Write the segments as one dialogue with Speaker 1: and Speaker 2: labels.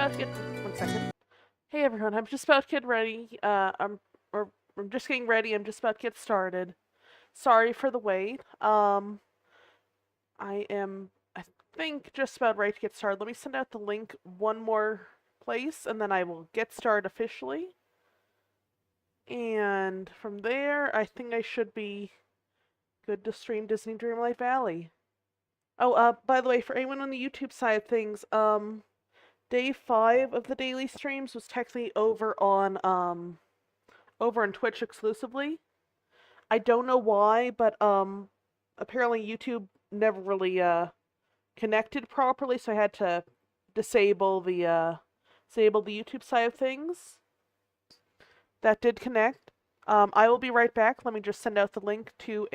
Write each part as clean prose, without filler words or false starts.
Speaker 1: about to get... One second. Hey everyone, I'm just about to get ready. I'm just getting ready. I'm just about to get started. Sorry for the wait. I think, just about ready to get started. Let me send out the link one more place, and then I will get started officially. And from there, I think I should be good to stream Disney Dreamlight Valley. Oh, by the way, for anyone on the YouTube side of things, Day 5 of the daily streams was technically over on Twitch exclusively. I don't know why, but apparently YouTube never really connected properly, so I had to disable the YouTube side of things. That did connect. I will be right back. Let me just send out the link to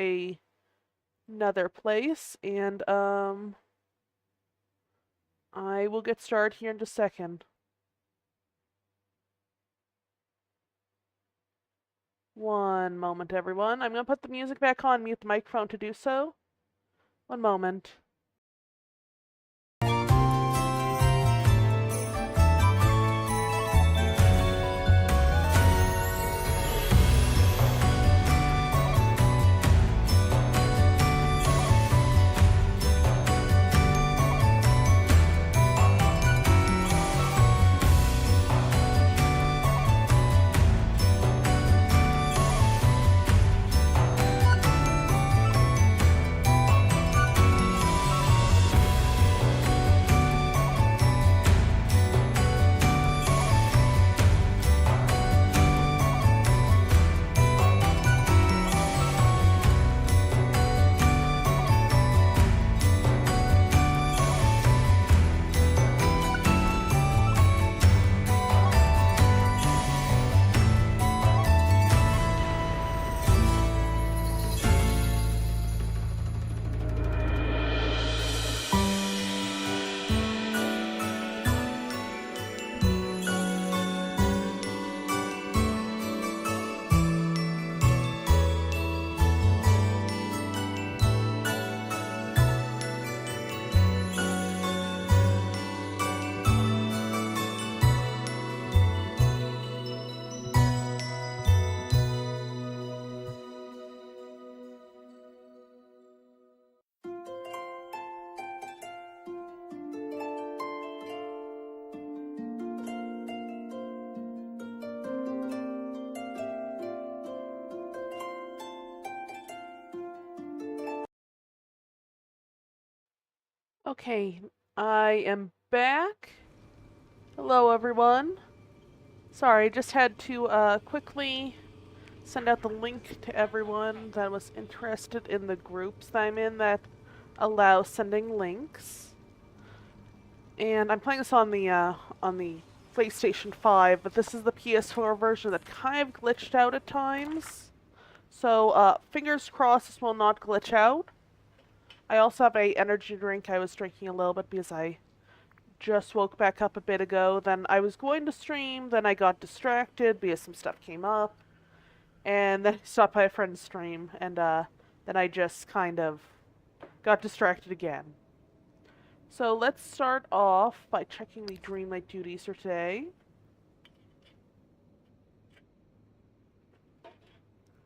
Speaker 1: another place, and I will get started here in just a second. One moment, everyone. I'm going to put the music back on, mute the microphone to do so. One moment. Okay, I am back. Hello, everyone. Sorry, just had to quickly send out the link to everyone that was interested in the groups that I'm in that allow sending links. And I'm playing this on the PlayStation 5, but this is the PS4 version that kind of glitched out at times. So, fingers crossed this will not glitch out. I also have a energy drink I was drinking a little bit because I just woke back up a bit ago. Then I was going to stream, then I got distracted because some stuff came up. And then I stopped by a friend's stream, and then I just kind of got distracted again. So let's start off by checking the Dreamlight duties for today.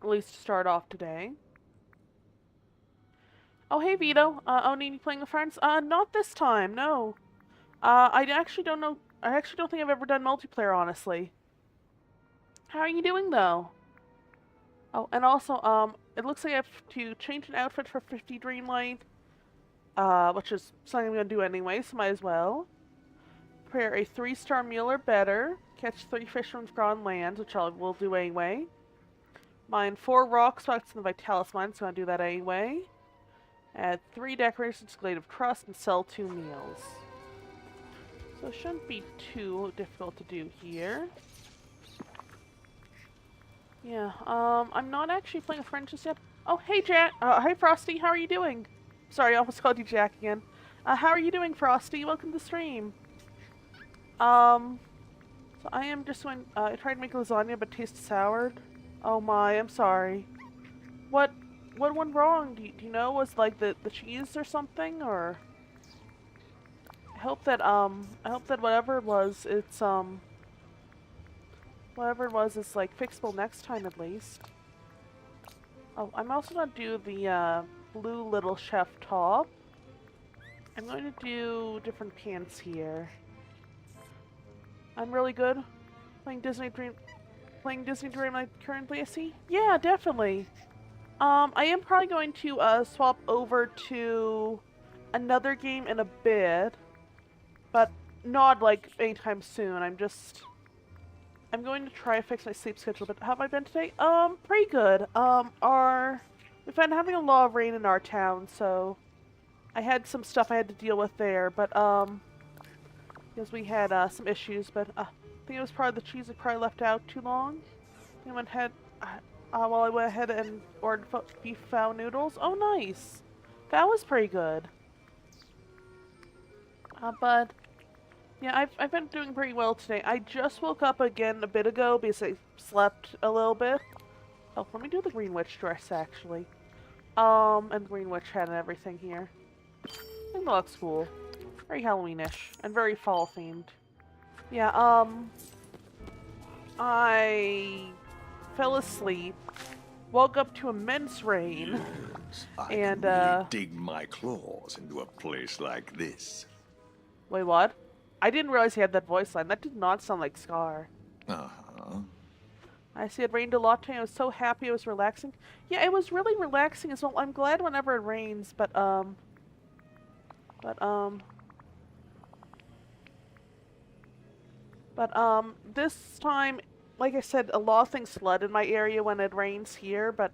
Speaker 1: At least to start off today. Oh, hey, Vito. Oni, you playing with friends? Not this time, no. I actually don't know. I actually don't think I've ever done multiplayer, honestly. How are you doing, though? Oh, and also, it looks like I have to change an outfit for 50 Dreamlight, which is something I'm gonna do anyway, so might as well. Prepare a 3-star meal or better. Catch 3 fish from Gone Lands, which I will do anyway. Mine 4 rock spots in the Vitalis mine, so I'm gonna do that anyway. Add 3 decorations to Glade of Trust and sell 2 meals. So it shouldn't be too difficult to do here. Yeah, I'm not actually playing with friends just yet. Oh, hey Jack. Hi Frosty, how are you doing? Sorry, I almost called you Jack again. How are you doing, Frosty? Welcome to the stream. So I am just going, I tried to make lasagna but tasted soured. Oh my, I'm sorry. What went wrong? Do you know? Was like the cheese or something, or I hope that whatever it was, whatever it was is like fixable next time at least. Oh, I'm also gonna do the blue little chef top. I'm going to do different pants here. I'm really good playing Disney Dreamlight currently, I see? Yeah, definitely. I am probably going to swap over to another game in a bit, but not like anytime soon. I'm going to try to fix my sleep schedule, but how have I been today? Pretty good. We've been having a lot of rain in our town, so I had some stuff I had to deal with there, but, because we had, some issues, but, I think it was probably the cheese that probably left out too long. I went ahead, while I went ahead and ordered beef fowl noodles. Oh, nice! That was pretty good. But yeah, I've been doing pretty well today. I just woke up again a bit ago because I slept a little bit. Oh, let me do the Green Witch dress, actually. And Green Witch hat and everything here. I think that looks cool. Very Halloweenish and very fall-themed. Yeah, I fell asleep, woke up to immense rain,
Speaker 2: Yes, I
Speaker 1: and,
Speaker 2: can really dig my claws into a place like this.
Speaker 1: Wait, what? I didn't realize he had that voice line. That did not sound like Scar.
Speaker 2: Uh-huh.
Speaker 1: I see it rained a lot today. I was so happy it was relaxing. Yeah, it was really relaxing as well. I'm glad whenever it rains, but this time, like I said, a lot of things flood in my area when it rains here, but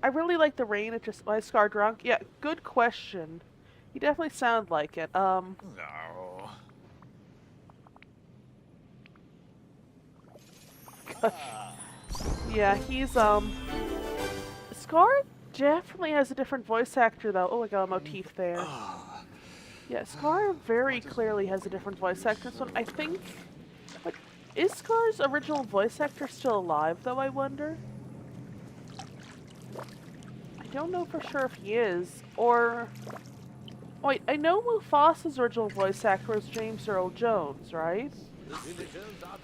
Speaker 1: I really like the rain. It just, why is Scar drunk? Yeah, good question. He definitely sounded like it.
Speaker 2: No.
Speaker 1: Yeah, he's, Scar definitely has a different voice actor, though. Oh, I got a motif there. Yeah, Scar very clearly has a different voice actor. So I think, like, is Scar's original voice actor still alive, though, I wonder? I don't know for sure if he is, or... Wait, I know Mufasa's original voice actor was James Earl Jones, right?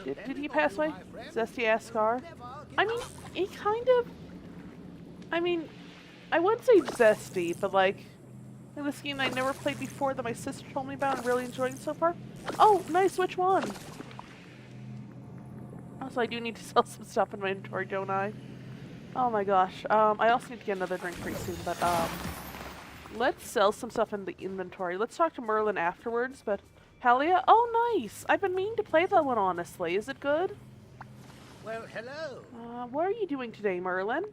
Speaker 1: Did he pass away? Zesty ass Scar? I mean, he kind of... I mean, I wouldn't say zesty, but like... In this game I never played before that my sister told me about and really enjoying so far. Oh, nice, which one? Also, I do need to sell some stuff in my inventory, don't I? Oh my gosh. I also need to get another drink pretty soon, but, let's sell some stuff in the inventory. Let's talk to Merlin afterwards, but... Halia? Oh, nice! I've been meaning to play that one, honestly. Is it good?
Speaker 3: Well, hello.
Speaker 1: What are you doing today, Merlin?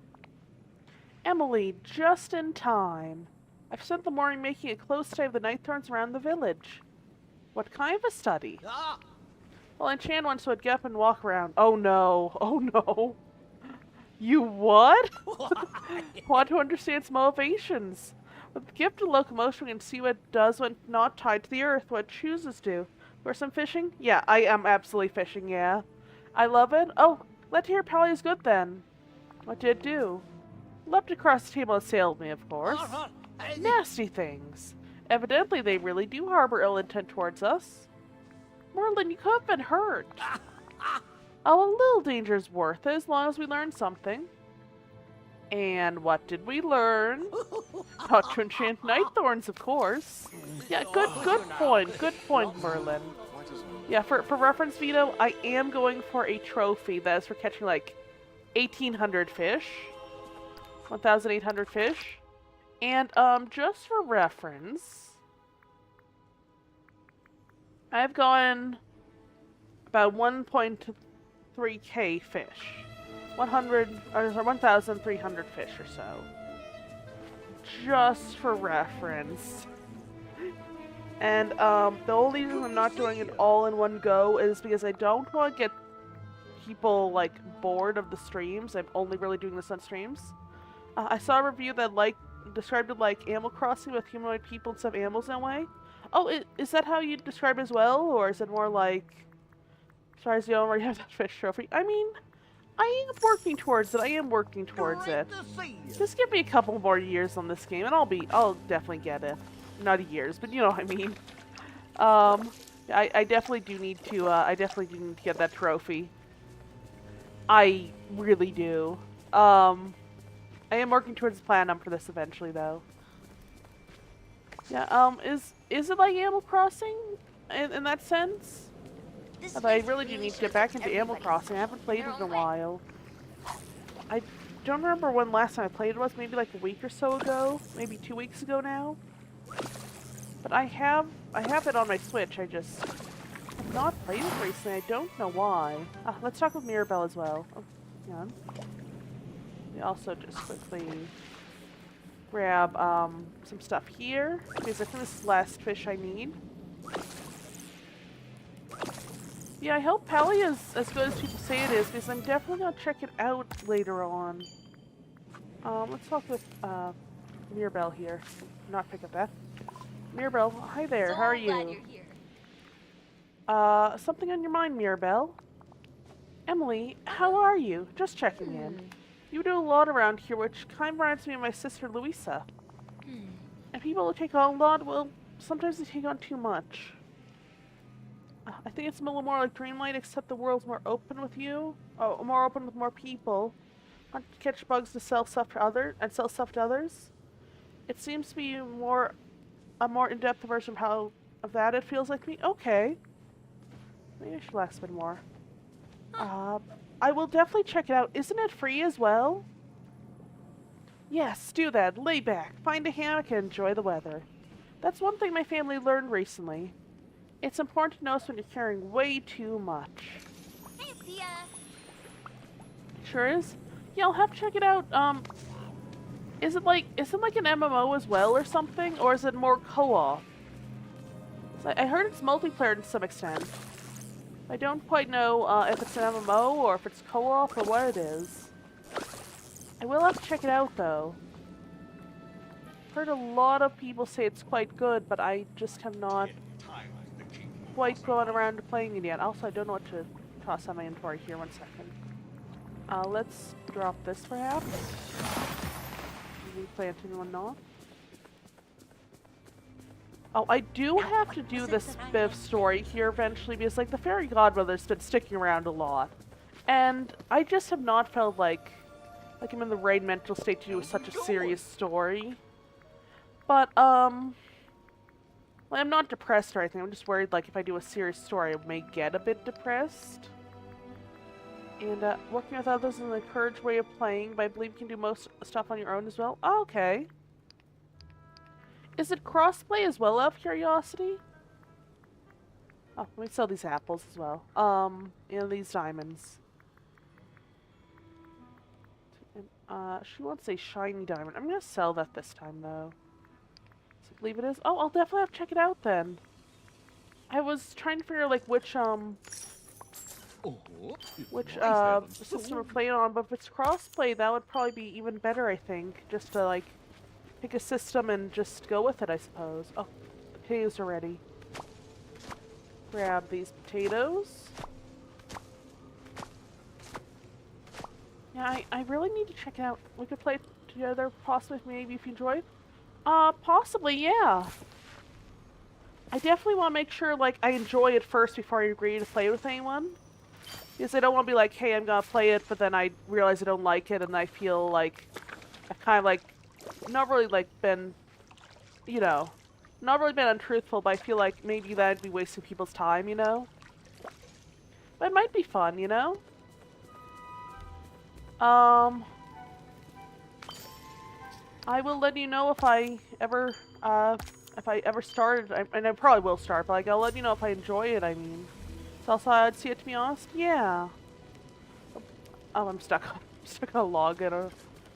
Speaker 1: Emily, just in time. I've spent the morning making a close study of the night thorns around the village. What kind of a study?
Speaker 3: Ah,
Speaker 1: Well, enchant one so I'd get up and walk around. Oh no. Oh no. You what? Want to understand its motivations. With the gift of locomotion, we can see what it does when not tied to the earth, what it chooses to. For some fishing? Yeah, I am absolutely fishing, yeah. I love it. Oh, glad to hear Pally is good then. What did it do? Leapt across the table and assailed me, of course. Nasty things. Evidently, they really do harbor ill intent towards us. Merlin, you could have been hurt. Oh, a little danger is worth it as long as we learn something. And what did we learn? How to enchant night thorns, of course. Yeah, good point, Merlin. Yeah, for reference, Vito, I am going for a trophy that is for catching like 1,800 fish. 1,800 fish. And, just for reference, I've gone about 1.3k fish. 1,300 fish or so. Just for reference. And, the only reason I'm not doing it all in one go is because I don't want to get people, like, bored of the streams. I'm only really doing this on streams. I saw a review that, described it like Animal Crossing with humanoid people instead of animals in a way. Oh, is that how you describe it as well? Or is it more like... Sorry, you don't already have that fish trophy. I mean... I am working towards it. Just give me a couple more years on this game and I'll definitely get it. Not years, but you know what I mean. I definitely do need to, I definitely do need to get that trophy. I really do. I am working towards platinum for this eventually, though. Yeah, is it like Animal Crossing in that sense? But I really do need to get back into Animal Crossing. I haven't played it in a while. I don't remember when last time I played it was. Maybe like a week or so ago. Maybe 2 weeks ago now. But I have it on my Switch. I just have not played it recently. I don't know why. Let's talk with Mirabelle as well. Oh, hang on. We also just quickly grab some stuff here because I think this is the last fish I need. Yeah, I hope Pally is as good as people say it is, because I'm definitely gonna check it out later on. Let's talk with Mirabelle here. Not pick up that. Mirabelle, hi there. How are you? Something on your mind, Mirabelle? Emily, how are you? Just checking in. You do a lot around here, which kind of reminds me of my sister Louisa. And people who take on a lot, well, sometimes they take on too much. I think it's a little more like Dreamlight, except the world's more open with you. Oh, more open with more people. Hunt to catch bugs to sell stuff to others. It seems to be a more in-depth version of that it feels like to me. Okay. Maybe I should ask a bit more. I will definitely check it out. Isn't it free as well? Yes, do that. Lay back, find a hammock, and enjoy the weather. That's one thing my family learned recently. It's important to notice when you're carrying way too much. Sure is. Yeah, I'll have to check it out. Is it like an MMO as well or something, or is it more co-op? I heard it's multiplayer to some extent. I don't quite know if it's an MMO or if it's co-op or what it is. I will have to check it out though. Heard a lot of people say it's quite good, but I just have not quite gone around to playing it yet. Also, I don't know what to toss on my inventory here. 1 second. Let's drop this perhaps. Replanting one off. Oh, I do have to do this bit of story here eventually because, like, the Fairy Godmother's been sticking around a lot. And I just have not felt like I'm in the right mental state to do such a serious story. But, well, I'm not depressed or anything. I'm just worried, like, if I do a serious story, I may get a bit depressed. And, working with others is an encouraged way of playing, but I believe you can do most stuff on your own as well. Oh, okay. Is it crossplay as well, out of curiosity? Oh, let me sell these apples as well. And these diamonds. And, she wants a shiny diamond. I'm gonna sell that this time, though. So leave it as. Oh, I'll definitely have to check it out then. I was trying to figure out, like, which system we're playing on, but if it's crossplay, that would probably be even better, I think. Just to, like, pick a system and just go with it, I suppose. Oh, potatoes are ready. Grab these potatoes. Yeah, I really need to check it out. We could play it together, possibly, maybe if you enjoy it. Possibly, yeah. I definitely want to make sure, like, I enjoy it first before I agree to play with anyone. Because I don't want to be like, hey, I'm gonna play it, but then I realize I don't like it, and I feel like I've kind of, like, not really, like, been, you know, not really been untruthful, but I feel like maybe that'd be wasting people's time, you know? But it might be fun, you know? I will let you know if I ever started, and I probably will start, but, like, I'll let you know if I enjoy it, I mean. So also, I'd see it, to be honest. Yeah. Oh, I'm stuck. I'm stuck on a log or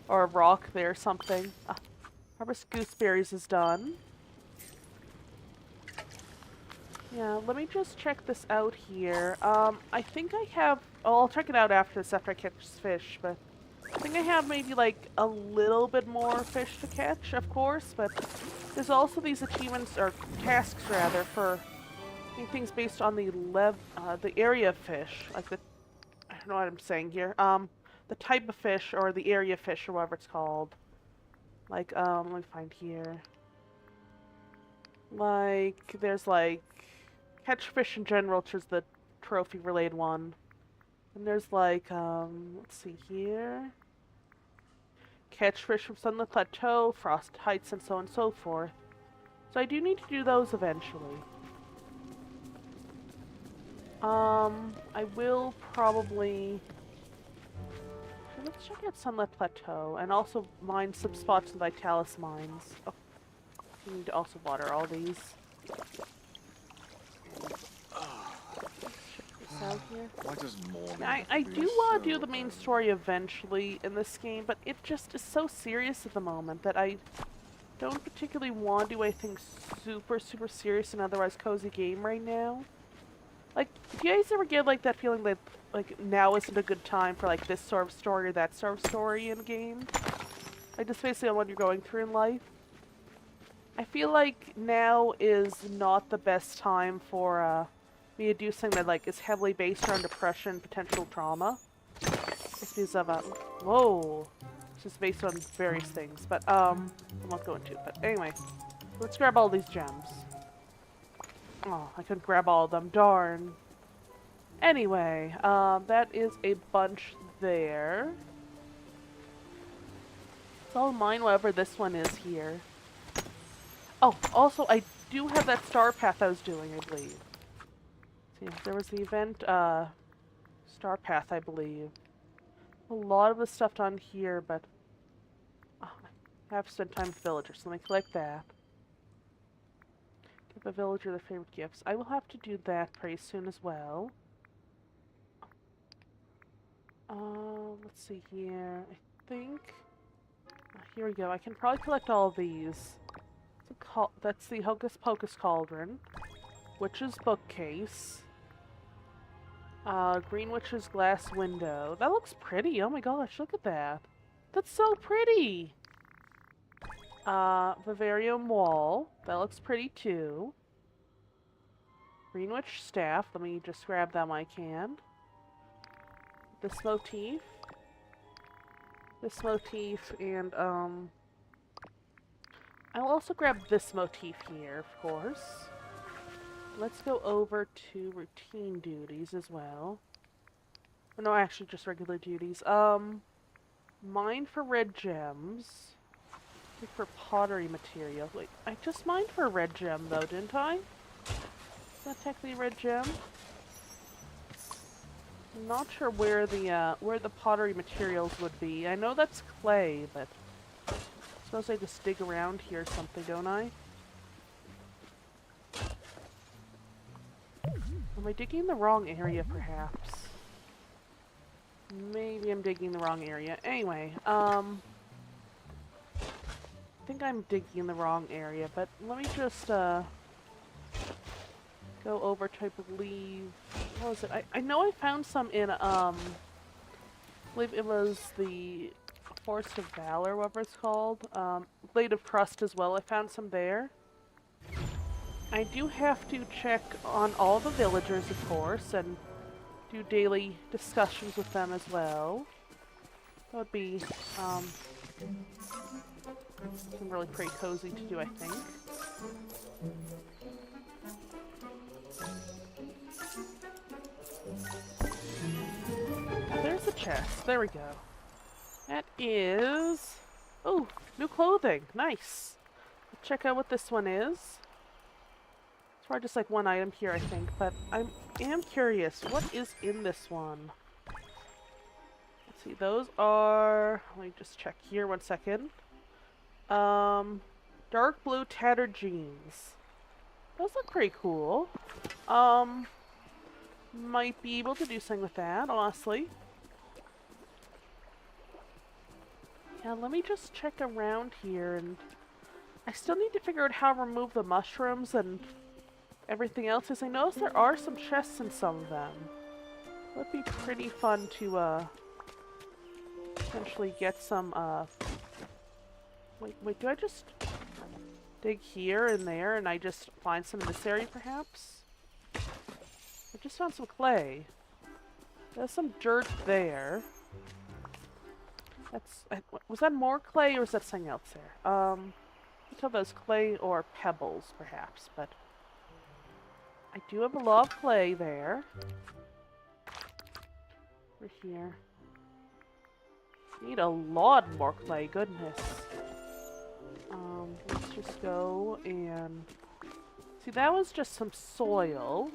Speaker 1: a rock there or something. Harvest gooseberries is done. Yeah, let me just check this out here. I think I have... Oh, I'll check it out after this, after I catch this fish, but... I think I have maybe, like, a little bit more fish to catch, of course, but... There's also these achievements, or tasks, rather, for... things based on the area of fish, like the... I don't know what I'm saying here. The type of fish, or the area of fish, or whatever it's called. Like, let me find here. Like, there's like catch fish in general, which is the trophy related one. And there's like, let's see here. Catch fish from Sunlit Plateau, Frost Heights, and so on and so forth. So I do need to do those eventually. I will probably... Let's check out Sunlit Plateau, and also mine some spots in Vitalis mines. Oh, we need to also water all these. Out here.
Speaker 2: Why does morning
Speaker 1: I
Speaker 2: have to be
Speaker 1: do want to
Speaker 2: so
Speaker 1: do the main
Speaker 2: early?
Speaker 1: story eventually in this game, but it just is so serious at the moment that I don't particularly want to do anything super serious and otherwise cozy game right now. Like, do you guys ever get like that feeling that like now isn't a good time for like this sort of story or that sort of story in a game? Like just basically on what you're going through in life. I feel like now is not the best time for me to do something that like is heavily based around depression, potential trauma. Just because of whoa, it's just based on various things. But I won't go into it. But anyway, let's grab all these gems. Oh, I couldn't grab all of them. Darn. Anyway, that is a bunch there. It's all mine, whatever this one is here. Oh, also, I do have that star path I was doing, I believe. See, there was the event, star path, I believe. A lot of the stuff done here, but I have spent time with villagers, so let me collect that. Give a villager their favorite gifts. I will have to do that pretty soon as well. Let's see here. I think... here we go. I can probably collect all of these. That's the Hocus Pocus Cauldron. Witch's Bookcase. Green Witch's Glass Window. That looks pretty. Oh my gosh, look at that. That's so pretty! Vivarium Wall. That looks pretty too. Green Witch Staff. Let me just grab that when I can. This motif. This motif, and, I'll also grab this motif here, of course. Let's go over to routine duties as well. Oh, no, actually just regular duties. Mine for red gems. Look for pottery material. Wait, I just mined for a red gem though, didn't I? Is that technically a red gem? I'm not sure where the pottery materials would be. I know that's clay, but I suppose I just dig around here or something, don't I? Am I digging in the wrong area, perhaps? Maybe I'm digging in the wrong area. Anyway, I think I'm digging in the wrong area, but let me just, go over to, I believe... What was it? I know I found some in, I believe it was the Forest of Valor, whatever it's called. Blade of Trust as well. I found some there. I do have to check on all the villagers, of course, and do daily discussions with them as well. That would be, something really pretty cozy to do, I think. There's the chest. There we go. That is... Oh, new clothing. Nice. Let's check out what this one is. It's probably just like one item here, I think, but I am curious. What is in this one? Let's see. Those are... Let me just check here. 1 second. Dark blue tattered jeans. Those look pretty cool. Might be able to do something with that, honestly. Yeah, let me just check around here, and I still need to figure out how to remove the mushrooms and everything else, because I noticed there are some chests in some of them. It would be pretty fun to, potentially get some, Wait, do I just dig here and there, and I just find some in this area, perhaps? I just found some clay. There's some dirt there. That's... was that more clay, or was that something else there? Until those clay or pebbles, perhaps, but I do have a lot of clay there. Over here. Need a lot more clay, goodness. Let's just go and... See, that was just some soil.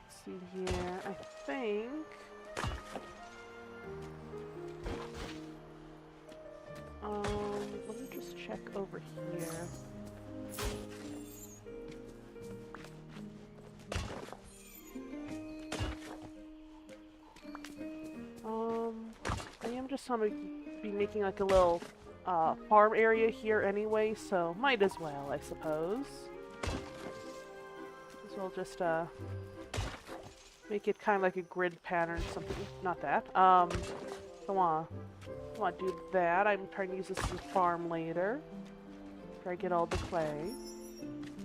Speaker 1: Let's see here, I think... let me just check over here. I am just gonna be making like a little farm area here anyway, so might as well, I suppose. So we'll just make it kind of like a grid pattern or something. Not that. Come on. I want to do that. I'm trying to use this as a farm later. After I get all the clay.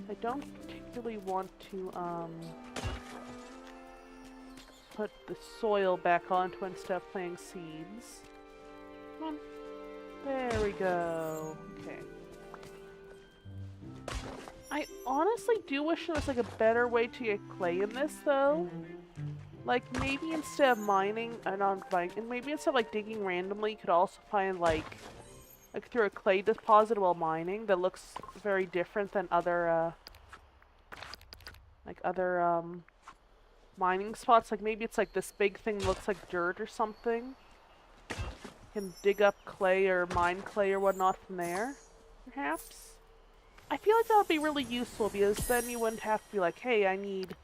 Speaker 1: I don't particularly want to put the soil back onto instead of planting seeds. Come on. There we go. Okay. I honestly do wish there was like a better way to get clay in this though. Like maybe instead of mining, not mining, and maybe instead of like digging randomly, you could also find like through a clay deposit while mining that looks very different than other mining spots. Like maybe it's like this big thing that looks like dirt or something. You can dig up clay or mine clay or whatnot from there, perhaps. I feel like that would be really useful because then you wouldn't have to be like, hey, I need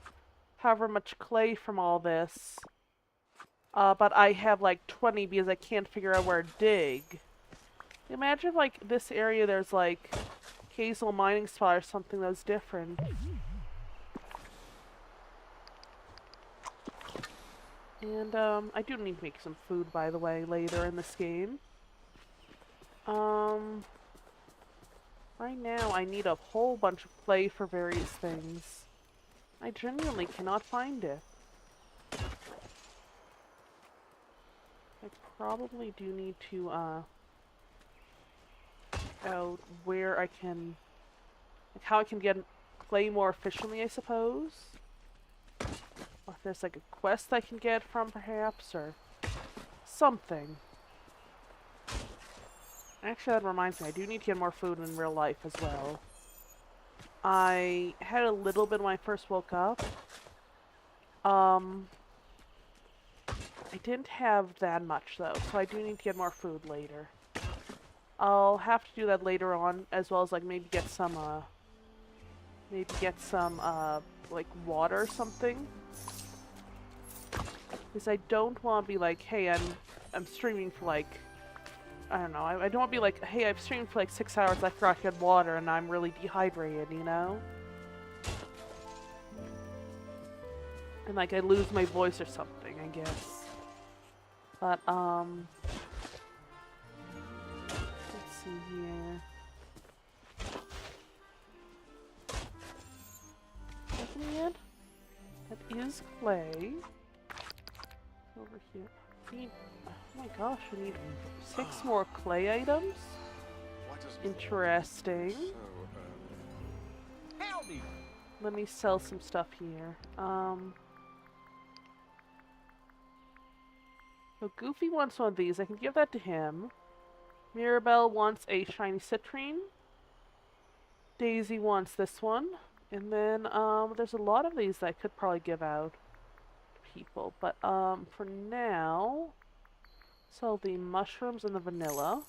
Speaker 1: however much clay from all this. But I have like 20 because I can't figure out where to dig. Imagine if, like, this area there's like occasional mining spot or something that was different. And I do need to make some food, by the way, later in this game. Right now I need a whole bunch of clay for various things. I genuinely cannot find it. I probably do need to out where I can, like how I can get clay more efficiently, I suppose. Or if there's like a quest I can get from perhaps, or something. Actually, that reminds me, I do need to get more food in real life as well. I had a little bit when I first woke up. I didn't have that much though, so I do need to get more food later. I'll have to do that later on, as well as like maybe get some like water or something. Because I don't want to be like, hey, I'm streaming for like, I don't know, I don't want to be like, hey, I've streamed for like 6 hours, I forgot to get water and I'm really dehydrated, you know? And like I lose my voice or something, I guess. But, let's see here. Nothing yet? That is clay. Over here. Oh my gosh, we need 6 more clay items? Interesting.
Speaker 3: Howdy.
Speaker 1: Let me sell some stuff here. So Goofy wants one of these. I can give that to him. Mirabelle wants a shiny citrine. Daisy wants this one. And then, there's a lot of these that I could probably give out to people. But, for now, sell the mushrooms and the vanilla.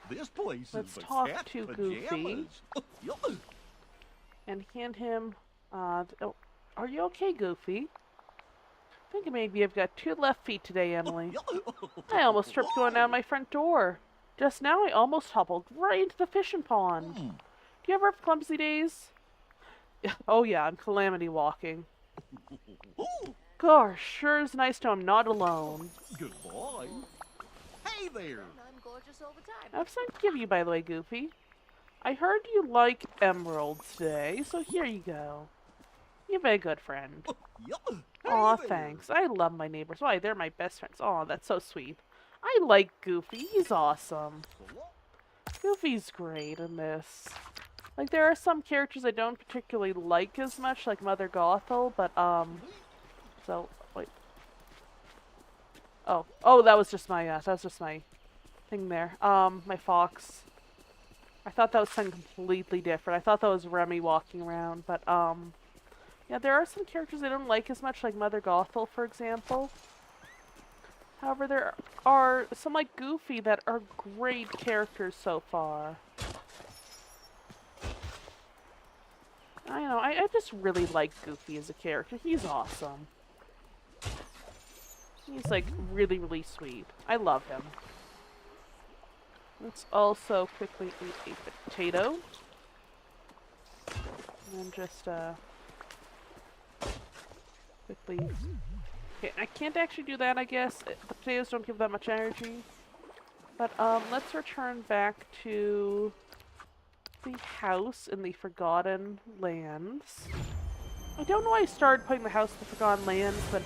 Speaker 3: This place
Speaker 1: Let's
Speaker 3: is
Speaker 1: talk
Speaker 3: cat
Speaker 1: to Goofy.
Speaker 3: pajamas.
Speaker 1: And hand him, oh, are you okay, Goofy? I think maybe I've got 2 left feet today, Emily. I almost tripped going out my front door. Just now I almost hobbled right into the fishing pond. Do you ever have clumsy days? Oh yeah, I'm calamity walking. Gosh, sure is nice to know I'm not alone.
Speaker 3: Goodbye. Hey there.
Speaker 4: I'm gorgeous all the time.
Speaker 1: I have something to give you, by the way, Goofy. I heard you like emeralds today, so here you go. You've been a good friend.
Speaker 3: Yeah.
Speaker 1: Aw,
Speaker 3: Hey there.
Speaker 1: thanks. I love my neighbors. Why, they're my best friends. Aw, that's so sweet. I like Goofy. He's awesome. Goofy's great in this. Like, there are some characters I don't particularly like as much, like Mother Gothel, but, so, wait. Oh, that was just my thing there. My fox. I thought that was something completely different. I thought that was Remy walking around, but, yeah, there are some characters I don't like as much, like Mother Gothel, for example. However, there are some, like, Goofy that are great characters so far. I don't know, I just really like Goofy as a character. He's awesome. He's, like, really, really sweet. I love him. Let's also quickly eat a potato. And then just, quickly... Okay, I can't actually do that, I guess. The potatoes don't give that much energy. But, let's return back to the house in the Forgotten Lands. I don't know why I started putting the house in the Forgotten Lands, but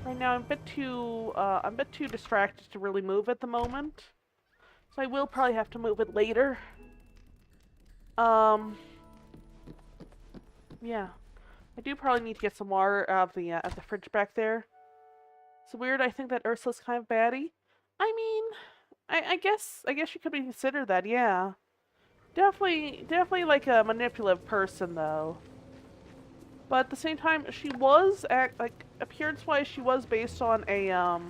Speaker 1: right now I'm a bit too distracted to really move at the moment. So I will probably have to move it later. Yeah. I do probably need to get some water out of the fridge back there. It's weird, I think that Ursula's kind of baddie. I mean, I guess you could be considered that, yeah. Definitely like a manipulative person, though. But at the same time, she was, like, appearance-wise, she was based on a, I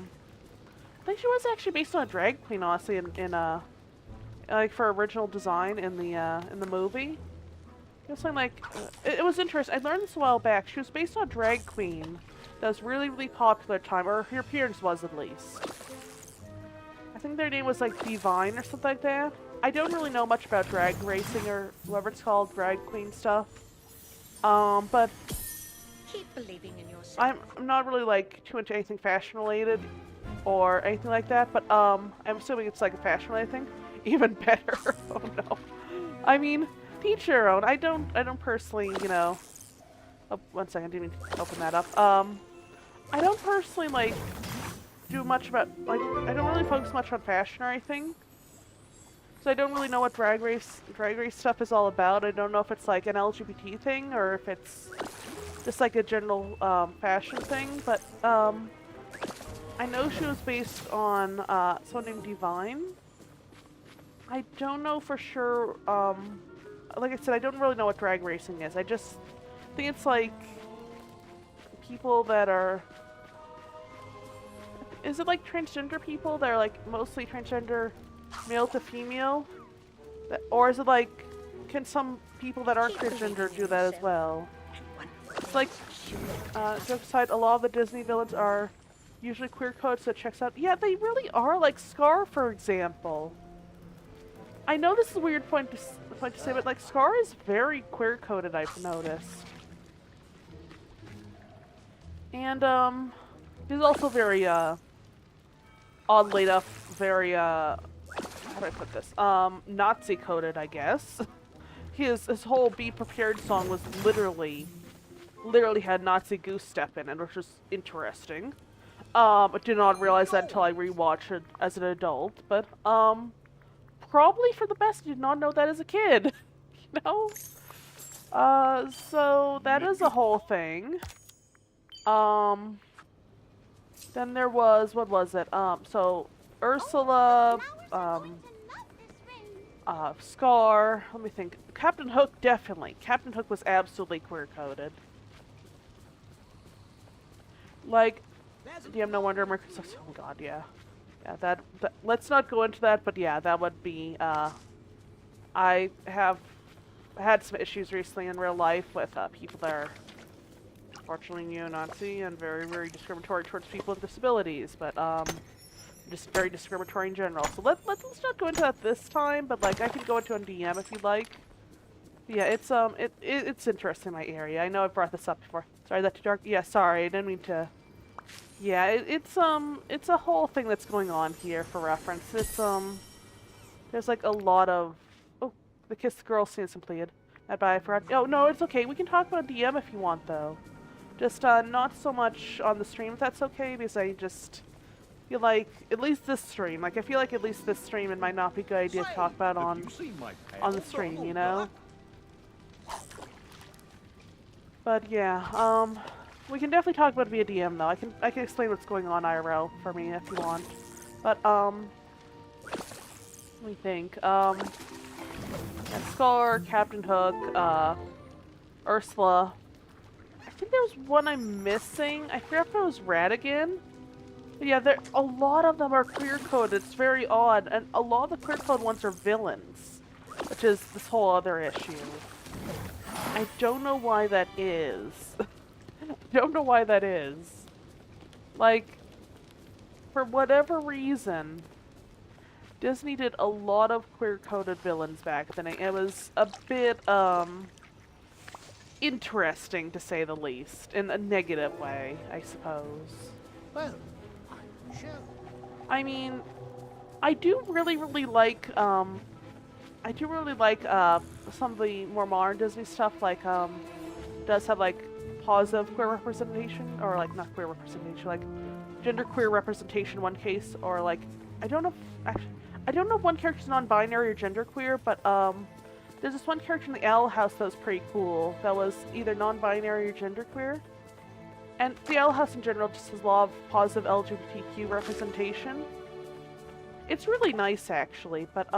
Speaker 1: think she was actually based on a drag queen, honestly, like, for original design in the movie. Something like, it was interesting. I learned this a while back. She was based on a drag queen that was really, really popular at the time, or her appearance was at least. I think their name was like Divine or something like that. I don't really know much about drag racing or whatever it's called, drag queen stuff. But
Speaker 4: Keep believing in yourself.
Speaker 1: I'm not really like too into anything fashion related or anything like that. But I'm assuming it's like a fashion related thing. Even better. Oh no. I mean, teach your own. I don't personally, you know. Oh, 1 second, didn't mean to open that up. I don't personally like do much about, like, I don't really focus much on fashion or anything. So I don't really know what drag race stuff is all about. I don't know if it's like an LGBT thing or if it's just like a general fashion thing. But I know she was based on someone named Divine. I don't know for sure. Like I said, I don't really know what drag racing is. I just think it's like people that are... Is it like transgender people that are like mostly transgender male to female? Or is it like, can some people that aren't transgender do that as well? It's like, joke aside, a lot of the Disney villains are usually queer coded, so it checks out. Yeah, they really are, like Scar, for example. I know this is a weird point to say, but like Scar is very queer coded, I've noticed. And he's also very oddly enough very how do I put this? Nazi coded, I guess. His whole Be Prepared song was literally had Nazi goose step in it, which was interesting. I did not realize that until I rewatched it as an adult, but probably for the best. I did not know that as a kid. You know? So that is a whole thing. Then there was, what was it? So Ursula, Scar, let me think. Captain Hook, definitely. Captain Hook was absolutely queer-coded. Like, DM No Wonder, oh my god, yeah. Yeah, that, let's not go into that, but yeah, that would be, I have had some issues recently in real life with, people that are unfortunately neo-Nazi and very, very discriminatory towards people with disabilities, but, just very discriminatory in general. So let's not go into that this time, but like I can go into on DM if you'd like. Yeah, it's interesting in my area. I know I brought this up before. Sorry, that too dark? Yeah, sorry, I didn't mean to. Yeah, it's a whole thing that's going on here for reference. It's there's like a lot of the kiss the girl scene is completed. I forgot. Oh, no, it's okay. We can talk about DM if you want, though. Just, not so much on the stream, if that's okay, because I just feel like, at least this stream, like, I feel like at least this stream it might not be a good idea to talk about on the stream, you know? But, yeah, we can definitely talk about it via DM, though. I can explain what's going on IRL for me if you want. But, let me think, yeah, Scar, Captain Hook, Ursula. I think there was one I'm missing. I forgot if it was Radigan. But yeah, a lot of them are queer-coded. It's very odd. And a lot of the queer-code ones are villains, which is this whole other issue. I don't know why that is. I don't know why that is. Like, for whatever reason, Disney did a lot of queer-coded villains back then. It was a bit, interesting, to say the least. In a negative way, I suppose.
Speaker 3: Well, sure.
Speaker 1: I mean, I do really like, some of the more modern Disney stuff, like, does have, like, positive queer representation, or, like, not queer representation, like, genderqueer representation in one case, or, like, I don't know if one character's non-binary or genderqueer, but, there's this one character in the Owl House that was pretty cool, that was either non-binary or genderqueer. And the Owl House in general just has a lot of positive LGBTQ representation. It's really nice, actually, but,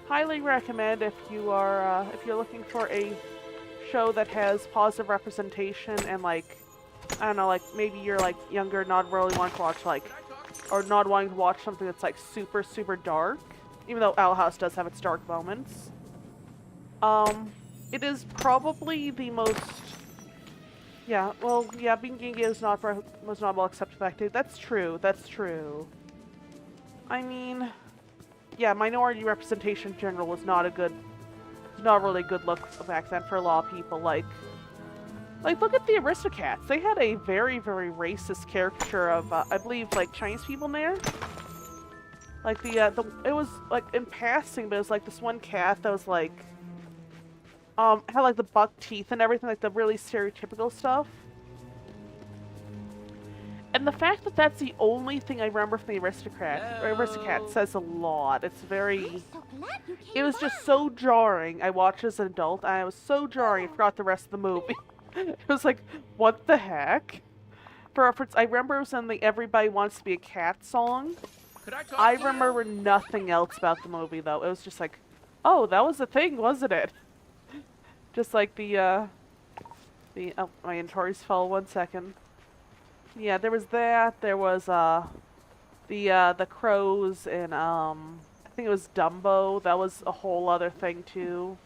Speaker 1: highly recommend if you are, if you're looking for a show that has positive representation and, like, I don't know, like, maybe you're, like, younger, not really wanting to watch, like, or not wanting to watch something that's, like, super, super dark, even though Owl House does have its dark moments. It is probably the most, yeah, well, yeah, being gay was not well accepted back then. That's true, that's true. I mean, yeah, minority representation in general was not really a good look back then for a lot of people. Like, look at the Aristocats. They had a very, very racist caricature of, I believe, like, Chinese people in there. Like, it was, like, in passing, but it was, like, this one cat that was, like, had, like, the buck teeth and everything, like, the really stereotypical stuff. And the fact that that's the only thing I remember from the Aristocats says a lot. It's very... It was just so jarring. I watched as an adult, and I was so jarring I forgot the rest of the movie. It was like, what the heck? For reference, I remember it was in the Everybody Wants to Be a Cat song. I remember nothing else about the movie, though. It was just like, oh, that was the thing, wasn't it? Just like oh, my inventories fell 1 second. Yeah, there was that. There was, the crows in, I think it was Dumbo. That was a whole other thing, too.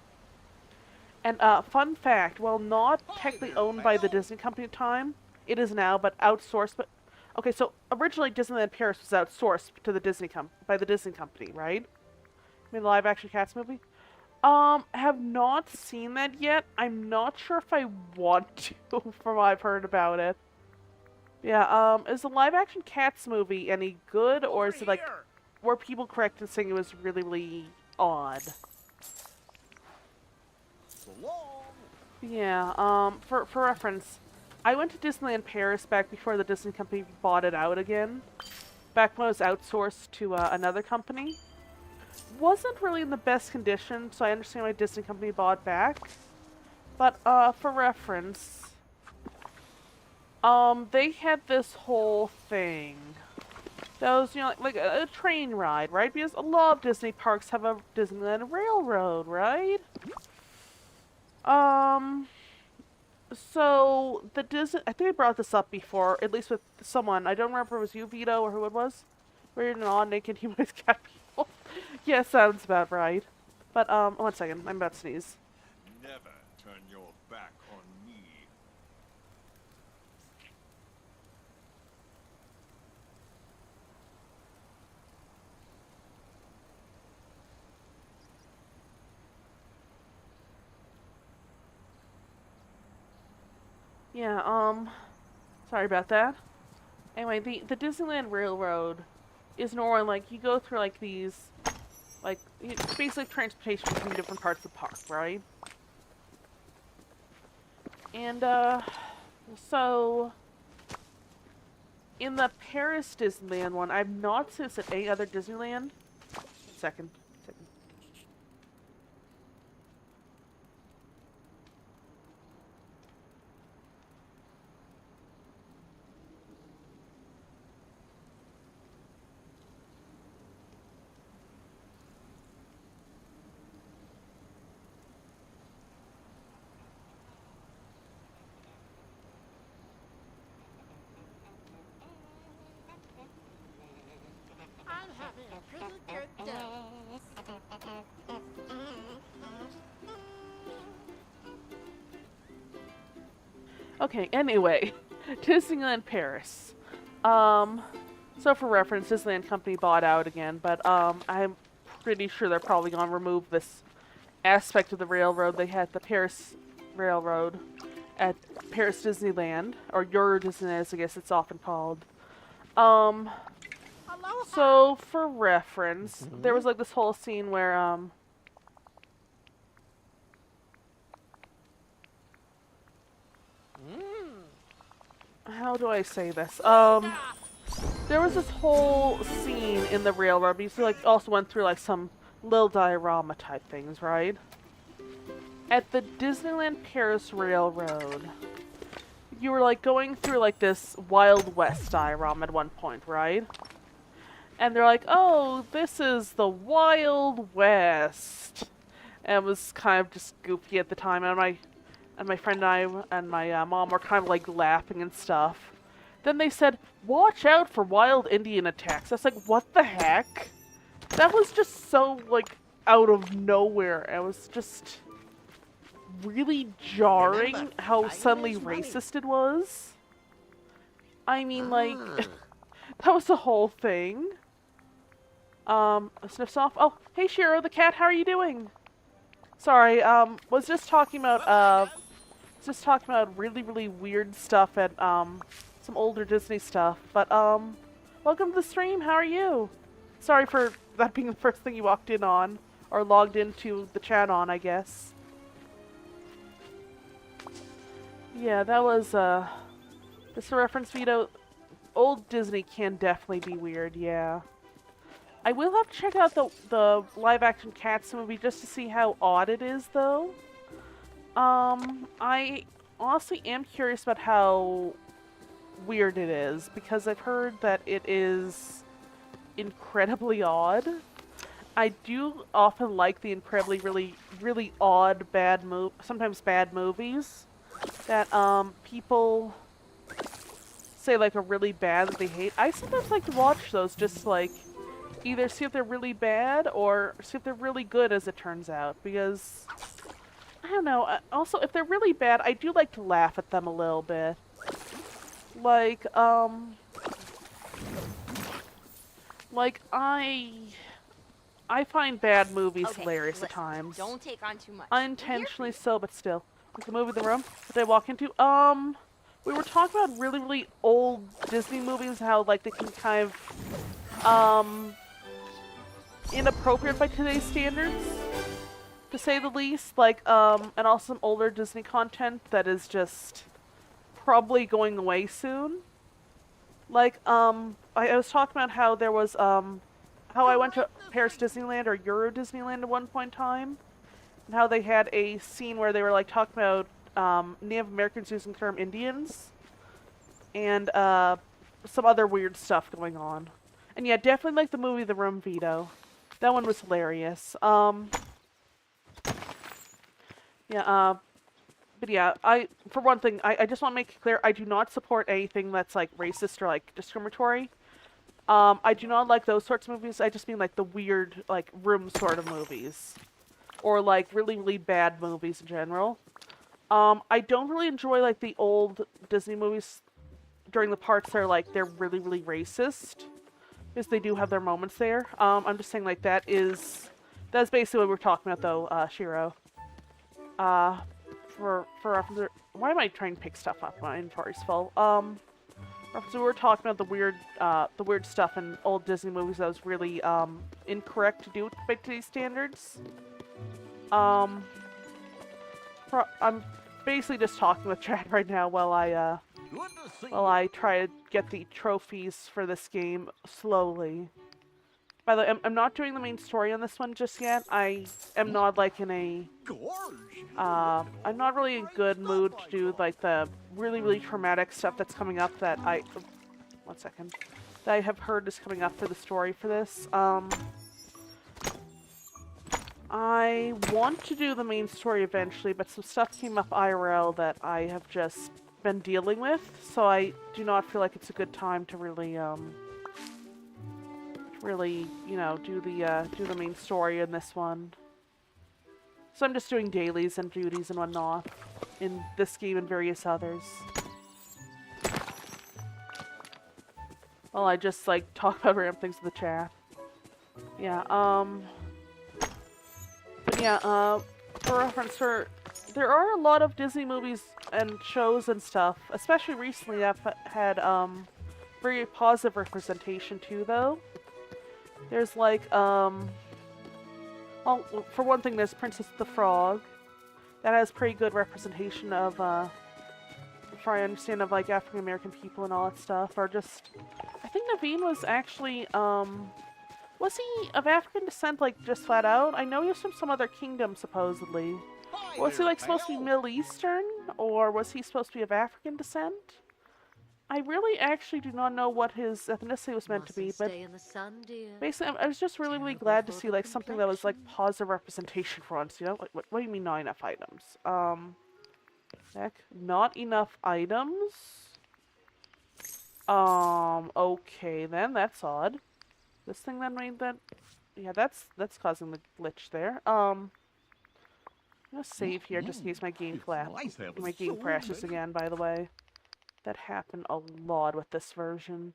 Speaker 1: And, fun fact, while not technically owned by the Disney company at the time, it is now, but outsourced, but... Okay, so originally Disneyland Paris was outsourced to the by the Disney company, right? I mean, the live-action Cats movie? Have not seen that yet. I'm not sure if I want to, from what I've heard about it. Yeah, is the live-action Cats movie any good, or is it, like, were people correct in saying it was really, really odd? Yeah, for reference, I went to Disneyland Paris back before the Disney company bought it out again. Back when it was outsourced to another company. Wasn't really in the best condition, so I understand why Disney company bought it back. But, for reference, they had this whole thing. That was, you know, like a train ride, right? Because a lot of Disney parks have a Disneyland Railroad, right? So, the Disney... I think I brought this up before, at least with someone. I don't remember if it was you, Vito, or who it was. Weird and all naked human cat people. Yeah, sounds about right. But, 1 second. I'm about to sneeze.
Speaker 2: Never turn your back on me.
Speaker 1: Yeah, sorry about that. Anyway, the Disneyland Railroad is normally, like, you go through, like, these Like, it's basic transportation between different parts of the park, right? And, so... in the Paris Disneyland one, I've not seen this at any other Disneyland. Second.
Speaker 3: I'm having a pretty good day.
Speaker 1: Okay, anyway, Disneyland Paris. So for reference, Disneyland Company bought out again, but I'm pretty sure they're probably gonna remove this aspect of the railroad they had, the Paris Railroad, at Paris Disneyland, or Euro Disneyland, as I guess it's often called. So for reference, there was like this whole scene where how do I say this? There was this whole scene in the railroad. You like also went through like some little diorama type things, right? At the Disneyland Paris Railroad, you were like going through like this Wild West diorama at one point, right? And they're like, "Oh, this is the Wild West," and it was kind of just goofy at the time. And my friend and I and my mom were kind of like laughing and stuff. Then they said, "Watch out for wild Indian attacks." I was like, "What the heck?" That was just so like out of nowhere. It was just really jarring how suddenly racist it was. I mean, like, that was the whole thing. Sniffs off. Oh, hey Shiro, the cat. How are you doing? Sorry. Was just talking about really, really weird stuff at some older Disney stuff. But welcome to the stream. How are you? Sorry for that being the first thing you walked in on or logged into the chat on, I guess. Yeah, that was just a reference video. Old Disney can definitely be weird. Yeah. I will have to check out the live-action Cats movie just to see how odd it is, though. I honestly am curious about how weird it is, because I've heard that it is incredibly odd. I do often like the incredibly, really, really odd, sometimes bad movies that, people say, like, are really bad that they hate. I sometimes like to watch those just, like, either see if they're really bad or see if they're really good, as it turns out, because I don't know. Also, if they're really bad, I do like to laugh at them a little bit. Like, I find bad movies hilarious at times.
Speaker 5: Don't take on too much.
Speaker 1: Unintentionally so, but still. Like the movie in the room that I walk into. We were talking about really, really old Disney movies, how like they can kind of inappropriate by today's standards, to say the least. Like, and also some older Disney content that is just probably going away soon. Like, I was talking about how there was, how I went to Paris Disneyland or Euro Disneyland at one point in time, and how they had a scene where they were like talking about Native Americans using the term Indians, and some other weird stuff going on. And yeah, definitely like the movie The Room, Vito. That one was hilarious. Yeah, but yeah, for one thing, I just want to make it clear, I do not support anything that's like racist or like discriminatory. I do not like those sorts of movies. I just mean like the weird, like, Room sort of movies. Or like really, really bad movies in general. I don't really enjoy like the old Disney movies during the parts that are like they're really, really racist. Because they do have their moments there. I'm just saying like that's basically what we're talking about though, Shiro. For reference, why am I trying to pick stuff up? My inventory's full. So we were talking about the weird stuff in old Disney movies that was really incorrect to do by today's standards. I'm basically just talking with chat right now while I try to get the trophies for this game slowly. By the way, I'm not doing the main story on this one just yet. I am not like in a I'm not really in good mood to do like the really traumatic stuff that's coming up that one second, that I have heard is coming up for the story for this. I want to do the main story eventually, but some stuff came up IRL that I have just been dealing with, so I do not feel like it's a good time to really, you know, do the main story in this one. So I'm just doing dailies and duties and whatnot in this game and various others. Well, I just, like, talk about random things in the chat. Yeah, but yeah, for reference, there are a lot of Disney movies and shows and stuff, especially recently, that have had, very positive representation too, though. There's, like, well, for one thing, there's Princess the Frog. That has pretty good representation of, if I understand, of, like, African-American people and all that stuff, or just... I think Naveen was actually, was he of African descent, like, just flat out? I know he was from some other kingdom, supposedly. Was he, like, supposed to be Middle Eastern? Or was he supposed to be of African descent? I really actually do not know what his ethnicity was meant to be, but basically, I was just really glad to see, like, something that was, like, positive representation for once, you know? What do you mean not enough items? Heck, not enough items? Okay then, that's odd. This thing then made that... Yeah, that's causing the glitch there. I'm gonna save here just in case my game crashes again, by the way. That happened a lot with this version.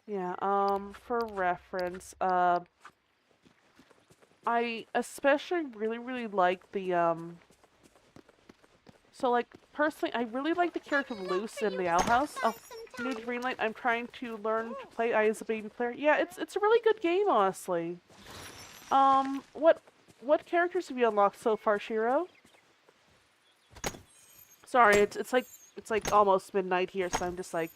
Speaker 1: Yeah, for reference, I especially really like the, so, like, personally, I really like the character of Luce in the Owl House. Oh, new Dreamlight, I'm trying to learn to play as a baby player. Yeah, it's a really good game, honestly. What characters have you unlocked so far, Shiro? Sorry, it's like almost midnight here, so I'm just, like,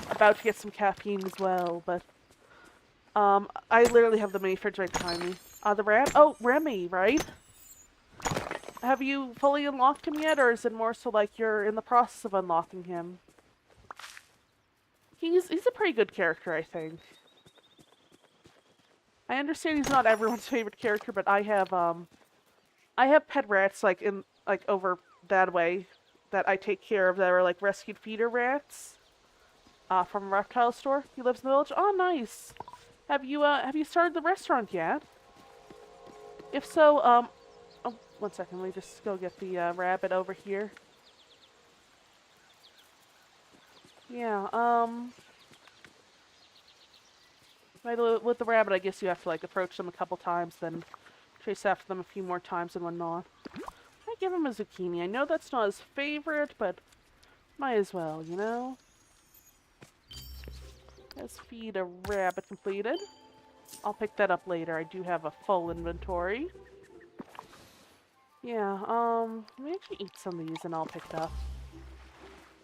Speaker 1: about to get some caffeine as well, but, I literally have the mini fridge right behind me. The rat? Oh, Remy, right? Have you fully unlocked him yet, or is it more so like you're in the process of unlocking him? He's a pretty good character, I think. I understand he's not everyone's favorite character, but I have pet rats, like, over that way, that I take care of, that are, like, rescued feeder rats, from a reptile store. He lives in the village. Oh, nice! Have you started the restaurant yet? If so, oh, one second, let me just go get the, rabbit over here. Yeah, with the rabbit, I guess you have to, like, approach them a couple times, then chase after them a few more times and whatnot. I give him a zucchini. I know that's not his favorite, but might as well, you know? Let's feed a rabbit completed. I'll pick that up later. I do have a full inventory. Yeah, let me actually eat some of these and I'll pick it up.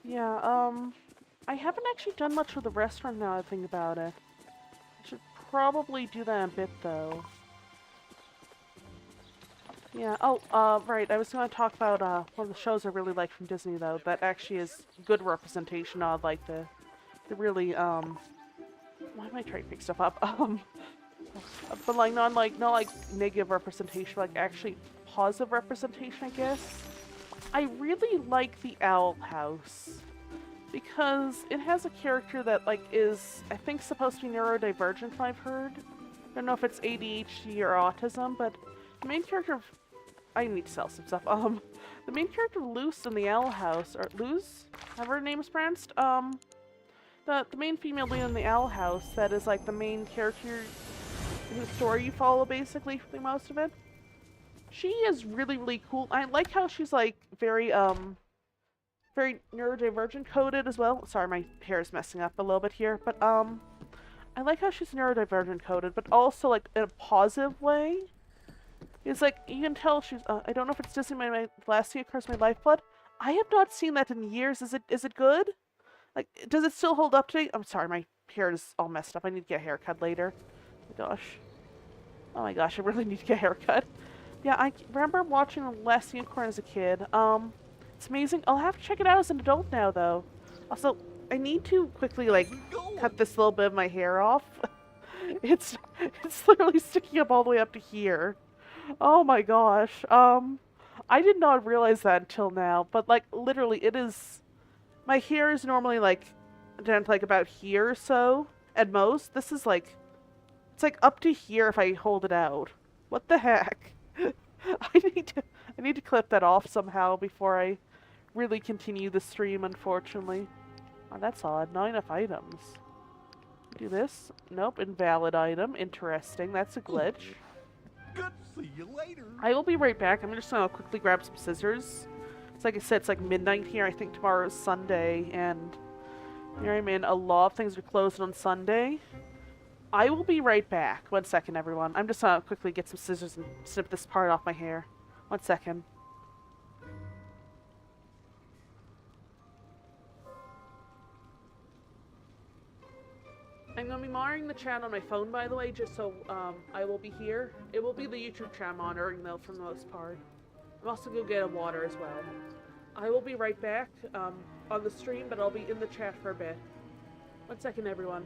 Speaker 1: Yeah, I haven't actually done much with the restaurant now I think about it. I should probably do that in a bit, though. Yeah, oh, right, I was going to talk about, one of the shows I really like from Disney, though, that actually is good representation of, like, the really, why am I trying to pick stuff up? But, like, not negative representation, like, actually positive representation, I guess. I really like the Owl House, because it has a character that, like, is, I think, supposed to be neurodivergent, I've heard. I don't know if it's ADHD or autism, but the main character of... I need to sell some stuff. The main character of Luce in the Owl House, or Luz, however her name is pronounced, the main female lead in the Owl House, that is, like, the main character whose story you follow, basically, for most of it. She is really cool. I like how she's, like, very, very neurodivergent coded as well. Sorry, my hair is messing up a little bit here, but I like how she's neurodivergent coded, but also like in a positive way. It's like you can tell she's. I don't know if it's Disney. My last thing across my lifeblood. I have not seen that in years. Is it good? Like, does it still hold up today? I'm sorry, my hair is all messed up. I need to get a haircut later. Oh my gosh. Oh my gosh, I really need to get a haircut. Yeah, I remember watching The Last Unicorn as a kid. It's amazing. I'll have to check it out as an adult now, though. Also, I need to quickly, like, cut this little bit of my hair off. It's literally sticking up all the way up to here. Oh my gosh. I did not realize that until now, but, like, literally, it is... My hair is normally, like, down to, like, about here or so, at most. This is, like... It's, like, up to here if I hold it out. What the heck? I need to clip that off somehow before I really continue the stream, unfortunately. Oh, that's odd. Not enough items. Do this. Nope, invalid item. Interesting. That's a glitch.
Speaker 5: Good to see you later.
Speaker 1: I will be right back. I'm just gonna quickly grab some scissors. It's like I said, it's like midnight here. I think tomorrow is Sunday, and here I'm in. A lot of things are closed on Sunday. I will be right back. 1 second, everyone. I'm just gonna quickly get some scissors and snip this part off my hair. 1 second. I'm going to be monitoring the chat on my phone, by the way, just so I will be here. It will be the YouTube chat monitoring, though, for the most part. I'm also going to get a water as well. I will be right back on the stream, but I'll be in the chat for a bit. 1 second, everyone.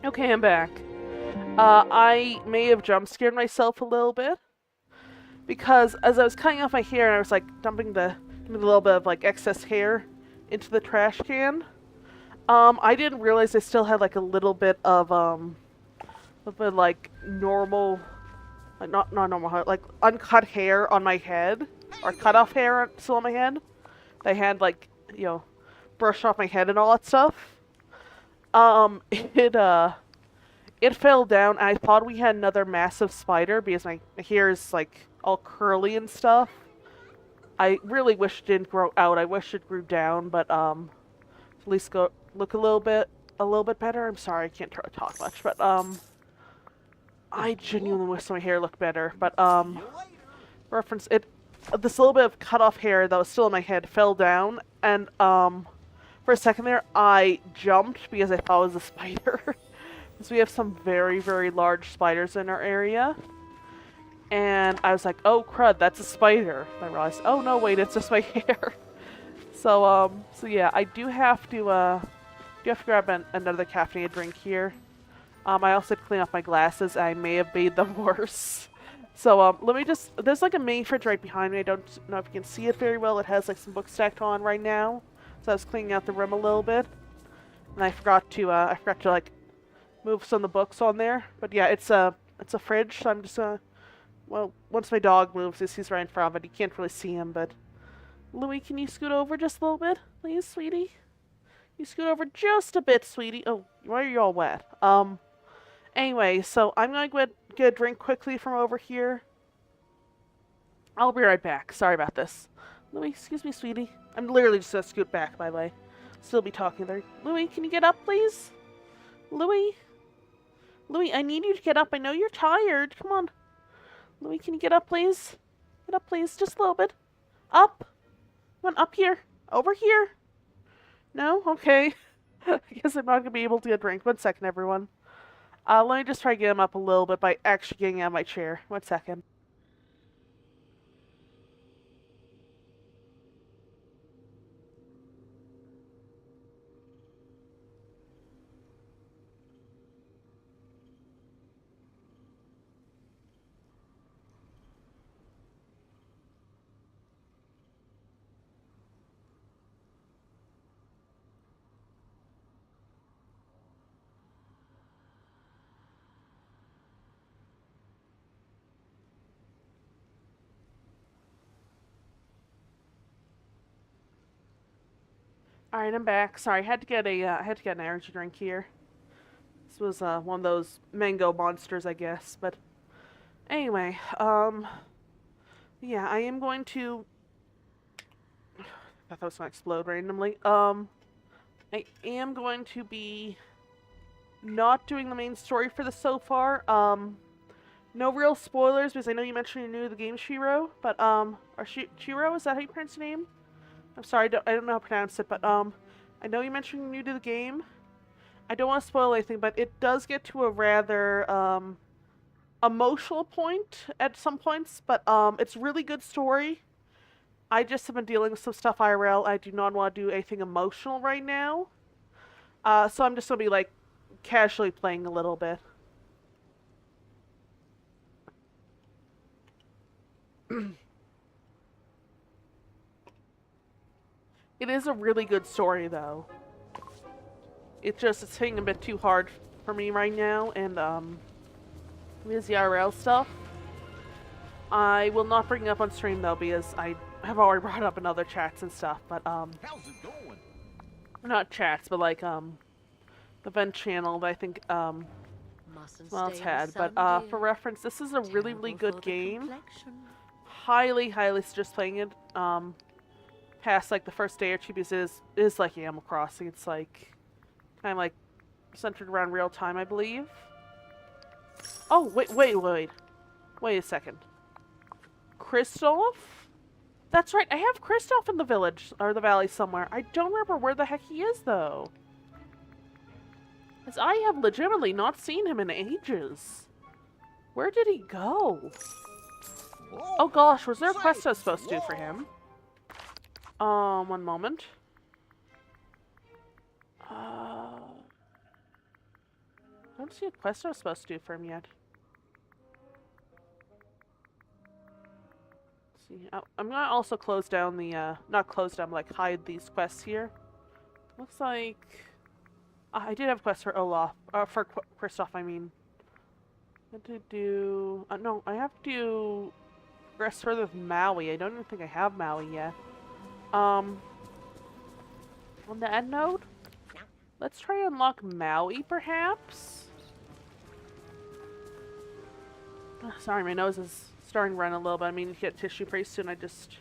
Speaker 1: Okay, I'm back. I may have jump scared myself a little bit because as I was cutting off my hair and I was like dumping a little bit of like excess hair into the trash can, I didn't realize I still had like a little bit of like normal, like not normal hair, like uncut hair on my head or cut off hair still on my head. I had like, you know, brushed off my head and all that stuff. It fell down. I thought we had another massive spider because my hair is like all curly and stuff. I really wish it didn't grow out. I wish it grew down, but at least look a little bit better. I'm sorry, I can't talk much, but I genuinely wish my hair looked better, but,
Speaker 5: See you later.
Speaker 1: reference, this little bit of cut off hair that was still in my head fell down, and, for a second there, I jumped because I thought it was a spider. Because we have some very, very large spiders in our area. And I was like, oh crud, that's a spider. And I realized, oh no, wait, it's just my hair. So yeah, I do have to grab another caffeinated drink here. I also had to clean off my glasses. I may have made them worse. So, let me just, there's like a mini fridge right behind me. I don't know if you can see it very well. It has like some books stacked on right now. So I was cleaning out the room a little bit. And I forgot to like move some of the books on there. But yeah, it's a fridge. So I'm just well, once my dog moves, he's right in front of it. You can't really see him, but Louie, can you scoot over just a little bit, please, sweetie? You scoot over just a bit, sweetie. Oh, why are you all wet? Anyway, so I'm gonna go get a drink quickly from over here. I'll be right back. Sorry about this. Louie, excuse me, sweetie. I'm literally just gonna scoot back, by the way. Still be talking there. Louie, can you get up, please? Louie? Louie, I need you to get up. I know you're tired. Come on. Louie, can you get up, please? Get up, please. Just a little bit. Up. Come on, up here. Over here. No? Okay. I guess I'm not going to be able to get a drink. 1 second, everyone. Let me just try to get him up a little bit by actually getting out of my chair. 1 second. Alright, I'm back. Sorry, I had to get an energy drink here. This was one of those mango monsters, I guess. But anyway, yeah, I am going to. I thought that was gonna explode randomly. I am going to be not doing the main story for this so far. No real spoilers because I know you mentioned you're new to the game, Shiro. But or Shiro, is that how you pronounce your name? I'm sorry, I don't know how to pronounce it, but I know you mentioned you're new to the game. I don't want to spoil anything, but it does get to a rather emotional point at some points, but it's really good story. I just have been dealing with some stuff IRL. I do not want to do anything emotional right now. So I'm just going to be like casually playing a little bit. It is a really good story, though. It's hitting a bit too hard for me right now, and, with the IRL stuff. I will not bring it up on stream, though, because I have already brought up in other chats and stuff, but,
Speaker 5: How's it going?
Speaker 1: not chats, but, like, the vent channel that I think, someone else had. But, for reference, this is a really, really good game. Highly, highly suggest playing it, past like the first day or two because it is like Animal Crossing. It's like kind of like centered around real time, I believe. Oh wait a second. Kristoff? That's right, I have Kristoff in the village or the valley somewhere. I don't remember where the heck he is though. As I have legitimately not seen him in ages. Where did he go? Oh gosh, was there a quest I was supposed to do for him? 1 moment. I don't see a quest I was supposed to do for him yet. Let's see, I'm gonna also close down the, not close down, like hide these quests here. Looks like I did have quests for Olaf, for Kristoff, I mean. I had to do, no, I have to progress further with Maui. I don't even think I have Maui yet. On the end node? Let's try and unlock Maui, perhaps? Sorry, my nose is starting to run a little bit. I mean, you get tissue pretty soon. I just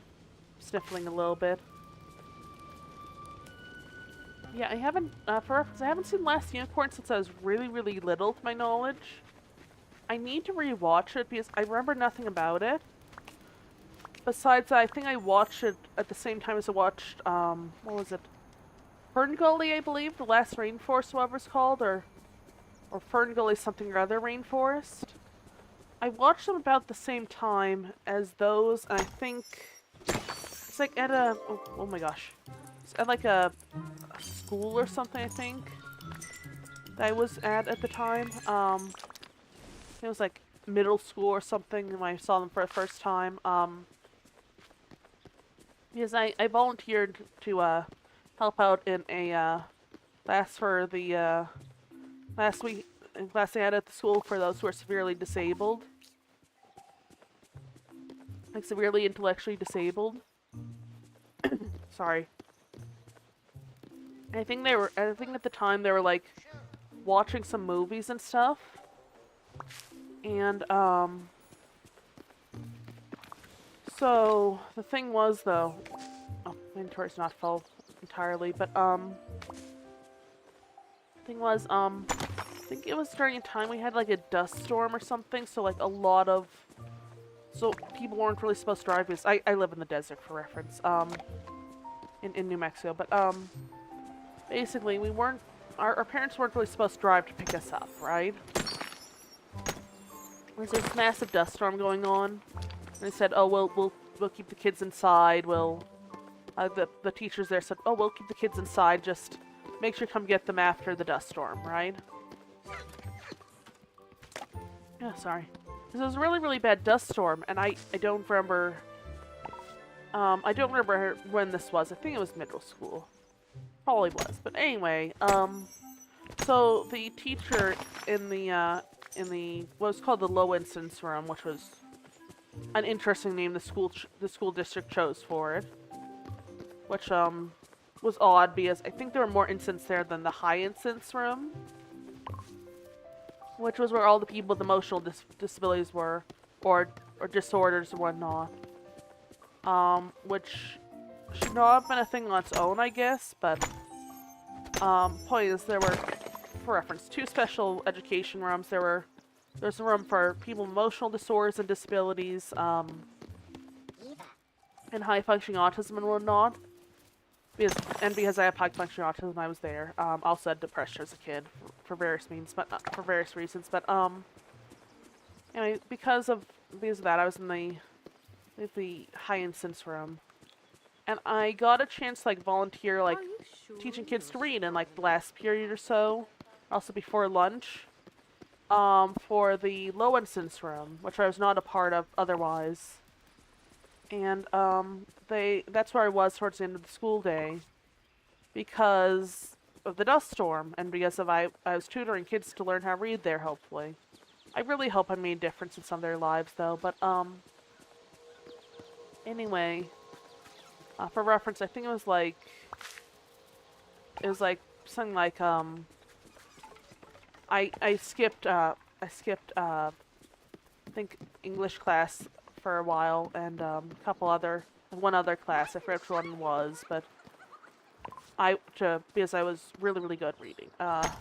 Speaker 1: sniffling a little bit. Yeah, I haven't, for reference, I haven't seen Last Unicorn since I was really, really little, to my knowledge. I need to rewatch it because I remember nothing about it. Besides, I think I watched it at the same time as I watched, what was it? Ferngully, I believe, the last rainforest, whatever it's called, or Ferngully something or other rainforest. I watched them about the same time as those, and I think it's like at a, oh my gosh. It's at like a school or something, I think, that I was at the time. It was like middle school or something when I saw them for the first time. Because I volunteered to help out in a class for the class they had at the school for those who are severely disabled, like severely intellectually disabled. Sorry. I think at the time they were like watching some movies and stuff, and so the thing was though, oh, my inventory's not full entirely, but thing was I think it was during a time we had like a dust storm or something, so like a lot of, so people weren't really supposed to drive because I live in the desert for reference, in New Mexico, but basically we weren't, our parents weren't really supposed to drive to pick us up, right? There's this massive dust storm going on, and they said, oh, we'll keep the kids inside, the teachers there said, oh, we'll keep the kids inside, just make sure you come get them after the dust storm, right? Yeah, sorry. This was a really, really bad dust storm, and I don't remember, I don't remember when this was. I think it was middle school. Probably was, but anyway, so the teacher in the what was called the low incidence room, which was an interesting name the school district chose for it, which was odd because I think there were more incidents there than the high incidence room, which was where all the people with emotional disabilities were, or disorders and whatnot, which should not have been a thing on its own, I guess, but point is there were, for reference, 2 special education rooms. There's a room for people with emotional disorders and disabilities, and high-functioning autism and whatnot. Because I have high-functioning autism, I was there. Also had depression as a kid for various means, but for various reasons. But anyway, because of that, I was in the high incidence room, and I got a chance to like volunteer, like teaching kids to read in like the last period or so, also before lunch, for the low incidence room, which I was not a part of otherwise. And that's where I was towards the end of the school day because of the dust storm, and because of I was tutoring kids to learn how to read there, hopefully. I really hope I made a difference in some of their lives though, but anyway, for reference, I think it was like something like I skipped I think English class for a while, and one other class, I forget which one it was, but because I was really, really good at reading.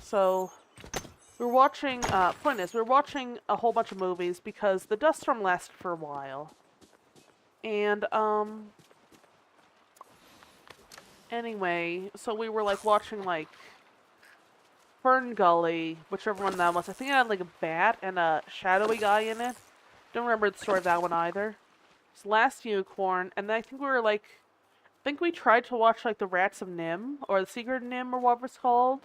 Speaker 1: So we were watching, point is, we were watching a whole bunch of movies because the dust storm lasted for a while. And, anyway, so we were like watching like Ferngully, whichever one that was. I think it had like a bat and a shadowy guy in it. Don't remember the story of that one either. It's Last Unicorn, and then I think we tried to watch like the Rats of Nim, or the Secret of Nim, or whatever it's called.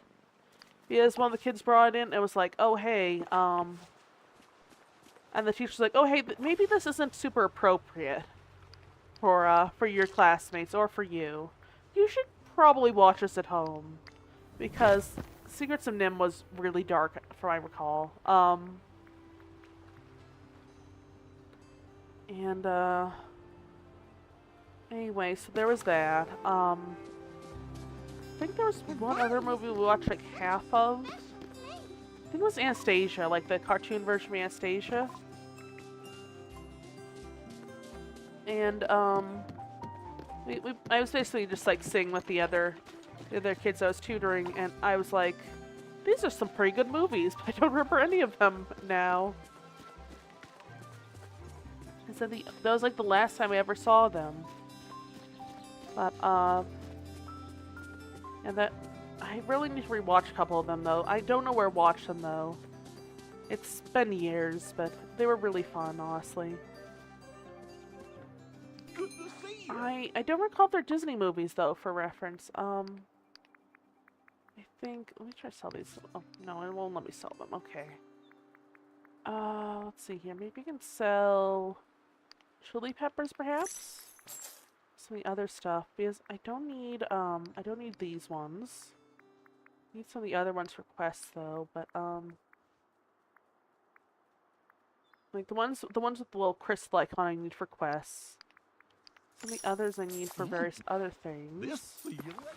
Speaker 1: Because one of the kids brought it in, it was like, oh hey, and the teacher's like, oh hey, maybe this isn't super appropriate for your classmates or for you. You should probably watch this at home, because Secrets of Nim was really dark, from what I recall. Anyway, so there was that. I think there was one other movie we watched like half of. I think it was Anastasia, like the cartoon version of Anastasia. And, I was basically just like sitting with the other kids I was tutoring, and I was like, these are some pretty good movies, but I don't remember any of them now. said that was like the last time I ever saw them. But and that I really need to rewatch a couple of them though. I don't know where to watch them though. It's been years, but they were really fun, honestly.
Speaker 5: Good to see you.
Speaker 1: I don't recall if they're Disney movies though, for reference. I think let me try to sell these. Oh no, it won't let me sell them. Okay. Let's see here. Maybe we can sell chili peppers, perhaps. Some of the other stuff because I don't need these ones. I need some of the other ones for quests though, but like the ones with the little crystal icon I need for quests. Some of the others I need for various other things.
Speaker 5: This see you later.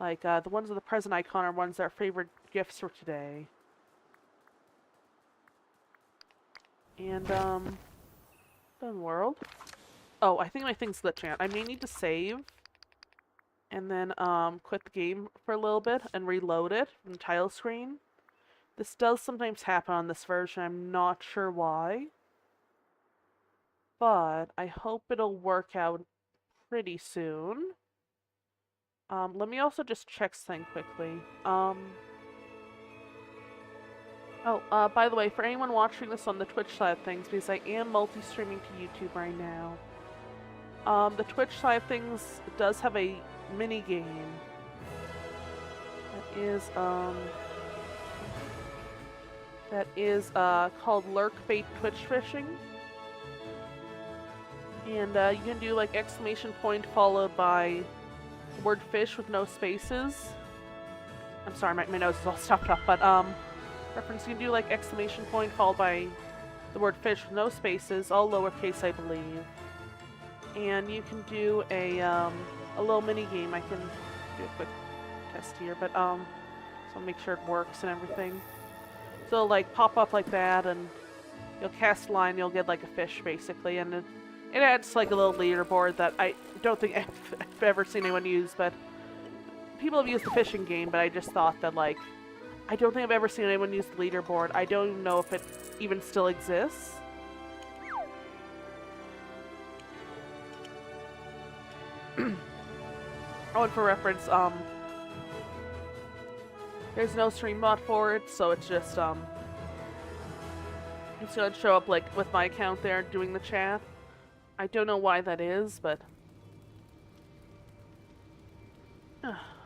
Speaker 1: Like the ones with the present icon are ones that are favorite gifts for today. And done world. Oh, I think my thing's glitching out. I may need to save and then quit the game for a little bit and reload it from the title screen. This does sometimes happen on this version. I'm not sure why. But I hope it'll work out pretty soon. Let me also just check something quickly. By the way, for anyone watching this on the Twitch side of things, because I am multi-streaming to YouTube right now, the Twitch side of things does have a mini game that is called Lurk Bait Twitch Fishing, and you can do like exclamation point followed by the word fish with no spaces. I'm sorry, my nose is all stopped up, but reference, you can do like exclamation point followed by the word fish with no spaces, all lowercase, I believe. And you can do a little mini game. I can do a quick test here, but so I'll make sure it works and everything. So it'll, like pop up like that, and you'll cast a line, you'll get like a fish basically, and it adds like a little leaderboard that I don't think I've ever seen anyone use, but people have used the fishing game, but I just thought that like I don't think I've ever seen anyone use the leaderboard. I don't even know if it even still exists. Oh, and for reference, there's no stream bot for it, so it's just, it's gonna show up, like, with my account there doing the chat. I don't know why that is, but...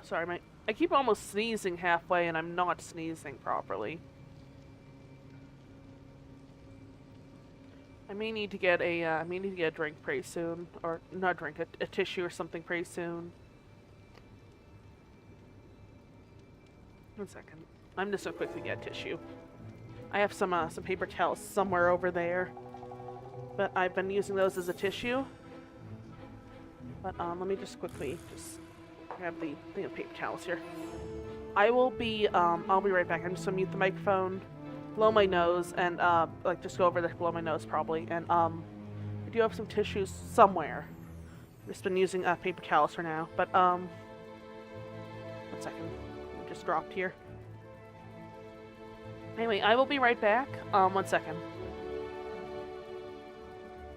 Speaker 1: Sorry, I keep almost sneezing halfway, and I'm not sneezing properly. I may need to get a drink pretty soon, or not a drink, a tissue or something pretty soon. One second. I'm just gonna quickly get tissue. I have some paper towels somewhere over there, but I've been using those as a tissue. But let me just quickly grab the thing of paper towels here. I'll be right back. I'm just gonna mute the microphone, blow my nose, and like just go over there, blow my nose probably. And I do have some tissues somewhere. I've just been using paper towels for now. But 1 second. It just dropped here. Anyway, I will be right back. 1 second.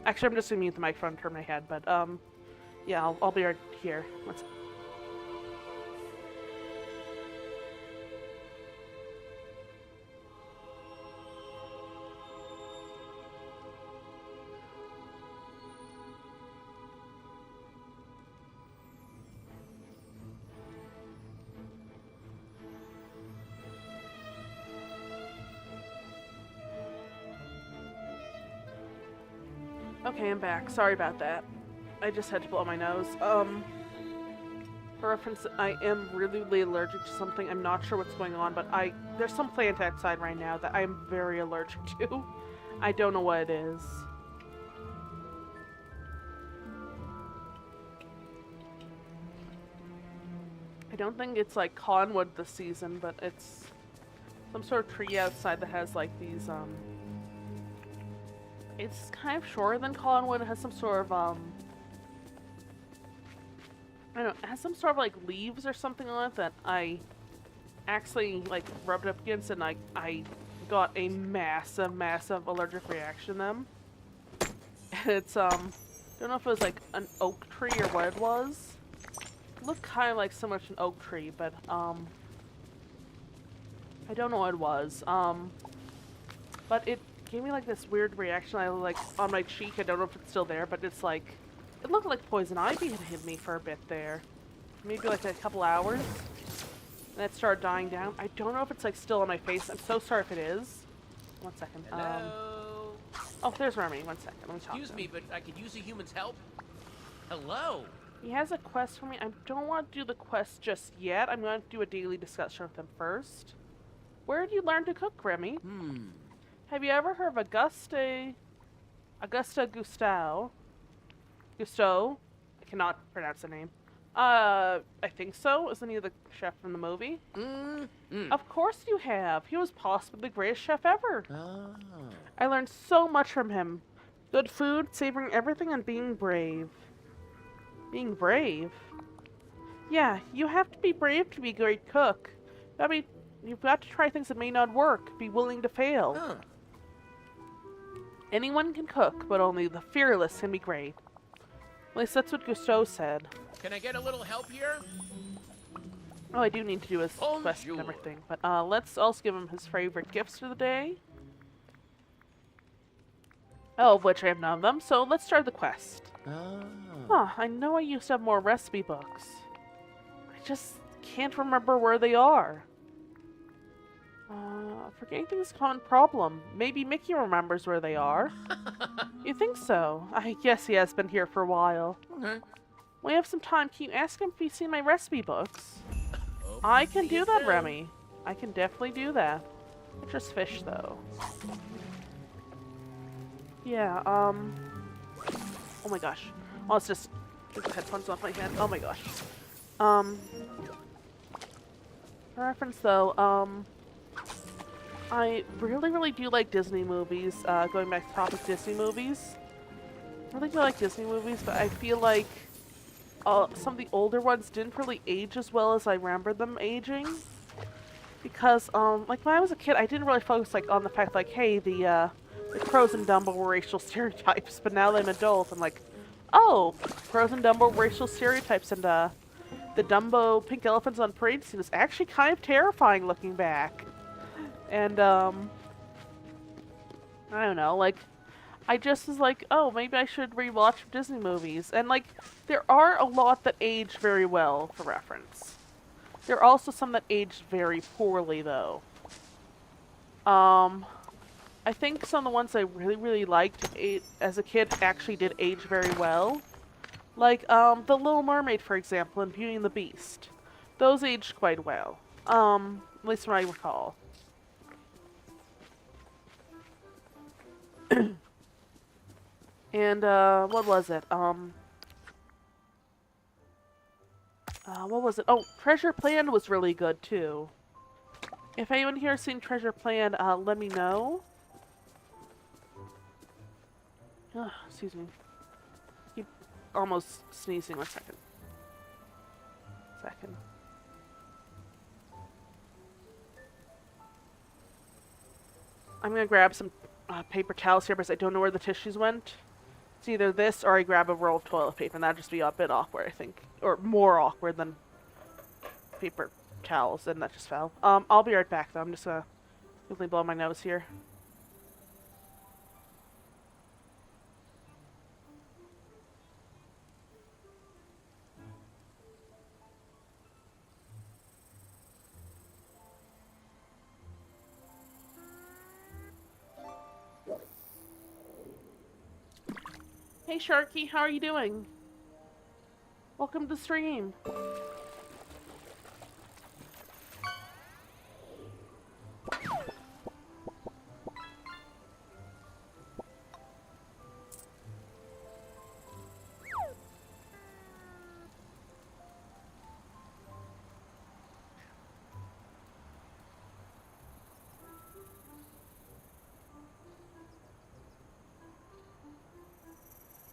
Speaker 1: Actually, I'm just gonna mute the microphone, turn my head. But yeah, I'll be right here. 1 second. Okay, I'm back. Sorry about that. I just had to blow my nose. For reference, I am really allergic to something. I'm not sure what's going on, but there's some plant outside right now that I'm very allergic to. I don't know what it is. I don't think it's like cottonwood this season, but it's some sort of tree outside that has like these, it's kind of shorter than cottonwood. It has some sort of, I don't know, it has some sort of like leaves or something on it that I actually like rubbed up against, and I got a massive allergic reaction to them. It's, don't know if it was, like, an oak tree or what it was. It looked kind of like so much an oak tree, but, I don't know what it was. But it gave me, like, this weird reaction. I, like, on my cheek. I don't know if it's still there, but it's, like, it looked like poison ivy had hit me for a bit there. Maybe, like, a couple hours. And it started dying down. I don't know if it's, like, still on my face. I'm so sorry if it is. One second.
Speaker 6: Hello?
Speaker 1: Oh, there's Remy. One second. Let me talk
Speaker 6: Excuse
Speaker 1: to
Speaker 6: me,
Speaker 1: him.
Speaker 6: but I could use a human's help. Hello?
Speaker 1: He has a quest for me. I don't want to do the quest just yet. I'm going to do a daily discussion with him first. Where did you learn to cook, Remy? Have you ever heard of Augusta Gusteau? Gusteau? I cannot pronounce the name. I think so. Isn't he the chef from the movie? Of course you have. He was possibly the greatest chef ever. I learned so much from him. Good food, savoring everything, and being brave. Being brave? Yeah, you have to be brave to be a great cook. You've got to try things that may not work. Be willing to fail. Anyone can cook, but only the fearless can be great. At least that's what Gusteau said.
Speaker 6: Can I get a little help here?
Speaker 1: Oh, I do need to do his quest and everything. But let's also give him his favorite gifts for the day. Oh, of which I have none of them, so let's start the quest. Huh, I know I used to have more recipe books. I just can't remember where they are. Forgetting things is a common problem. Maybe Mickey remembers where they are. You think so? I guess he has been here for a while.
Speaker 6: Okay.
Speaker 1: When you have some time, can you ask him if he's seen my recipe books? I can do that, Remy. I can definitely do that. Just fish, though. Yeah, oh my gosh. Oh, let's just get the headphones off my head. Oh my gosh. For reference, though, I really do like Disney movies, going back to topic Disney movies. I really do like Disney movies, but I feel like some of the older ones didn't really age as well as I remember them aging. Because, like, when I was a kid, I didn't really focus, like, on the fact, like, hey, the crows and Dumbo were racial stereotypes, but now that I'm an adult, I'm like, oh, crows and Dumbo were racial stereotypes, and, the Dumbo pink elephants on parade scene is actually kind of terrifying looking back. And, I don't know, like, I just was like, oh, maybe I should rewatch Disney movies. And, like, there are a lot that age very well, for reference. There are also some that aged very poorly, though. I think some of the ones I really liked as a kid actually did age very well. Like, The Little Mermaid, for example, and Beauty and the Beast. Those aged quite well. At least from what I recall. And, what was it? What was it? Oh, Treasure Planet was really good, too. If anyone here has seen Treasure Planet, let me know. Excuse me. Keep almost sneezing. 1 second. I'm gonna grab some paper towels here because I don't know where the tissues went. It's either this or I grab a roll of toilet paper, and that'd just be a bit awkward, I think. Or more awkward than paper towels, and that just fell. I'll be right back, though. I'm just gonna quickly blow my nose here. Hey Sharky, how are you doing? Welcome to the stream.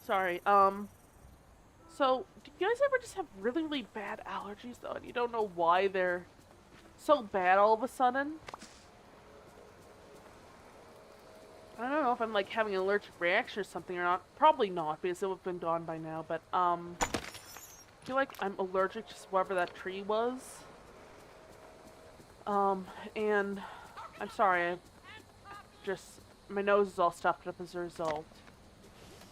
Speaker 1: Sorry, so, do you guys ever just have really bad allergies, though, and you don't know why they're so bad all of a sudden? I don't know if I'm like having an allergic reaction or something or not. Probably not, because it would have been gone by now, but I feel like I'm allergic to whatever that tree was. And I'm sorry, my nose is all stuffed up as a result.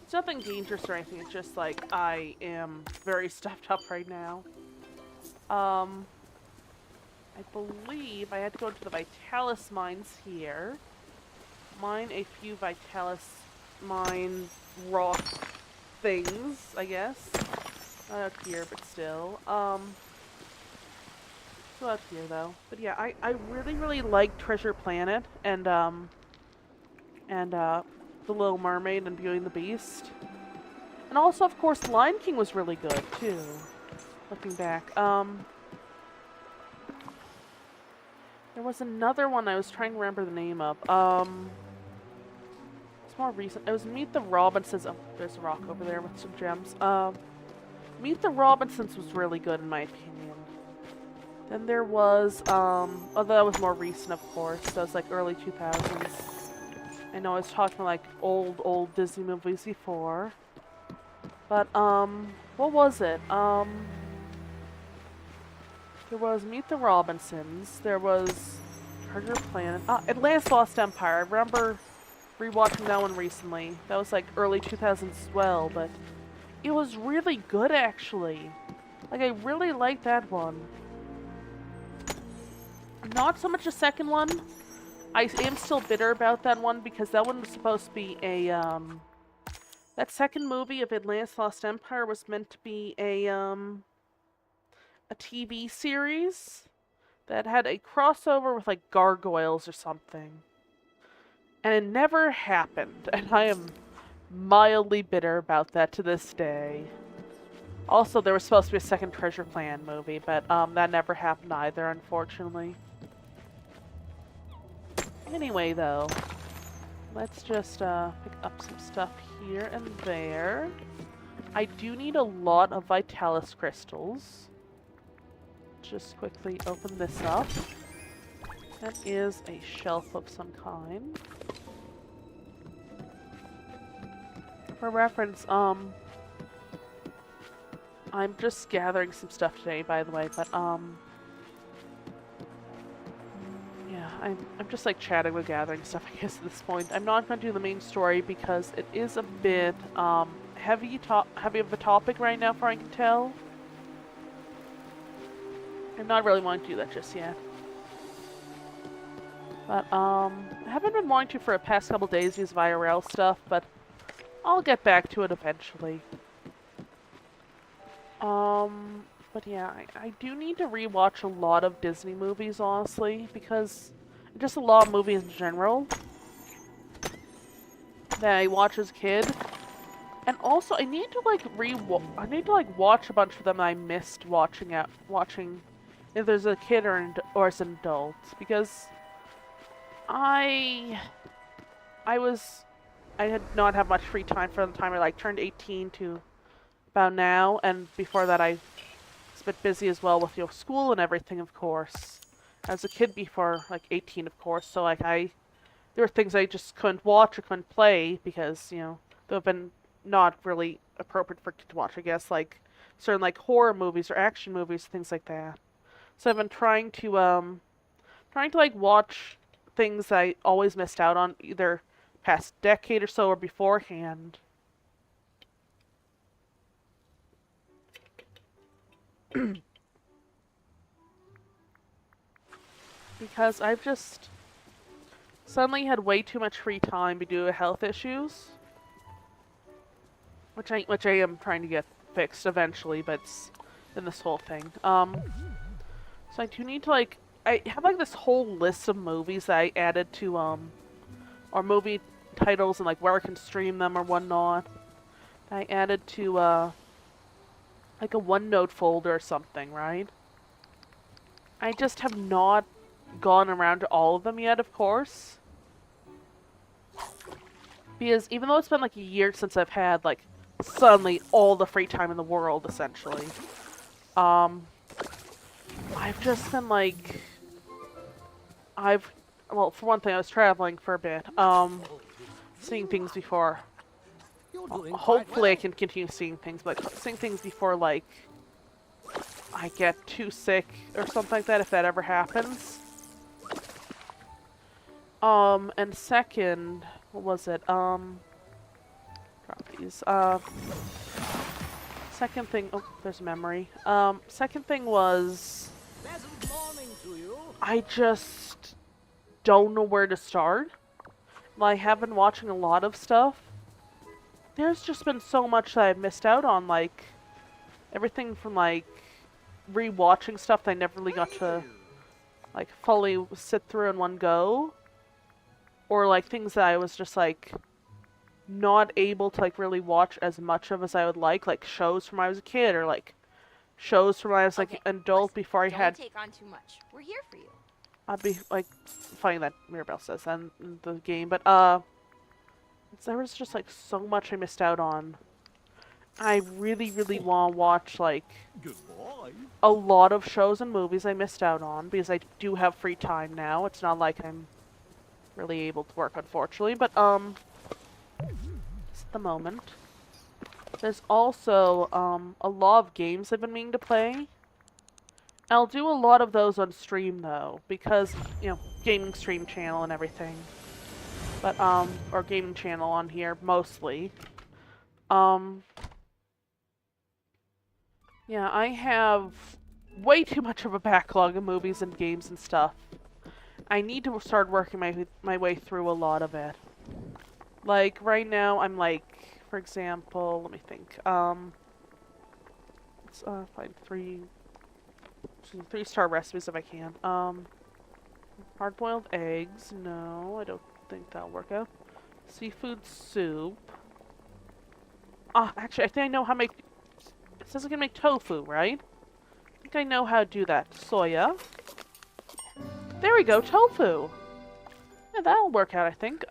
Speaker 1: It's nothing dangerous or anything, it's just like I am very stuffed up right now. I believe I had to go to the Vitalis mines here. Mine a few Vitalis mine rock things, I guess. Not out here, but still. Still out here though. But yeah, I really, really like Treasure Planet and The Little Mermaid and Beauty and the Beast. And also, of course, Lion King was really good too. Looking back. There was another one I was trying to remember the name of. It's more recent. It was Meet the Robinsons. Oh, there's a rock over there with some gems. Meet the Robinsons was really good in my opinion. Then there was, although that was more recent, of course. That was like early 2000s. I know I was talking like old Disney movies before. But, what was it? There was Meet the Robinsons. There was Treasure Planet. Atlantis Lost Empire. I remember rewatching that one recently. That was like early 2000s as well, but it was really good actually. Like I really liked that one. Not so much the second one. I am still bitter about that one because that one was supposed to be a that second movie of Atlantis Lost Empire was meant to be a TV series that had a crossover with like gargoyles or something. And it never happened, and I am mildly bitter about that to this day. Also, there was supposed to be a second Treasure Planet movie, but that never happened either, unfortunately. Anyway, though, let's just pick up some stuff here and there. I do need a lot of Vitalis crystals. Just quickly open this up. That is a shelf of some kind. For reference, I'm just gathering some stuff today, by the way, but, yeah, I'm just, like, chatting with gathering stuff, I guess, at this point. I'm not going to do the main story because it is a bit, heavy of a topic right now, for I can tell. I'm not really wanting to do that just yet. But, I haven't been wanting to for the past couple days use IRL stuff, but I'll get back to it eventually. But yeah, I do need to rewatch a lot of Disney movies, honestly, because just a lot of movies in general that I watched as a kid. And also, I need to like watch a bunch of them I missed watching if there's a kid or as an adult, because I had not had much free time from the time I like turned 18 to about now, and before that I was a bit busy as well with school and everything, of course. As a kid before like 18, of course, so like there were things I just couldn't watch or couldn't play because, they have been not really appropriate for kids to watch, I guess, like certain like horror movies or action movies, things like that. So I've been trying to like watch things I always missed out on, either past decade or so or beforehand. Because I've just suddenly had way too much free time due to health issues, which I am trying to get fixed eventually, but it's in this whole thing. So I do need to like, I have like this whole list of movies that I added to or movie titles and like where I can stream them or whatnot. I added to like a OneNote folder or something, right? I just have not gone around to all of them yet, of course. Because even though it's been like a year since I've had like suddenly all the free time in the world, essentially, I've just been like, well, for one thing, I was traveling for a bit. seeing things before.
Speaker 5: You're doing quite
Speaker 1: Hopefully I
Speaker 5: well.
Speaker 1: can continue seeing things, but seeing things before, like, I get too sick or something like that, if that ever happens. And second, what was it? Drop these. Second thing, oh, there's memory. Second thing was,
Speaker 5: Pleasant morning to you.
Speaker 1: I just don't know where to start. I have been watching a lot of stuff. There's just been so much that I've missed out on, like, everything from, like, rewatching stuff that I never really got to, like, fully sit through in one go. Or, like, things that I was just, like, not able to, like, really watch as much of as I would like shows from when I was a kid, or, like, shows from when I was, like,
Speaker 7: Okay,
Speaker 1: an adult
Speaker 7: listen,
Speaker 1: before I
Speaker 7: don't
Speaker 1: had...
Speaker 7: take on too much. We're here for you.
Speaker 1: I'd be, like, funny that Mirabelle says that in the game, but, there was just, like, so much I missed out on. I really, really want to watch, like,
Speaker 5: Goodbye.
Speaker 1: a lot of shows and movies I missed out on, because I do have free time now. It's not like I'm really able to work, unfortunately, but, just at the moment. There's also, a lot of games I've been meaning to play. I'll do a lot of those on stream, though, because, you know, gaming stream channel and everything. But, or gaming channel on here, mostly. Yeah, I have way too much of a backlog of movies and games and stuff. I need to start working my way through a lot of it. Like, right now, I'm like, for example, let me think, let's, find three-star recipes if I can. Hard-boiled eggs, no, I don't think that'll work out. Seafood soup. Ah, actually, I think I know how to make, it says I can make tofu, right? I think I know how to do that. Soya. There we go, tofu! Yeah, that'll work out, I think.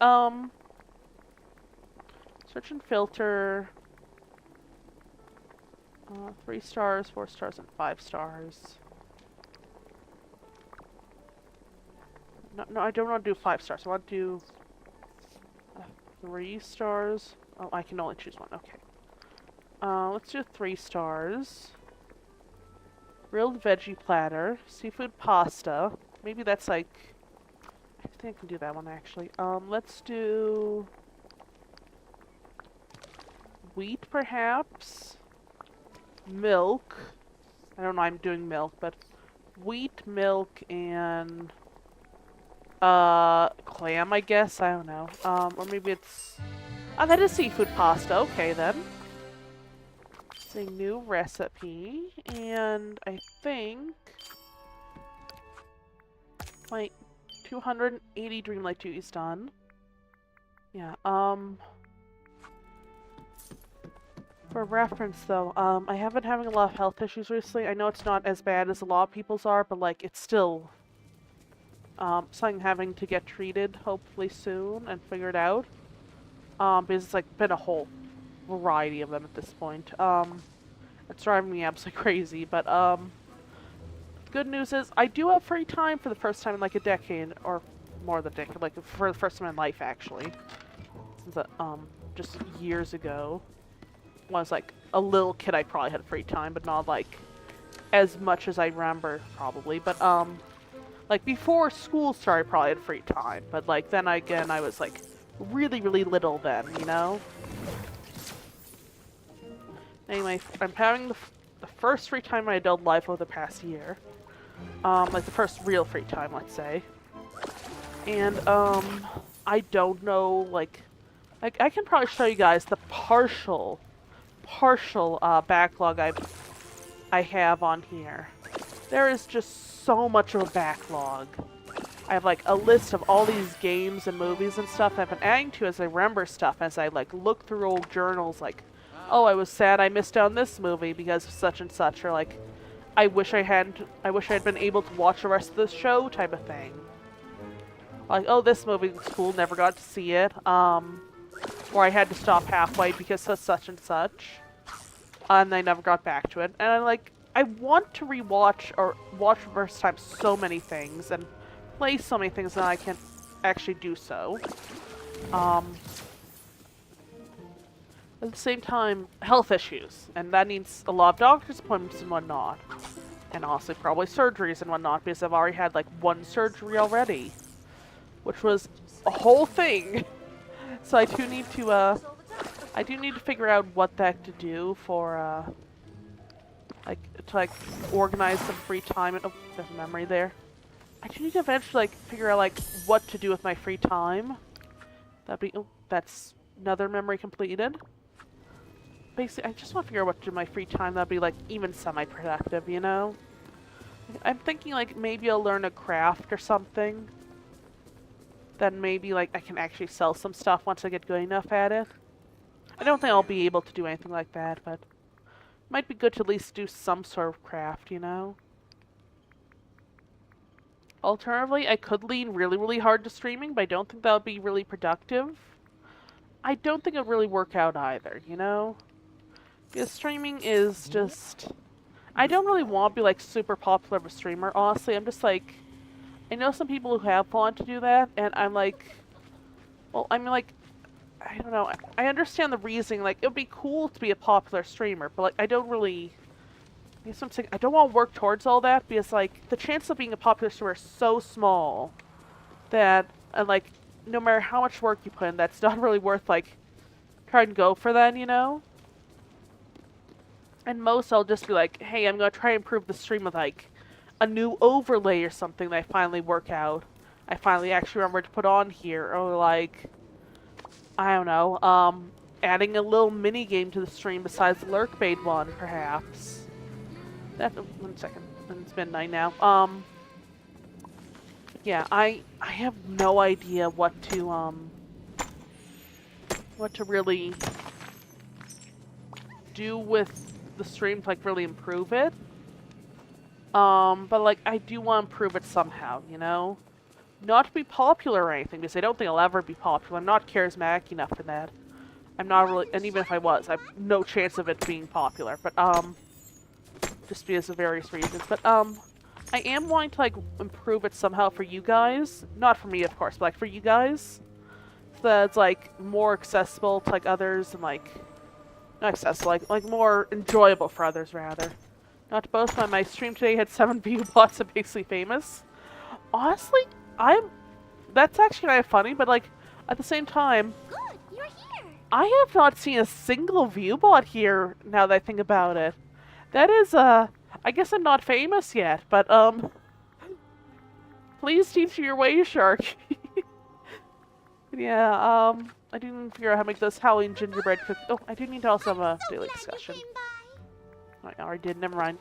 Speaker 1: Search and filter. 3 stars, 4 stars, and 5 stars. No, I don't want to do 5 stars. I want to do 3 stars. Oh, I can only choose one. Okay. Let's do 3 stars. Grilled veggie platter. Seafood pasta. Maybe that's like... I think I can do that one, actually. Let's do... wheat, perhaps? Milk. I don't know, I'm doing milk, but... wheat, milk, and... clam, I guess? I don't know. Or maybe it's... oh, that is seafood pasta. Okay, then. It's a new recipe, and I think... my 280 Dreamlight duties done. Yeah, for reference, though, I have been having a lot of health issues recently. I know it's not as bad as a lot of people's are, but, like, it's still... something having to get treated, hopefully soon, and figured out. Because it's, like, been a whole variety of them at this point. It's driving me absolutely crazy, but, good news is, I do have free time for the first time in, like, a decade, or more than a decade, like, for the first time in life, actually. Since, just years ago. When I was, like, a little kid, I probably had free time, but not, like, as much as I remember, probably. But, like, before school started, I probably had free time. But, like, then again, I was, like, really, really little then, you know? Anyway, I'm having the first free time in my adult life over the past year. Like, the first real free time, let's say. And, I don't know, like, I can probably show you guys the partial backlog I have on here. There is just so much of a backlog. I have, like, a list of all these games and movies and stuff I've been adding to as I remember stuff, as I, like, look through old journals, like, oh, I was sad I missed out on this movie because of such and such, or, like, I wish I had been able to watch the rest of the show type of thing. Like, oh, this movie was cool, never got to see it, or I had to stop halfway because of such and such, and I never got back to it. And I want to rewatch or watch for the first time so many things and play so many things that I can actually do so. At the same time, health issues, and that needs a lot of doctor's appointments and whatnot. And also probably surgeries and whatnot, because I've already had like one surgery already, which was a whole thing. So I do need to figure out what the heck to do for to organize some free time. Oh, there's a memory there. I do need to eventually figure out what to do with my free time. That's another memory completed. Basically, I just want to figure out what to do with my free time that'd be even semi-productive, you know? I'm thinking maybe I'll learn a craft or something. Then maybe I can actually sell some stuff once I get good enough at it. I don't think I'll be able to do anything like that, but it might be good to at least do some sort of craft, you know? Alternatively, I could lean really, really hard to streaming, but I don't think that would be really productive. I don't think it would really work out either, you know? Because streaming is just... I don't really want to be super popular of a streamer, honestly. I'm just I know some people who have wanted to do that, and I'm well, I mean I don't know. I understand the reasoning. It would be cool to be a popular streamer, but I don't really... I guess I'm saying I don't want to work towards all that, because the chance of being a popular streamer is so small that, no matter how much work you put in, that's not really worth trying to go for that, you know? And most I'll just be hey, I'm gonna try and improve the stream with a new overlay or something that I finally work out. I finally actually remember to put on here, or I don't know, adding a little mini game to the stream besides the lurk bait one, perhaps. One second, it's midnight now. Yeah, I have no idea what to really do with the stream to really improve it. But I do want to improve it somehow, you know? Not to be popular or anything, because I don't think I'll ever be popular. I'm not charismatic enough for that. I'm not really, and even if I was, I have no chance of it being popular. But just because of various reasons. But I am wanting to improve it somehow for you guys. Not for me, of course, but for you guys. So that it's more accessible to others and not accessible, more enjoyable for others rather. Not to boast, my stream today had 7 view bots of Basically Famous. Honestly, that's actually kind of funny, but at the same time,
Speaker 7: Good, you're here.
Speaker 1: I have not seen a single view bot here now that I think about it. That is, I guess I'm not famous yet, but, please teach me your ways, Shark. Yeah, I do need to figure out how to make those Halloween gingerbread cookies. Oh, I do need to also have a daily discussion. I already did, never mind.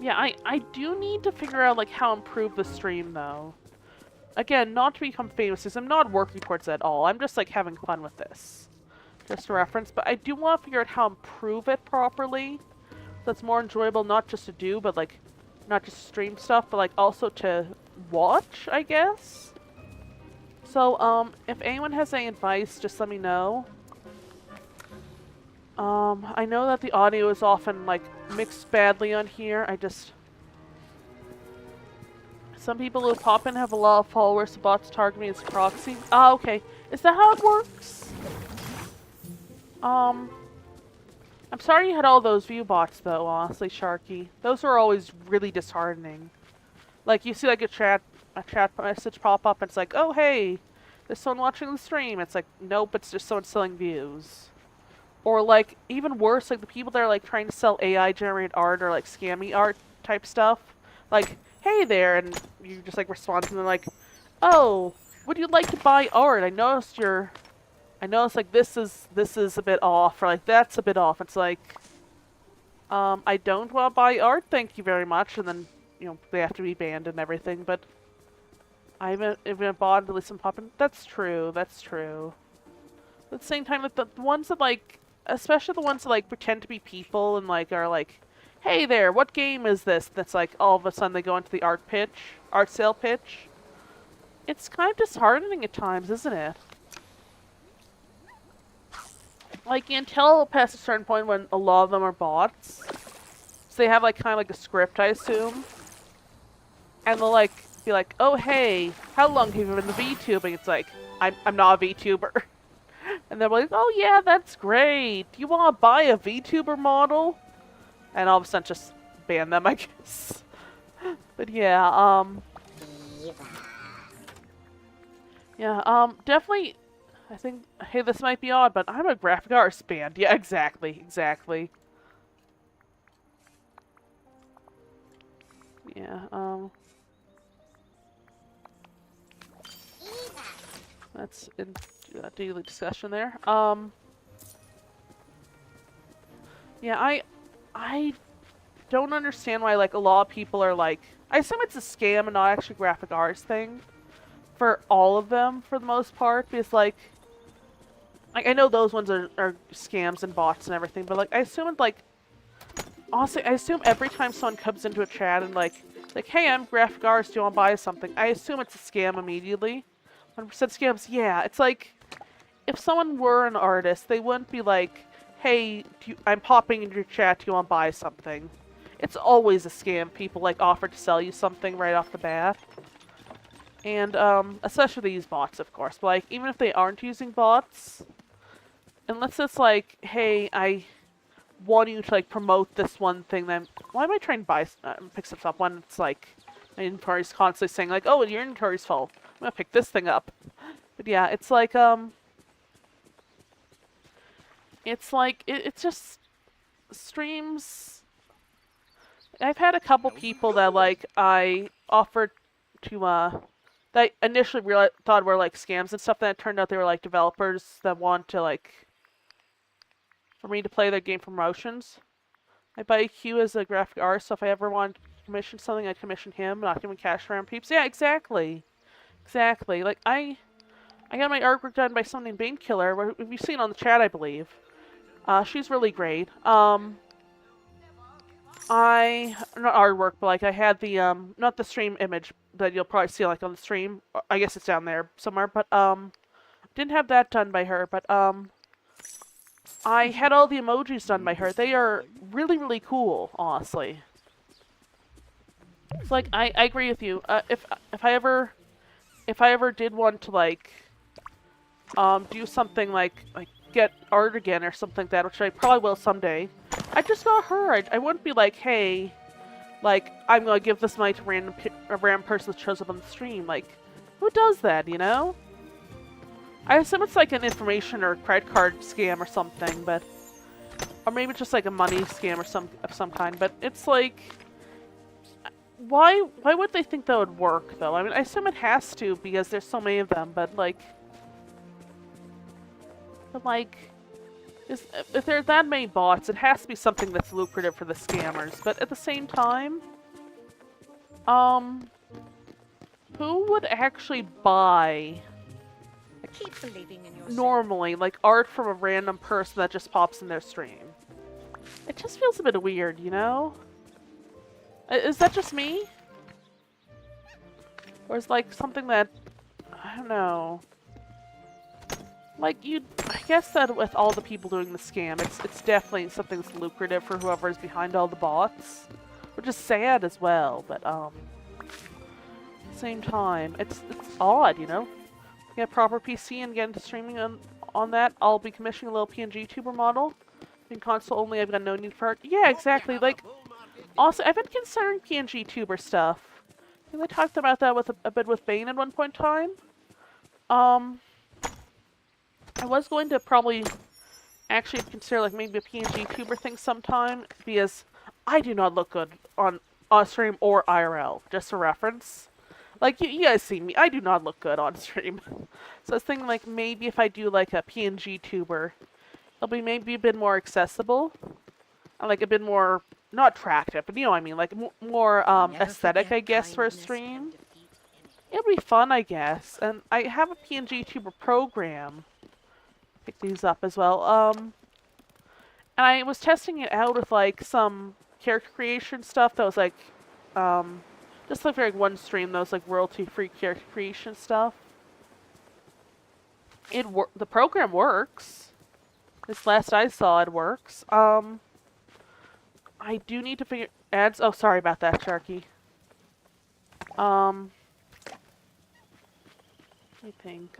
Speaker 1: Yeah, I do need to figure out, how to improve the stream, though. Again, not to become famous, because I'm not working towards that at all. I'm just, having fun with this. Just a reference, but I do want to figure out how to improve it properly. So it's more enjoyable, not just to do, but, not just stream stuff, but, also to watch, I guess? So, if anyone has any advice, just let me know. I know that the audio is often, mixed badly on here. Some people who pop in have a lot of followers, the bots target me as proxy. Ah, okay. Is that how it works? I'm sorry you had all those view bots, though, honestly, Sharky. Those are always really disheartening. You see, a chat message pop up, and it's oh, hey, there's someone watching the stream. It's nope, it's just someone selling views. Or, even worse, the people that are, trying to sell AI-generated art or, scammy art type stuff. Hey there, and you just, respond to them oh, would you like to buy art? I noticed this is a bit off, or, that's a bit off. It's I don't want to buy art, thank you very much. And then, they have to be banned and everything, but I haven't bought at least some poppin'. That's true, that's true. At the same time, the ones that, especially the ones that, pretend to be people and, are hey there, what game is this? That's, all of a sudden they go into the art sale pitch. It's kind of disheartening at times, isn't it? Until past a certain point when a lot of them are bots. So they have, kind of a script, I assume. And they'll, be oh, hey, how long have you been in the VTubing? It's I'm not a VTuber. And they're like, oh yeah, that's great. Do you want to buy a VTuber model? And all of a sudden just ban them, I guess. But yeah, definitely, I think, hey, this might be odd, but I'm a graphic artist band. Yeah, exactly. Yeah, that's in daily discussion there. Yeah, I don't understand why, like, a lot of people are like, I assume it's a scam and not actually graphic arts thing for all of them for the most part, because like I know those ones are scams and bots and everything, but like I assume it's like, honestly, I assume every time someone comes into a chat and like, hey, I'm graphic artist, do you want to buy something? I assume it's a scam immediately. 100% scams, yeah. It's like, if someone were an artist, they wouldn't be like, hey, I'm popping into your chat, do you want to buy something? It's always a scam. People like offer to sell you something right off the bat. And especially these bots, of course. But like, even if they aren't using bots, unless it's like, hey, I want you to like promote this one thing, then why am I trying to buy pick stuff up when it's like my inventory's constantly saying like, oh, your inventory's full, I'm gonna pick this thing up. But yeah, it's like it's just streams. I've had a couple people that like I offered to that I initially thought were like scams and stuff, that it turned out they were like developers that want to like for me to play their game for promotions. I buy Q as a graphic artist, so if I ever want to commission something, I'd commission him, not giving cash around peeps. Yeah, exactly. Like I got my artwork done by someone named Bainkiller, who you've seen on the chat, I believe. She's really great. Not artwork, but like I had the not the stream image that you'll probably see like on the stream. I guess it's down there somewhere, but didn't have that done by her, but I had all the emojis done by her. They are really, really cool, honestly. It's like I agree with you. If I ever did want to like do something like get art again or something like that, which I probably will someday, I just got her. I wouldn't be like, hey, like I'm gonna give this money to a random person that shows up on the stream. Like, who does that, you know? I assume it's like an information or credit card scam or something, but or maybe just like a money scam or of some kind. But it's like, why would they think that would work though? I mean, I assume it has to because there's so many of them. But like, if there are that many bots, it has to be something that's lucrative for the scammers. But at the same time, who would actually buy?
Speaker 4: Keep believing in yourself.
Speaker 1: Normally, like art from a random person that just pops in their stream. It just feels a bit weird, you know? Is that just me? Or is like something that, I don't know. Like I guess that with all the people doing the scam, it's definitely something that's lucrative for whoever is behind all the bots. Which is sad as well, but at the same time, it's odd, you know? Get a proper PC and get into streaming on that. I'll be commissioning a little PNG tuber model. In console only, I've got no need for it. Yeah, exactly. Like, also, I've been considering PNG tuber stuff. I think I talked about that with a bit with Bane at one point in time. I was going to probably actually consider like maybe a PNG tuber thing sometime, because I do not look good on stream or IRL, just for reference. Like, you guys see me, I do not look good on stream. So I was thinking, like, maybe if I do, like, a PNG tuber, it'll be maybe a bit more accessible. And, like, a bit more, not attractive, but you know what I mean, like, more aesthetic, I guess, for a stream. It'll be fun, I guess. And I have a PNG tuber program. Pick these up as well. And I was testing it out with, like, some character creation stuff that was, like, just like for like one stream that was like royalty-free character creation stuff. The program works. This last I saw, it works. I do need to figure ads. Oh, sorry about that, Sharky. I think.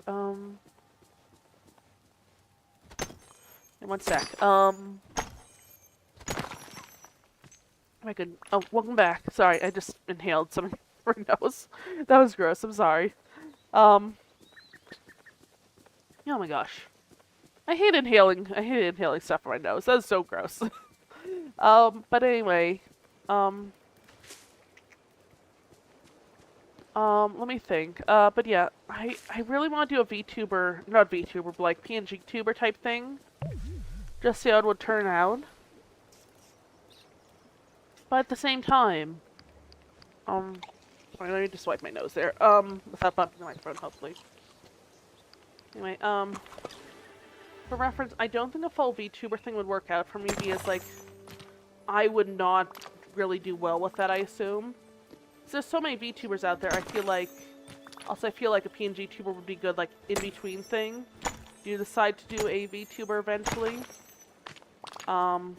Speaker 1: One sec. I could. Oh, welcome back. Sorry, I just inhaled something from my nose. That was gross. I'm sorry. Oh my gosh. I hate inhaling stuff from my nose. That's so gross. But anyway, let me think. But yeah, I really want to do a VTuber, not VTuber, but like PNG tuber type thing. Just see how it would turn out. But at the same time, sorry, let me just wipe my nose there. Without bumping the microphone, hopefully. Anyway, for reference, I don't think a full VTuber thing would work out for me because, like, I would not really do well with that, I assume. There's so many VTubers out there, I feel like a PNG tuber would be good, like, in-between thing. Do you decide to do a VTuber eventually? And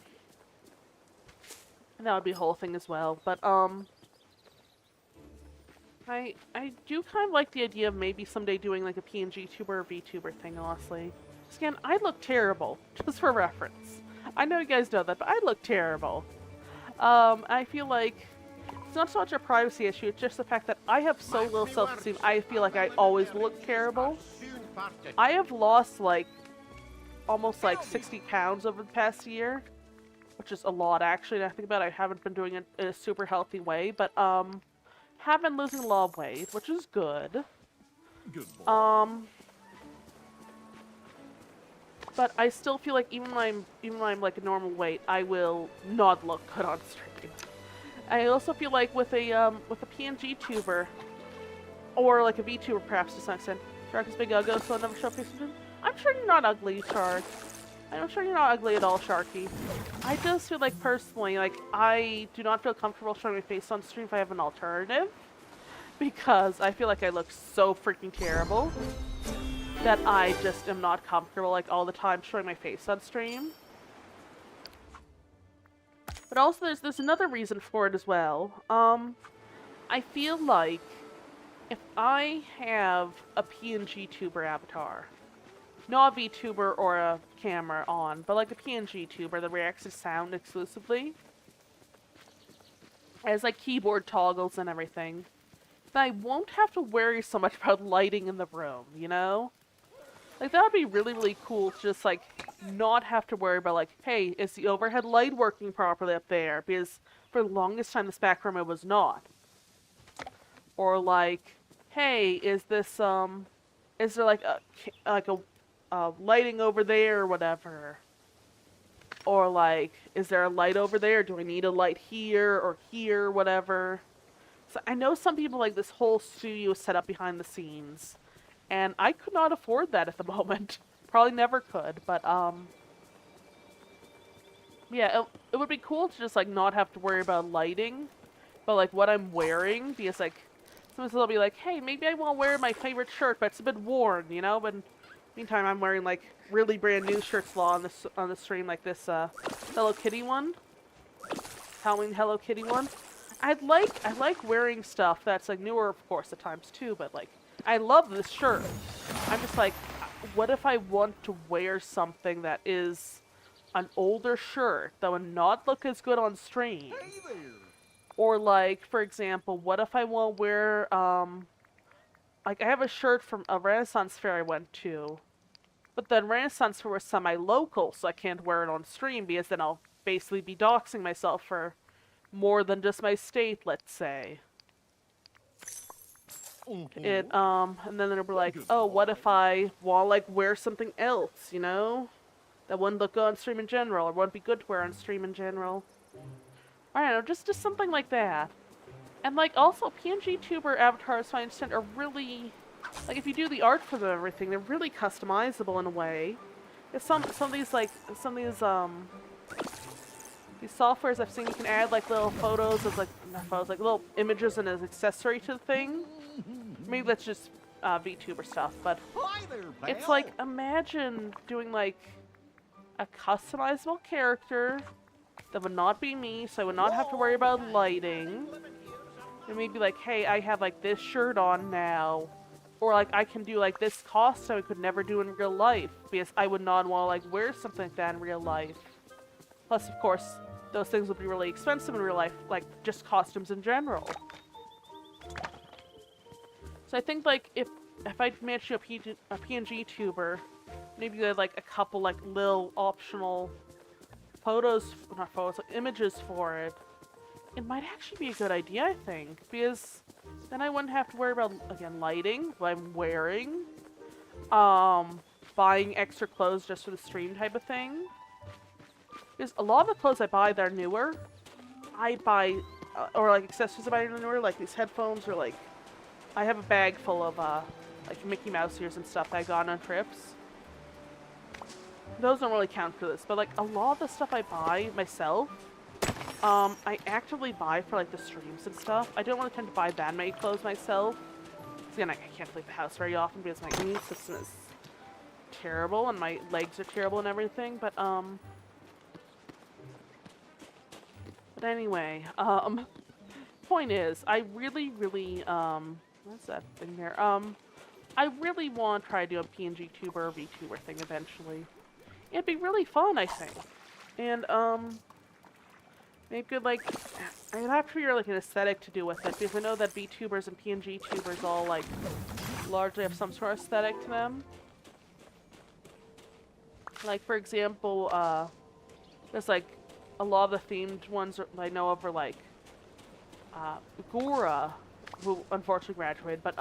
Speaker 1: that would be a whole thing as well, but, I do kind of like the idea of maybe someday doing, like, a PNG tuber or VTuber thing, honestly. Again, I look terrible, just for reference. I know you guys know that, but I look terrible. I feel like it's not so much a privacy issue, it's just the fact that I have so little self-esteem, I feel like I always look terrible. I have lost, like, almost, like, 60 pounds over the past year, which is a lot, actually, and I think about it, I haven't been doing it in a super healthy way, but, have been losing a lot of weight, which is good. But I still feel like even when I'm like a normal weight, I will not look good on stream. I also feel like with a PNG tuber, or like a VTuber perhaps to some extent, Shark is big ugly, so I'll never show face to him. I'm sure you're not ugly, Shark. I'm sure you're not ugly at all, Sharky. I just feel like personally, like I do not feel comfortable showing my face on stream if I have an alternative, because I feel like I look so freaking terrible that I just am not comfortable, like, all the time showing my face on stream. But also, there's another reason for it as well. I feel like if I have a PNG tuber avatar, not a VTuber or a camera on, but like a PNG tuber that reacts to sound exclusively, has like keyboard toggles and everything, then I won't have to worry so much about lighting in the room, you know? Like, that would be really, really cool to just, like, not have to worry about, like, hey, is the overhead light working properly up there? Because for the longest time, this back room, it was not. Or, like, hey, is this, is there, like, a lighting over there or whatever? Or, like, is there a light over there? Do I need a light here or here, whatever? So I know some people, like, this whole studio is set up behind the scenes. And I could not afford that at the moment. Probably never could, but, yeah, it would be cool to just, like, not have to worry about lighting, but, like, what I'm wearing, because, like, sometimes they'll be like, hey, maybe I want to wear my favorite shirt, but it's a bit worn, you know? But meantime, I'm wearing, like, really brand new shirts on the stream, like this, Hello Kitty one. Halloween Hello Kitty one. I like wearing stuff that's, like, newer, of course, at times, too, but, like, I love this shirt. I'm just like, what if I want to wear something that is an older shirt that would not look as good on stream?
Speaker 5: Hey there.
Speaker 1: Or like, for example, what if I want to wear, like I have a shirt from a Renaissance fair I went to, but then Renaissance fair was semi-local, so I can't wear it on stream because then I'll basically be doxing myself for more than just my state, let's say. And then they'll be like, oh, what if I want to, like, wear something else, you know? That wouldn't look good on stream in general, or wouldn't be good to wear on stream in general. I don't know, just something like that. And, like, also, PNG tuber avatars, to my extent, are really, like, if you do the art for them and everything, they're really customizable in a way. If some of these, like, these softwares I've seen, you can add, like, little photos of, like, not photos, like, little images and an accessory to the thing. Maybe that's just VTuber stuff, but
Speaker 5: Hi there, pal.
Speaker 1: it's like, imagine doing, like, a customizable character that would not be me, so I would not have to worry about lighting. And maybe like, hey, I have, like, this shirt on now, or like I can do like this costume I could never do in real life because I would not want to like wear something like that in real life. Plus, of course, those things would be really expensive in real life, like just costumes in general. So I think like if I managed to do a PNG tuber, maybe you had like a couple like little optional photos, not photos, like images for it. It might actually be a good idea, I think, because then I wouldn't have to worry about, again, lighting, what I'm wearing, buying extra clothes just for the stream type of thing. Because a lot of the clothes I buy that are newer, I buy, or like accessories I buy that are newer, like these headphones, or like, I have a bag full of, like Mickey Mouse ears and stuff that I got on trips. Those don't really count for this, but like a lot of the stuff I buy myself, I actively buy for like the streams and stuff. I don't really tend to buy that many clothes myself. Again, I can't leave the house very often because my immune system is terrible and my legs are terrible and everything. But anyway, point is, I really, what's that thing there? I really want to try to do a PNG tuber or VTuber thing eventually. It'd be really fun, I think. And maybe good, like, I'd have to figure like an aesthetic to do with it, because I know that VTubers and PNG tubers all like largely have some sort of aesthetic to them. Like, for example, there's like a lot of the themed ones I know of are like Gora, who unfortunately graduated, but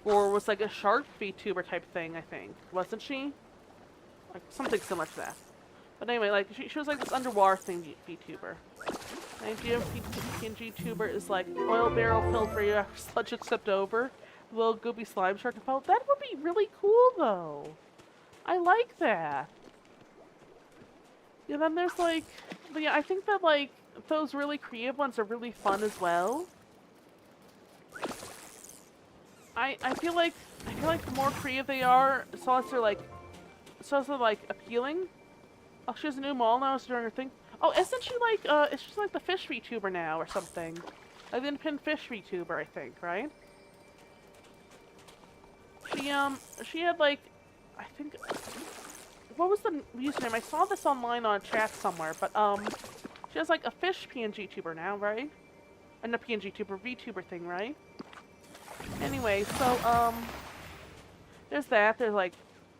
Speaker 1: Gora was like a shark VTuber type thing, I think, wasn't she? Like something similar to that. But anyway, like she was like this underwater thing VTuber. The idea of PNG tuber is like oil barrel filled radioactive sludge except over. Little goopy slime shark to follow. That would be really cool though. I like that. Yeah, then there's like, but yeah, I think that like those really creative ones are really fun as well. I feel like the more creative they are, so less they're like appealing. Oh, she has a new mall now. She's doing her thing. Oh, isn't she like is she like the fish VTuber now or something? Like the independent fish VTuber, I think, right? She had like, I think, what was the username? I saw this online on a chat somewhere, but she has like a fish PNG tuber now, right? And a PNG tuber VTuber thing, right? Anyway, so there's that. There's like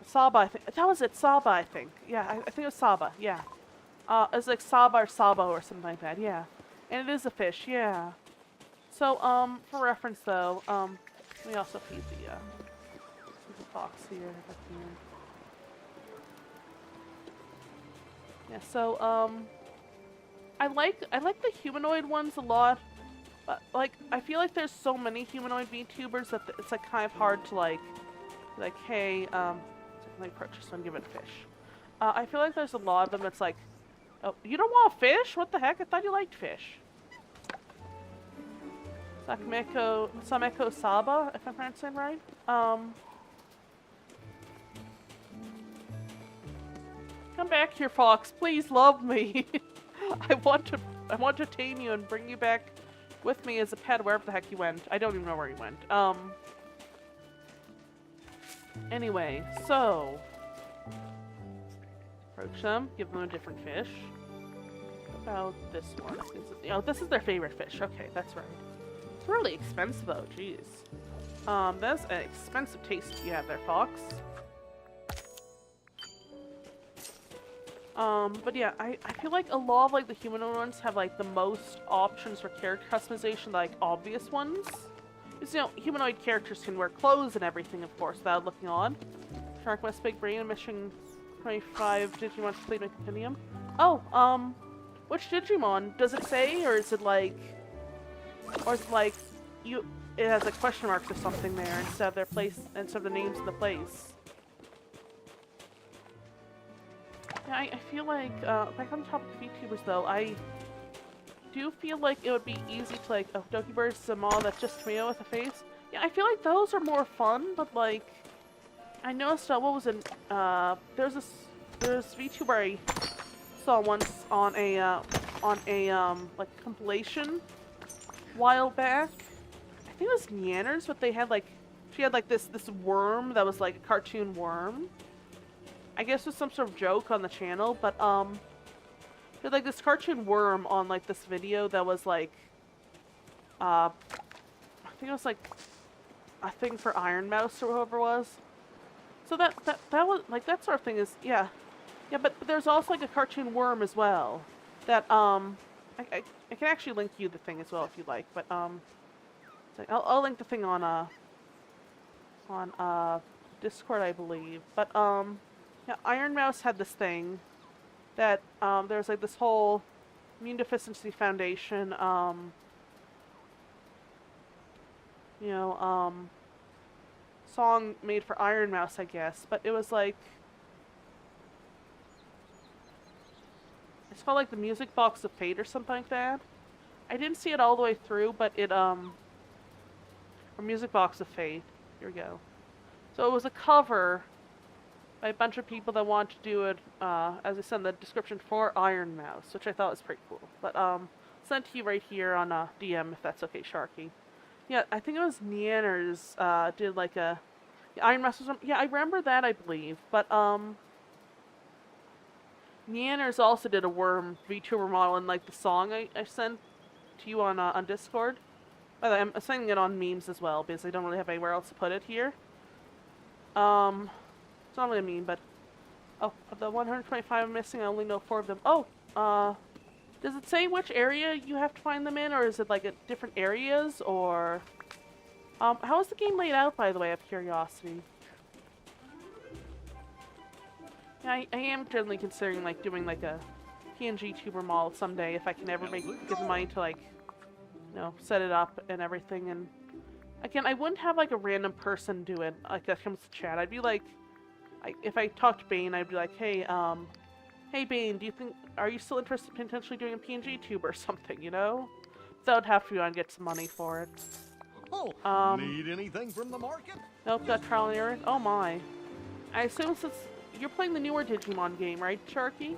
Speaker 1: Saba, I think. That was it, Saba, I think. Yeah, I think it was Saba, yeah. It's like Saba or Sabo or something like that, yeah. And it is a fish, yeah. So, for reference though, let me also feed the fox here. Yeah, so, I like the humanoid ones a lot, but, like, I feel like there's so many humanoid VTubers that it's, like, kind of hard to, like, hey, let me purchase one, give it a fish. I feel like there's a lot of them that's like, oh, you don't want a fish? What the heck? I thought you liked fish. Sameko Saba, if I'm pronouncing it right. Come back here, Fox. Please love me. I want to tame you and bring you back with me as a pet wherever the heck you went. I don't even know where he went. Anyway, so approach them, give them a different fish. What about this one? Oh, this is their favorite fish. Okay, that's right. It's really expensive though, jeez. That's an expensive taste you have there, Fox. But yeah, I feel like a lot of like the humanoid ones have like the most options for character customization, like obvious ones. Because, you know, humanoid characters can wear clothes and everything, of course, without looking odd. Shark West Big Brain, Mission 25, Digimon Complete My Compendium. Oh, which Digimon? Does it say, or is it like, it has like question marks or something there instead of their place, instead of the names in the place? Yeah, I feel like on top of VTubers though, I do feel like it would be easy to like, oh, Doki Bird's a mall that's just tomato with a face. Yeah, I feel like those are more fun, but like, I noticed, what was it, there's this VTuber I saw once on a like compilation a while back. I think it was Nyanners, but they had like She had like this worm that was like a cartoon worm. I guess it was some sort of joke on the channel, but she had like this cartoon worm on like this video that was like I think it was like a thing for Iron Mouse or whoever it was. So that was like that sort of thing is yeah, but there's also like a cartoon worm as well that I can actually link you the thing as well if you like, but I'll link the thing on Discord, I believe. But yeah, Iron Mouse had this thing that there's like this whole Immune Deficiency Foundation you know song made for Iron Mouse, I guess, but it was like it's called like the Music Box of Fate or something like that. I didn't see it all the way through, but it or Music Box of Fate. Here we go. So it was a cover by a bunch of people that wanted to do it, as I said in the description, for Iron Mouse, which I thought was pretty cool. But sent to you right here on DM if that's okay, Sharky. Yeah, I think it was Neanners did like a Iron Mouse. Yeah, I remember that, I believe. But Neanners also did a worm VTuber model in like the song I sent to you on Discord. By the way, I'm sending it on memes as well because I don't really have anywhere else to put it here. It's not really a meme, but oh, of the 125 I'm missing, I only know 4 of them. Oh, does it say which area you have to find them in, or is it like at different areas, or how is the game laid out, by the way, out of curiosity? Yeah, I am generally considering like doing like a PNG tuber model someday if I can ever get the money to like, you know, set it up and everything. And again, I wouldn't have like a random person do it like that comes to chat. I'd be like, if I talked to Bane, I'd be like, hey, hey Bane, are you still interested in potentially doing a PNG tube or something, you know? So I'd have to go and get some money for it.
Speaker 5: Oh, need anything from the market?
Speaker 1: Nope, got trial and error. Oh my. I assume since you're playing the newer Digimon game, right, Sharky?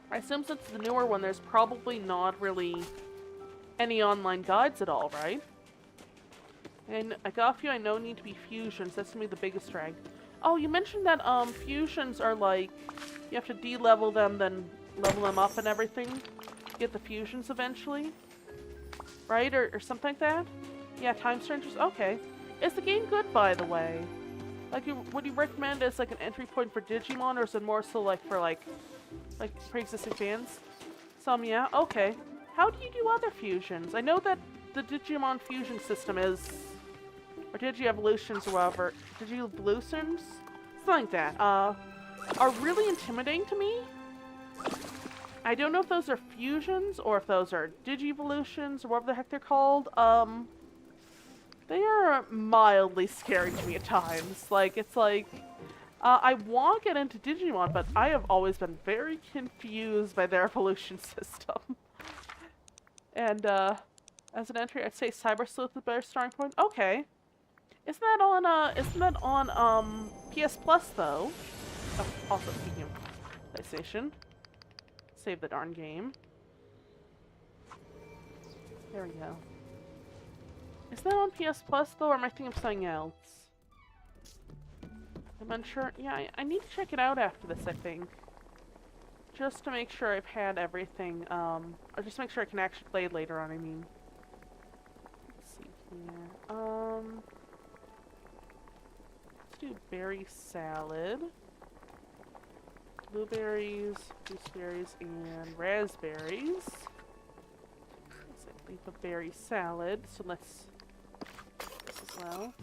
Speaker 1: I assume since the newer one, there's probably not really any online guides at all, right? And I got a few I know need to be fusions. That's gonna be the biggest drag. Oh, you mentioned that fusions are like you have to de-level them, then level them up and everything to get the fusions eventually, right? Or something like that. Yeah, time strangers. Okay, is the game good, by the way? Like, would you recommend it as like an entry point for Digimon, or is it more so like for like pre-existing fans? Some, yeah. Okay. How do you do other fusions? I know that the Digimon fusion system is, or Digi-Evolutions or whatever, Digi-Evolutions? Something like that, are really intimidating to me. I don't know if those are fusions, or if those are Digi-Evolutions, or whatever the heck they're called. They are mildly scary to me at times. Like, it's like, I want to get into Digimon, but I have always been very confused by their evolution system. And, as an entry, I'd say Cyber Sleuth is a better starting point. Okay. Isn't that on PS Plus, though? Oh, also, speaking of PlayStation. Save the darn game. There we go. Is that on PS Plus, though, or am I thinking of something else? I'm unsure. Yeah, I need to check it out after this, I think. Just to make sure I've had everything, or just to make sure I can actually play it later on, I mean. Let's see here. Let's do berry salad. Blueberries, gooseberries, and raspberries. Let's leave a berry salad, so let's do this as well.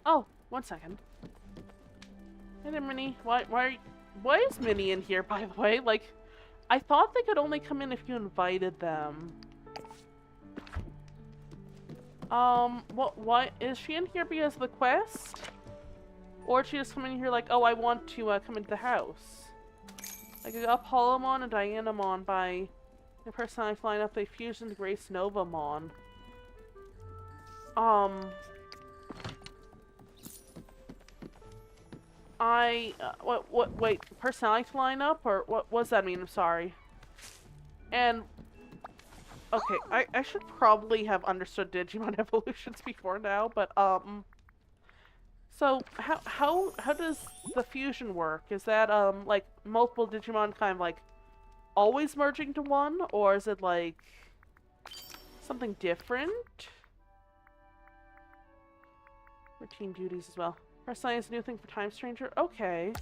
Speaker 1: Oh, 1 second. Hey there, Minnie. Why is Minnie in here, by the way? Like, I thought they could only come in if you invited them. What is she in here because of the quest? Or did she just come in here like, oh, I want to come into the house? Like, I got Polymon and Dianamon by the personality line up. They fused into Grace Novamon. Wait, personality lineup, or what does that mean? I'm sorry. And Okay, I should probably have understood Digimon evolutions before now, but so how does the fusion work? Is that like multiple Digimon kind of like always merging to one, or is it like something different? Routine duties as well. Personally, is a new thing for Time Stranger. Okay.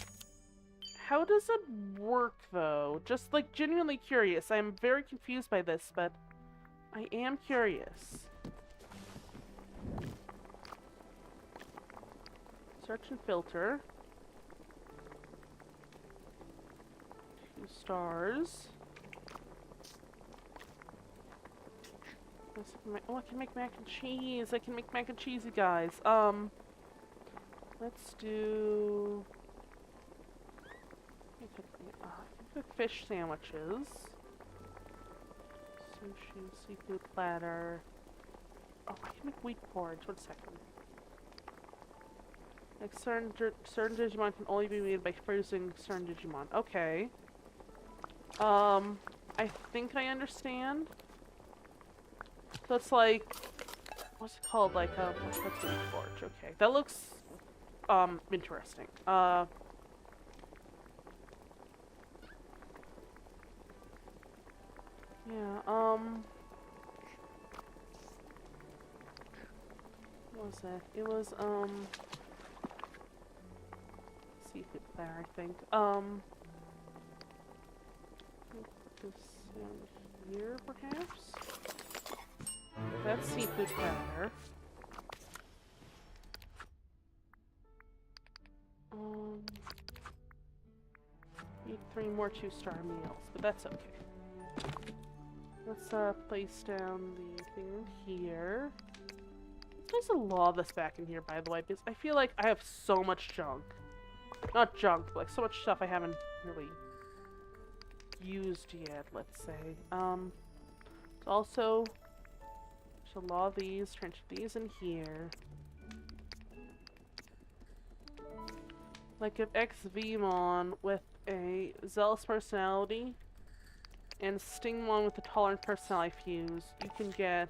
Speaker 1: How does it work though? Just like genuinely curious. I'm very confused by this, but I am curious. Search and filter. 2 stars. Oh, I can make mac and cheese. I can make mac and cheese, you guys. Let's do... I can cook fish sandwiches. Sushi, seafood platter. Oh, I can make wheat porridge. 1 second. Like certain Digimon can only be made by freezing certain Digimon. Okay. I think I understand. So it's like, what's it called? Like, what's wheat porridge? Okay, that looks, interesting. Yeah, what was that? It was, seafood platter, I think. This here, perhaps? That's seafood platter. Need 3 more 2-star meals, but that's okay. Let's place down the thing here. There's a lot of this back in here, by the way, because I feel like I have so much junk. Not junk, but like so much stuff I haven't really used yet, let's say. Also, there's a lot of these, transfer these in here. Like if XVmon with a zealous personality and Stingmon with a tolerant personality fuse, you can get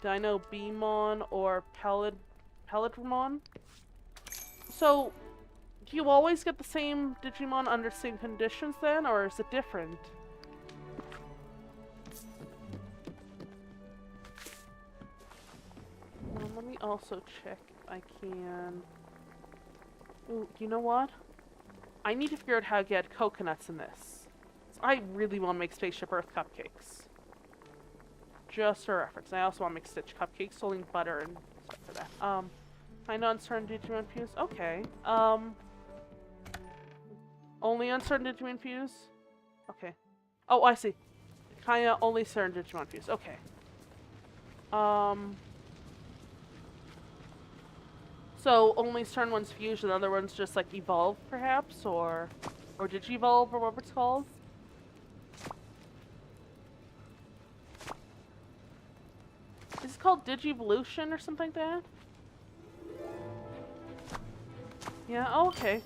Speaker 1: Dino Bmon or Paladramon. So, do you always get the same Digimon under same conditions then, or is it different? Let me also check if I can... Ooh, you know what? I need to figure out how to get coconuts in this. So I really want to make Spaceship Earth cupcakes. Just for reference. I also want to make Stitch cupcakes, holding butter and stuff for that. Find uncertain Digimon fuse? Okay. Only uncertain Digimon fuse? Okay. Oh, I see. Kinda only certain Digimon fuse. Okay. So only certain ones fuse and other ones just like evolve, perhaps, or digivolve, or whatever it's called. Is it called Digivolution or something like that? Yeah. Oh, okay.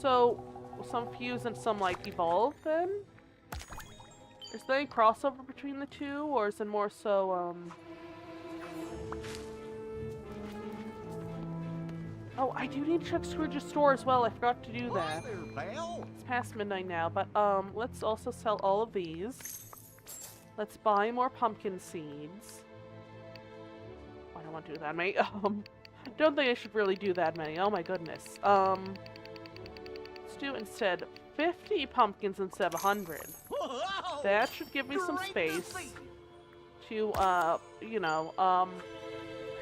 Speaker 1: So some fuse and some like evolve then? Is there any crossover between the two, or is it more so Oh, I do need to check Scrooge's store as well. I forgot to do that.
Speaker 5: Hi there, pal.
Speaker 1: It's past midnight now, but let's also sell all of these. Let's buy more pumpkin seeds. I don't want to do that many. Don't think I should really do that many. Oh my goodness. Let's do instead 50 pumpkins instead of 100.
Speaker 5: Whoa,
Speaker 1: That should give me some
Speaker 5: great
Speaker 1: space
Speaker 5: to see.
Speaker 1: to, you know,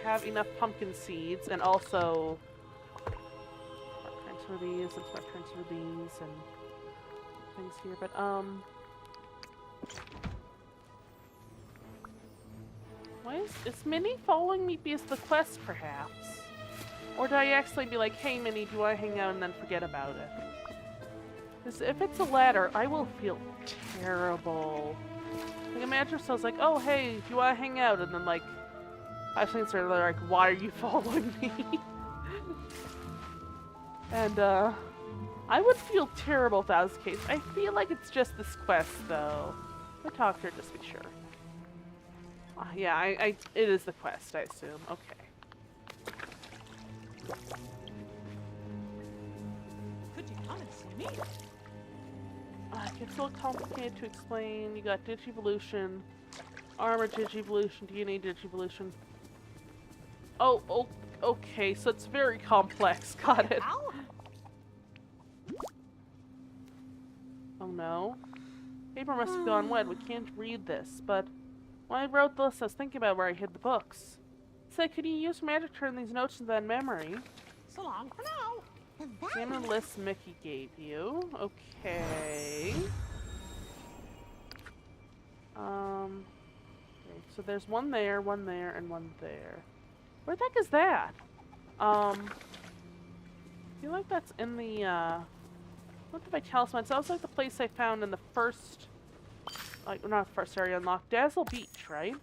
Speaker 1: have enough pumpkin seeds and also transfer these and start transfer these and things here, but why is Minnie following me because of the quest perhaps? Or did I actually be like, hey Minnie, do I hang out and then forget about it? Because if it's a ladder, I will feel terrible. Like imagine if I was like, oh hey, do I hang out? And then like 5 seconds later they're like, why are you following me? And I would feel terrible if that was the case. I feel like it's just this quest though. I talk to her just to be sure. Yeah, it is the quest, I assume. Okay.
Speaker 3: Could you come and see me?
Speaker 1: It's a little complicated to explain. You got Digivolution, Armor Digivolution, DNA Digivolution. Oh, okay, so it's very complex. Got it.
Speaker 3: Ow!
Speaker 1: Oh no. Paper must have gone wet. We can't read this, but when I wrote this, I was thinking about where I hid the books. Say, could you use magic to turn these notes into that memory?
Speaker 3: So long for now.
Speaker 1: Examine the list Mickey gave you. Okay. Okay, so there's one there, and one there. Where the heck is that? I feel like that's in the, what did I talisman? So that was like the place I found in the first, like, not the first area unlocked, Dazzle Beach, right?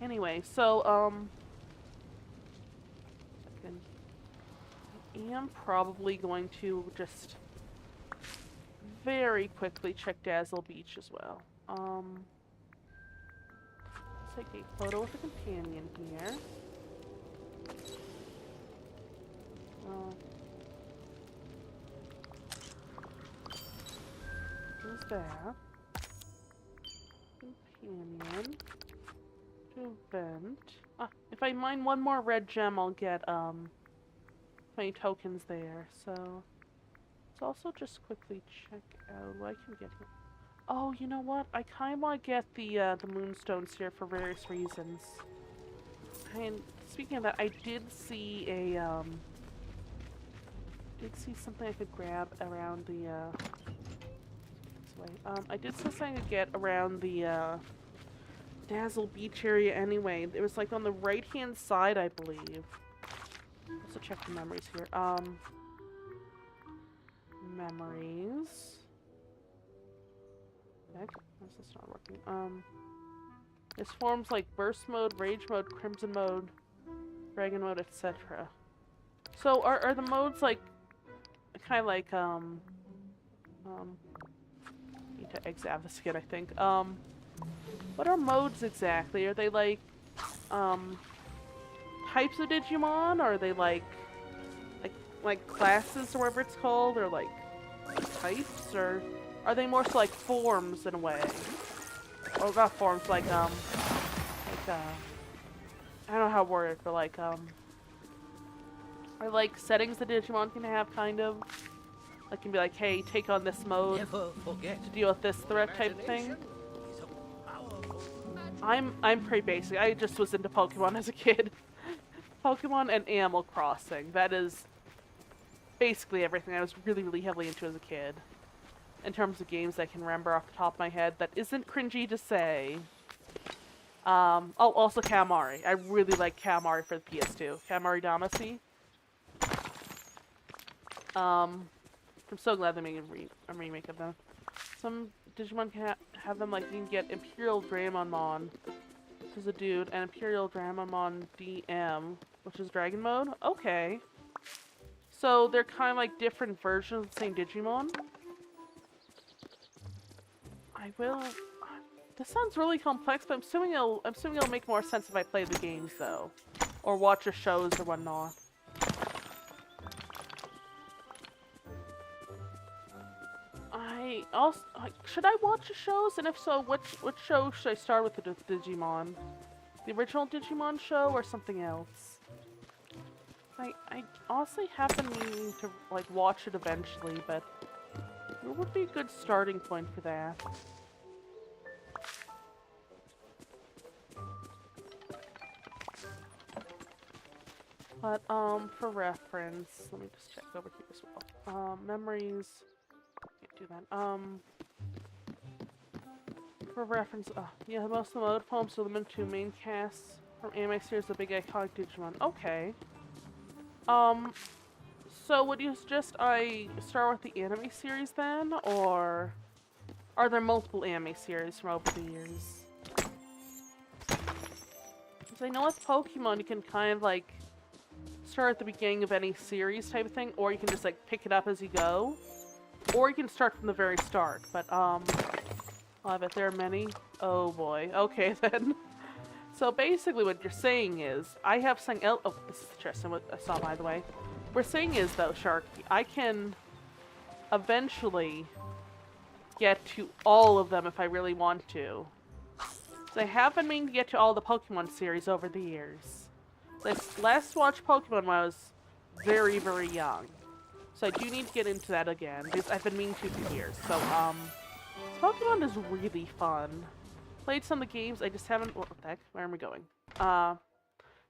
Speaker 1: Anyway, so, second. I am probably going to just very quickly check Dazzle Beach as well. Let's take a photo with a companion here. Who's that? Companion. To vent. If I mine one more red gem, I'll get, 20 tokens there, so... Let's also just quickly check out what I can get here. Oh, you know what? I kind of want to get the moonstones here for various reasons. And speaking of that, I did see a, something I could grab around the, this way. I did see something I could get around the, Dazzle Beach area anyway. It was like on the right-hand side, I believe. Also check the memories here. Memories. Heck, how's this not working? This forms like burst mode, rage mode, crimson mode, dragon mode, etc. So are the modes like kind of like need to exit this again, I think. What are modes exactly? Are they like types of Digimon, or are they like classes or whatever it's called, or like types, or are they more so like forms in a way? Or not forms, like I don't know how to word it, but like are like settings the Digimon can have, kind of? Like can be like, hey, take on this mode to deal with this threat type thing. I'm pretty basic. I just was into Pokemon as a kid. Pokemon and Animal Crossing. That is basically everything I was really, really heavily into as a kid. In terms of games I can remember off the top of my head that isn't cringy to say. Oh, also Katamari. I really like Katamari for the PS2. Katamari Damacy. I'm so glad they made a remake of them. Some Digimon can have them, like, you can get Imperial Dramamon, which is a dude, and Imperial Dramamon DM, which is Dragon Mode. Okay. So they're kind of like different versions of the same Digimon. I will... This sounds really complex, but I'm assuming it'll make more sense if I play the games, though. Or watch the shows or whatnot. I also... should I watch the shows? And if so, which show should I start with the Digimon? The original Digimon show or something else? I honestly have been meaning to, like, watch it eventually, but... What would be a good starting point for that? But, for reference, let me just check over here as well. Memories, can't do that. For reference, yeah, most of the mode poems are limited to main casts from anime series, the big iconic Digimon. Okay. So would you suggest I start with the anime series then, or are there multiple anime series from over the years? Because I know with Pokemon you can kind of like start at the beginning of any series type of thing, or you can just like pick it up as you go, or you can start from the very start. But I bet there are many. Oh boy. Okay then. So basically what you're saying is, I have something else. Oh, this is the chest I saw, by the way. What we're saying is, though, Sharky, I can eventually get to all of them if I really want to. So I have been meaning to get to all the Pokemon series over the years. I last watched Pokemon when I was very, very young. So I do need to get into that again, because I've been meaning to for years. So, Pokemon is really fun. Played some of the games, I just haven't. What the heck? Where am I going?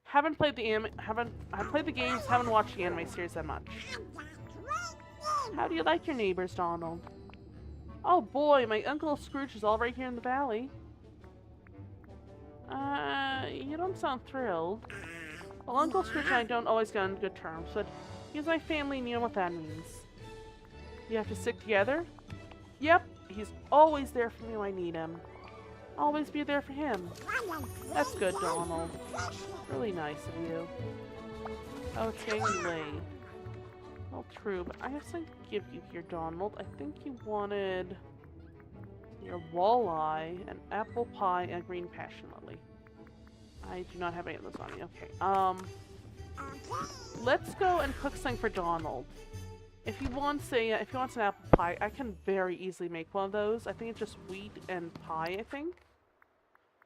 Speaker 1: Haven't played the I've played the games, haven't watched the anime series that much. How do you like your neighbors, Donald? Oh boy, my Uncle Scrooge is all right here in the valley. You don't sound thrilled. Well, Uncle Scrooge and I don't always get on good terms, but he's my family and you know what that means. You have to stick together? Yep, he's always there for me when I need him. Always be there for him. That's good, Donald. Really nice of you. Okay, late. Well, true, but I have something to give you here, Donald. I think you wanted your walleye, an apple pie, and a green passion lily. I do not have any of those on me. Okay. Let's go and cook something for Donald. If he wants an apple pie, I can very easily make one of those. I think it's just wheat and pie, I think.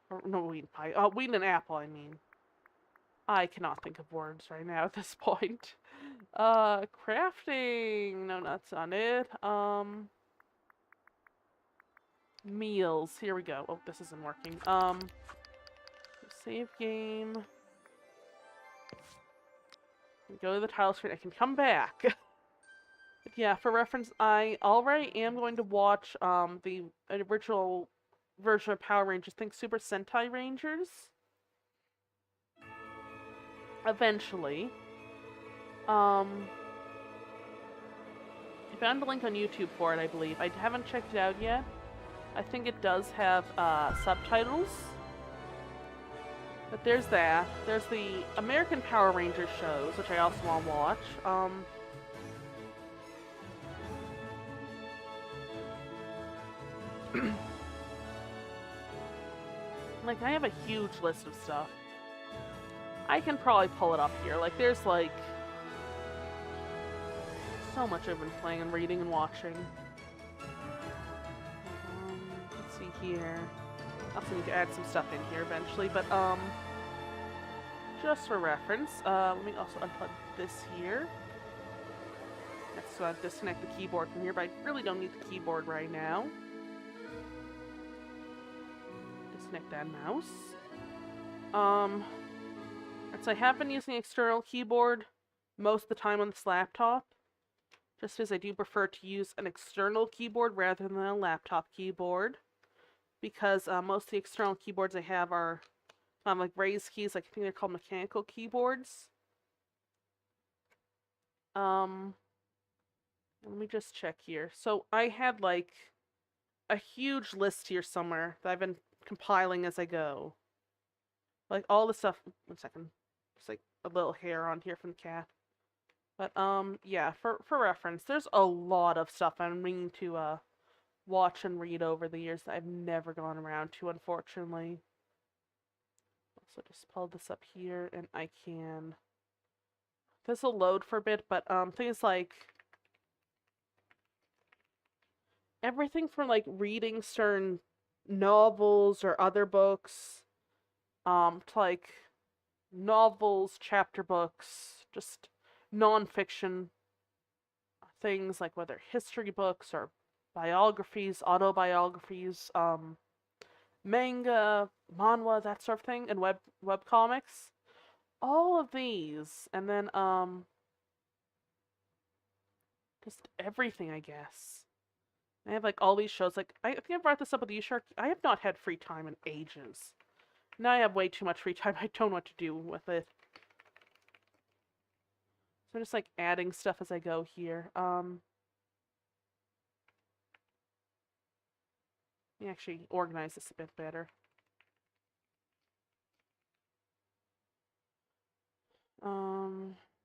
Speaker 1: Or, no, wheat and pie. Wheat and apple, I mean. I cannot think of words right now at this point. Crafting. No, that's not it. Meals. Here we go. Oh, this isn't working. Save game. Go to the title screen. I can come back. But yeah, for reference, I already am going to watch the original version of Power Rangers. Think Super Sentai Rangers. Eventually. I found a link on YouTube for it, I believe. I haven't checked it out yet. I think it does have subtitles. But there's that. There's the American Power Rangers shows, which I also want to watch. Like, I have a huge list of stuff. I can probably pull it up here. Like, there's, like, so much I've been playing and reading and watching. Let's see here. I'll need to add some stuff in here eventually, but, just for reference, let me also unplug this here. Let's disconnect the keyboard from here, but I really don't need the keyboard right now. Disconnect that mouse. So I have been using external keyboard most of the time on this laptop, just because I do prefer to use an external keyboard rather than a laptop keyboard, because most of the external keyboards I have are like raised keys, like I think they're called mechanical keyboards. Let me just check here. So I had like a huge list here somewhere that I've been compiling as I go. Like all the stuff. One second. Just like a little hair on here from the cat. But yeah, for reference, there's a lot of stuff I'm meaning to watch and read over the years that I've never gone around to, unfortunately. So just pull this up here, and I can. This will load for a bit, but things like everything from like reading certain novels or other books, to like novels, chapter books, just non-fiction things like whether history books or biographies, autobiographies, manga, manhwa, that sort of thing, and web comics. All of these, and then just everything, I guess. I have like all these shows. Like I think I brought this up with you, Shark. I have not had free time in ages. Now I have way too much free time. I don't know what to do with it. So I'm just like adding stuff as I go here. Let me actually organize this a bit better.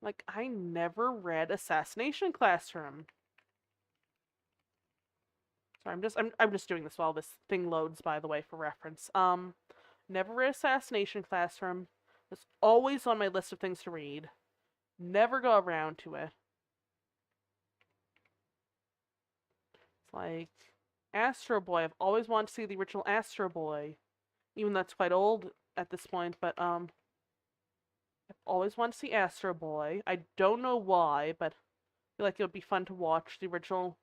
Speaker 1: Like I never read Assassination Classroom. Sorry, I'm just doing this while this thing loads, by the way, for reference. Never read Assassination Classroom. It's always on my list of things to read. Never go around to it. It's like Astro Boy. I've always wanted to see the original Astro Boy, even though that's quite old at this point. But I've always wanted to see Astro Boy. I don't know why, but I feel like it would be fun to watch the original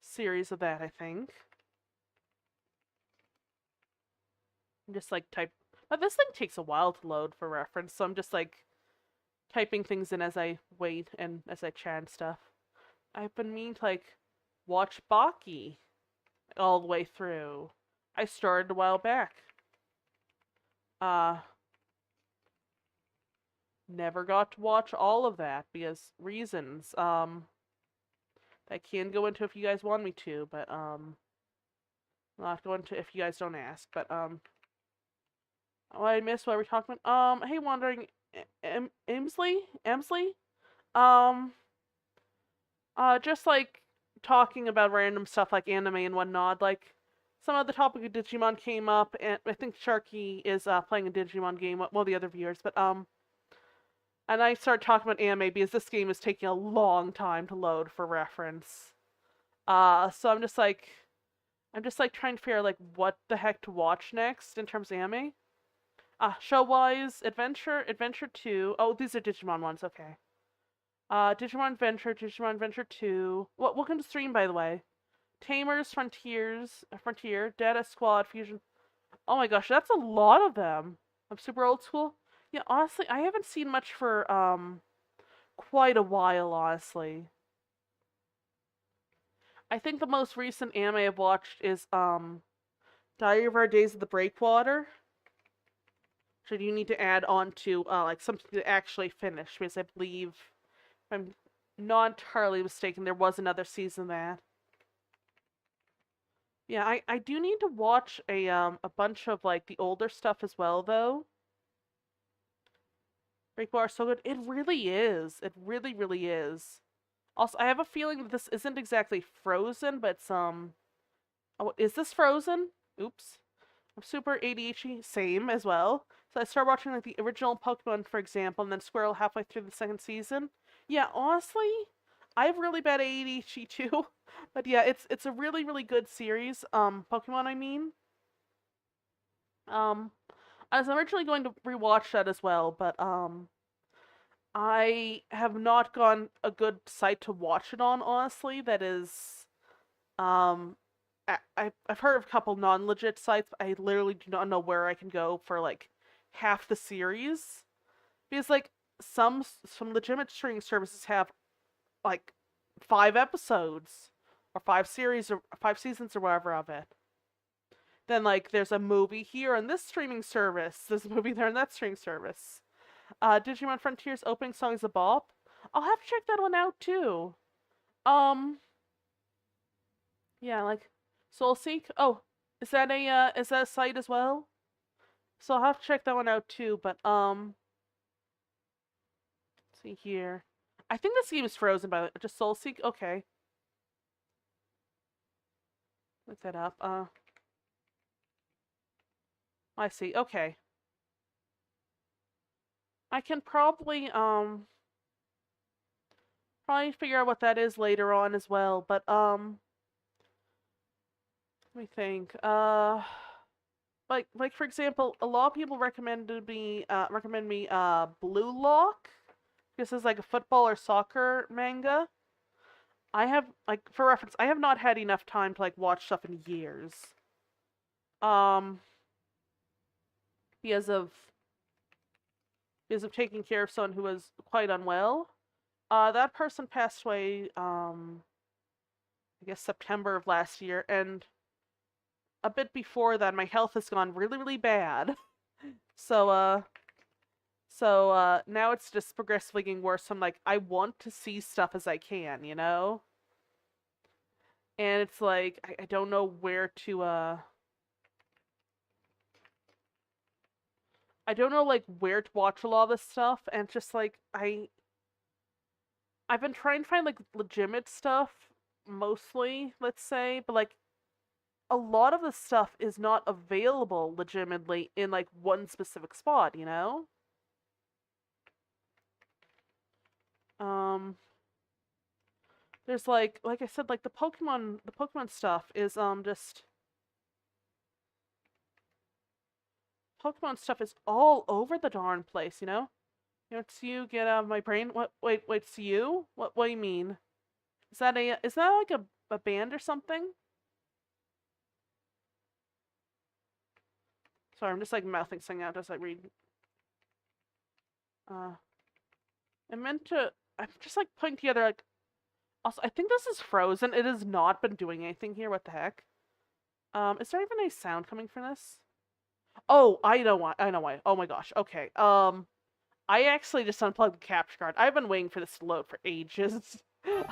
Speaker 1: series of that. I think. I'm just like type. But this thing takes a while to load for reference, so I'm just like typing things in as I wait and as I chat and stuff. I've been meaning to like watch Baki all the way through. I started a while back. Never got to watch all of that because reasons. I can go into if you guys want me to, but I'll have to go into if you guys don't ask. But oh, I missed what we're talking about. Hey, Wandering Emsley, just like talking about random stuff like anime and whatnot. Like some of the topic of Digimon came up, and I think Sharky is playing a Digimon game. Well, the other viewers, but and I started talking about anime because this game is taking a long time to load for reference. So I'm just like trying to figure out like what the heck to watch next in terms of anime. Show-wise, Adventure 2. Oh, these are Digimon ones, okay. Digimon Adventure 2. Welcome to stream, by the way. Tamers, Frontier, Data Squad, Fusion. Oh my gosh, that's a lot of them. I'm super old school. Yeah, honestly, I haven't seen much for, quite a while, honestly. I think the most recent anime I've watched is, Diary of Our Days of the Breakwater. So you need to add on to, like, something to actually finish, because I believe, if I'm not entirely mistaken, there was another season of that. Yeah, I do need to watch a bunch of, like, the older stuff as well, though. Breakwater is so good. It really is. It really, really is. Also, I have a feeling that this isn't exactly Frozen, but it's, oh, is this Frozen? Oops. I'm super ADHD, same as well. So I started watching like the original Pokemon, for example, and then Squirrel halfway through the second season. Yeah, honestly, I have really bad ADHD too. But yeah, it's a really, really good series. Pokemon, I mean. I was originally going to rewatch that as well, but I have not gone a good site to watch it on, honestly. That is, I've heard of a couple non-legit sites, but I literally do not know where I can go for, like, half the series. Because, like, some legitimate streaming services have, like, 5 episodes, or 5 series, or 5 seasons, or whatever of it. Then, like, there's a movie here on this streaming service. There's a movie there on that streaming service. Digimon Frontier's opening song is a bop. I'll have to check that one out, too. Yeah, like, Soulseek? Oh, is that a site as well? So I'll have to check that one out too, but, let's see here. I think this game is Frozen, by the way. Just Soulseek? Okay. Look that up. I see. Okay. I can probably figure out what that is later on as well, but, let me think. Like for example, a lot of people recommend me Blue Lock. This is like a football or soccer manga. I have, like, for reference, I have not had enough time to, like, watch stuff in years. Because of taking care of someone who was quite unwell. That person passed away, I guess September of last year, and a bit before that, my health has gone really, really bad. So now it's just progressively getting worse. So I'm like, I want to see stuff as I can, you know? And it's like, I don't know where to, I don't know, like, where to watch a lot of this stuff, and it's just like, I've been trying to find, like, legitimate stuff, mostly, let's say, but, like, a lot of the stuff is not available legitimately in like one specific spot, you know? There's like I said, like the Pokemon stuff is just Pokemon stuff is all over the darn place, you know? You know, it's you, get out of my brain. What? Wait, it's you? What do you mean? Is that like a band or something? Sorry, I'm just like mouthing something out as I read. I'm just like putting together like. Also, I think this is frozen. It has not been doing anything here. What the heck? Is there even any sound coming from this? Oh, I know why. Oh my gosh. Okay. I actually just unplugged the capture card. I've been waiting for this to load for ages.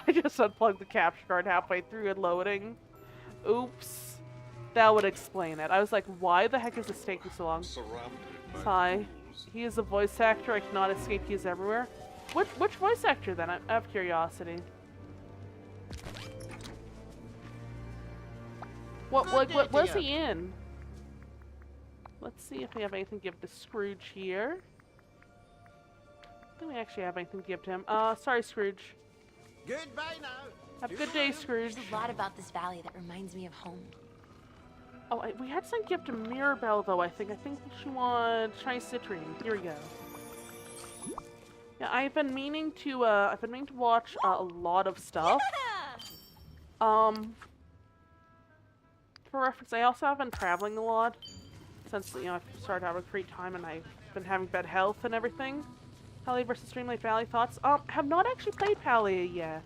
Speaker 1: I just unplugged the capture card halfway through and loading. Oops. That would explain it. I was like, why the heck is this taking so long? Hi. He is a voice actor. I cannot escape. He is everywhere. Which voice actor then? I have curiosity. What was he in? Let's see if we have anything to give to Scrooge here. I think we actually have anything to give to him. Sorry, Scrooge.
Speaker 5: Goodbye now.
Speaker 1: Have a good day, Scrooge.
Speaker 7: There's a lot about this valley that reminds me of home.
Speaker 1: Oh, we had some gift to Mirabelle, though, I think. I think she wanted Chinese citrine. Here we go. Yeah, I've been meaning to watch a lot of stuff. For reference, I also have been traveling a lot since, you know, I've started having free time and I've been having bad health and everything. Palia versus Dreamlight Valley thoughts? Have not actually played Palia yet.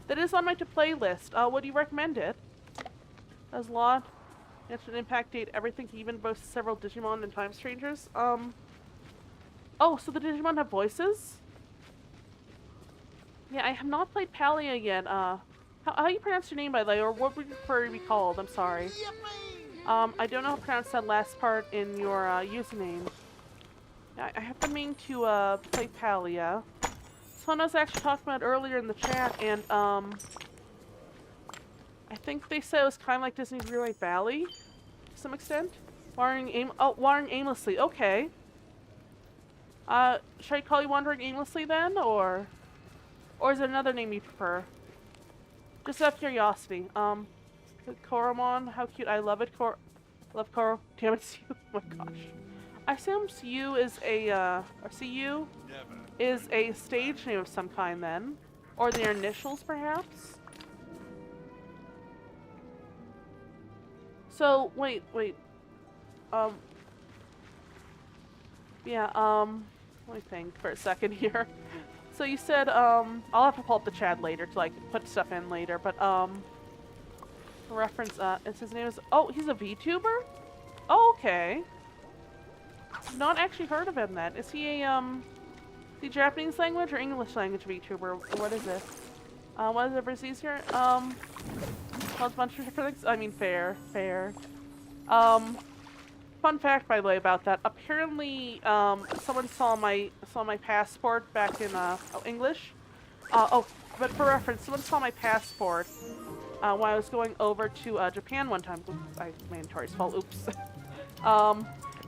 Speaker 1: That is on my to-play list. Would you recommend it? There's a lot. Instant Impact date, everything, even boasts several Digimon and Time Strangers. Oh, so the Digimon have voices? Yeah, I have not played Palia yet. How do you pronounce your name, by the way, or what would you prefer to be called? I'm sorry. I don't know how to pronounce that last part in your username. I have been meaning to play Palia. Someone was actually talking about it earlier in the chat, and I think they said it was kind of like Disney's Dreamlight Valley, to some extent. Wandering aimlessly. Okay. Should I call you Wandering Aimlessly then, or is there another name you prefer? Just out of curiosity. Koromon, how cute! I love it. Love Koro. Damn it, you! Oh my gosh. I assume CU is a CU is a stage name of some kind then, or their initials perhaps. So wait. Yeah. Let me think for a second here. So you said I'll have to pull up the chat later to like put stuff in later, but reference his name is he's a VTuber? Oh, okay. Not actually heard of him then. Is he a the Japanese language or English language VTuber? What is it? What is it versus easier? A bunch of different things. I mean fair. Fun fact, by the way, about that. Apparently, someone saw my passport back in English. But for reference, someone saw my passport when I was going over to Japan one time. Oops, my inventory's full. Oops.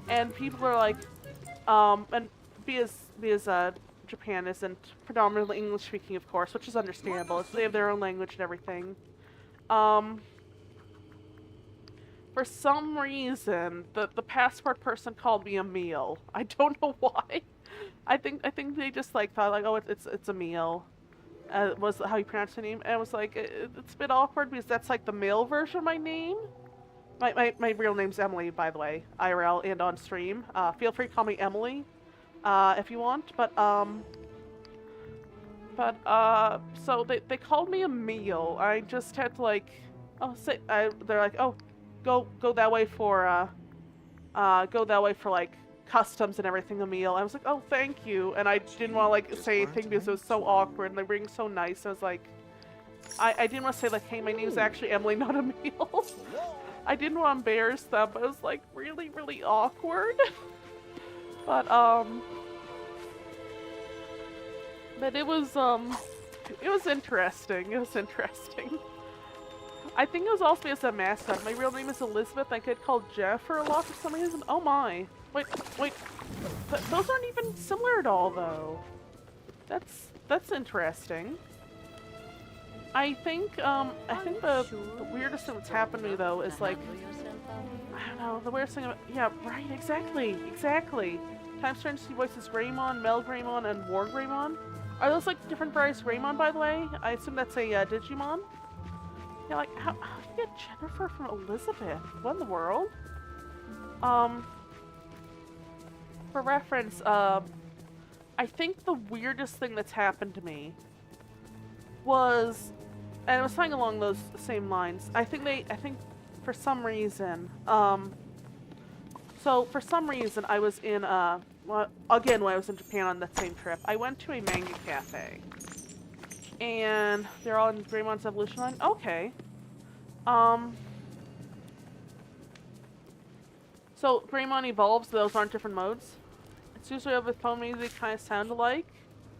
Speaker 1: And people were like, and because Japan isn't predominantly English speaking, of course, which is understandable. They have their own language and everything. For some reason, the passport person called me a meal. I don't know why. I think they just like thought like, oh, it's a meal. Was how you pronounce the name? And I was like, it's a bit awkward because that's like the male version of my name. My real name's Emily, by the way, IRL and on stream. Feel free to call me Emily, if you want. So they called me a meal. I just had to like, they're like, oh. Go that way for like customs and everything, a meal. I was like, oh, thank you, and I didn't want to like say anything because it was so awkward and they were being so nice. I was like, I didn't want to say like, hey, my name is actually Emily, not a meal. I didn't want to embarrass them, but it was like really, really awkward. But it was interesting. It was interesting. I think it was also because of mascot. My real name is Elizabeth. I get called Jennifer a lot for some reason. Oh my. Wait. Those aren't even similar at all, though. That's interesting. I think the weirdest thing that's happened to me, though, is like, I don't know, the weirdest thing about, yeah, right, exactly. Time Strange voices Greymon, Mel Greymon, and War Greymon. Are those like different varieties of Greymon, by the way? I assume that's a Digimon? Yeah, like, how do you get Jennifer from Elizabeth? What in the world? For reference, I think the weirdest thing that's happened to me was, and it was something along those same lines. I think for some reason, so for some reason I was in, well, again, when I was in Japan on that same trip, I went to a manga cafe. And they're all in Greymon's Evolution line? Okay. So Greymon evolves, those aren't different modes. It's usually over phone music, kind of sound alike.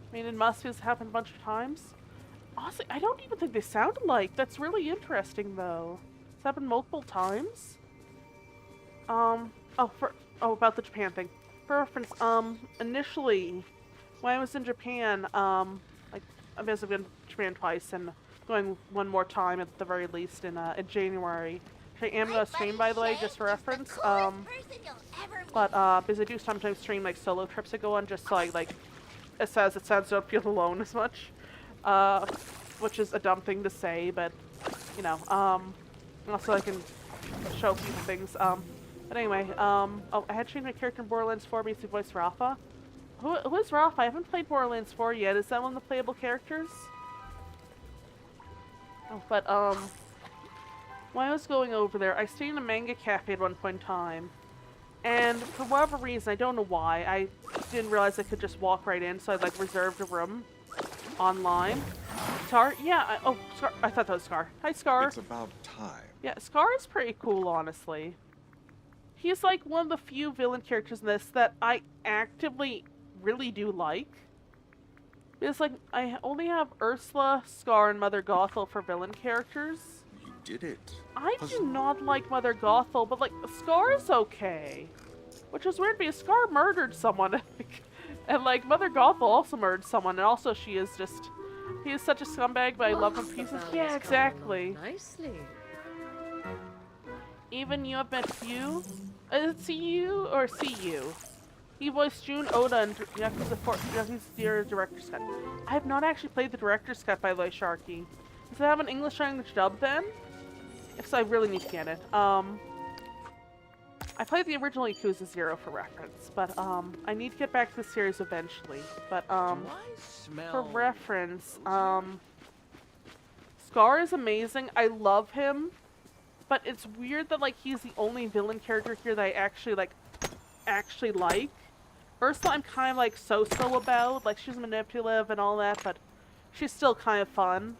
Speaker 1: I mean, it must have happened a bunch of times. Honestly, I don't even think they sound alike. That's really interesting, though. It's happened multiple times. About the Japan thing. For reference, initially, when I was in Japan, like, I've been to Japan twice and going one more time at the very least in January. I am going to stream, by the way, just for reference. Because I do sometimes stream, like, solo trips that go on, just so like, it sounds don't feel alone as much. Which is a dumb thing to say, but, you know, also I can show people things. But anyway, I had changed my character in Borderlands 4 to voice Rafa. Who is Rafa? I haven't played Borderlands 4 yet. Is that one of the playable characters? Oh, but, when I was going over there, I stayed in a manga cafe at one point in time. And for whatever reason, I don't know why, I didn't realize I could just walk right in, so I, like, reserved a room online. Scar? Yeah, Scar. I thought that was Scar. Hi, Scar.
Speaker 2: It's about time.
Speaker 1: Yeah, Scar is pretty cool, honestly. He's, like, one of the few villain characters in this that I actively really do like. Because, like, I only have Ursula, Scar, and Mother Gothel for villain characters.
Speaker 2: You did it.
Speaker 1: I do not like Mother Gothel, but, like, Scar is okay. Which is weird because Scar murdered someone. And, like, Mother Gothel also murdered someone, and also he is such a scumbag, but I love him pieces. Yeah, exactly.
Speaker 4: Nicely.
Speaker 1: Even you have met Few? Is it CU or CU? He voiced June Oda in Yakuza 0 Director's Cut. I have not actually played the Director's Cut, by the way, Sharky. Does it have an English language dub then? If so, I really need to get it. I played the original Yakuza 0 for reference, but I need to get back to the series eventually. But for reference, Scar is amazing. I love him, but it's weird that like he's the only villain character here that I actually like. Ursula, I'm kind of like so-so about. Like she's manipulative and all that, but she's still kind of fun.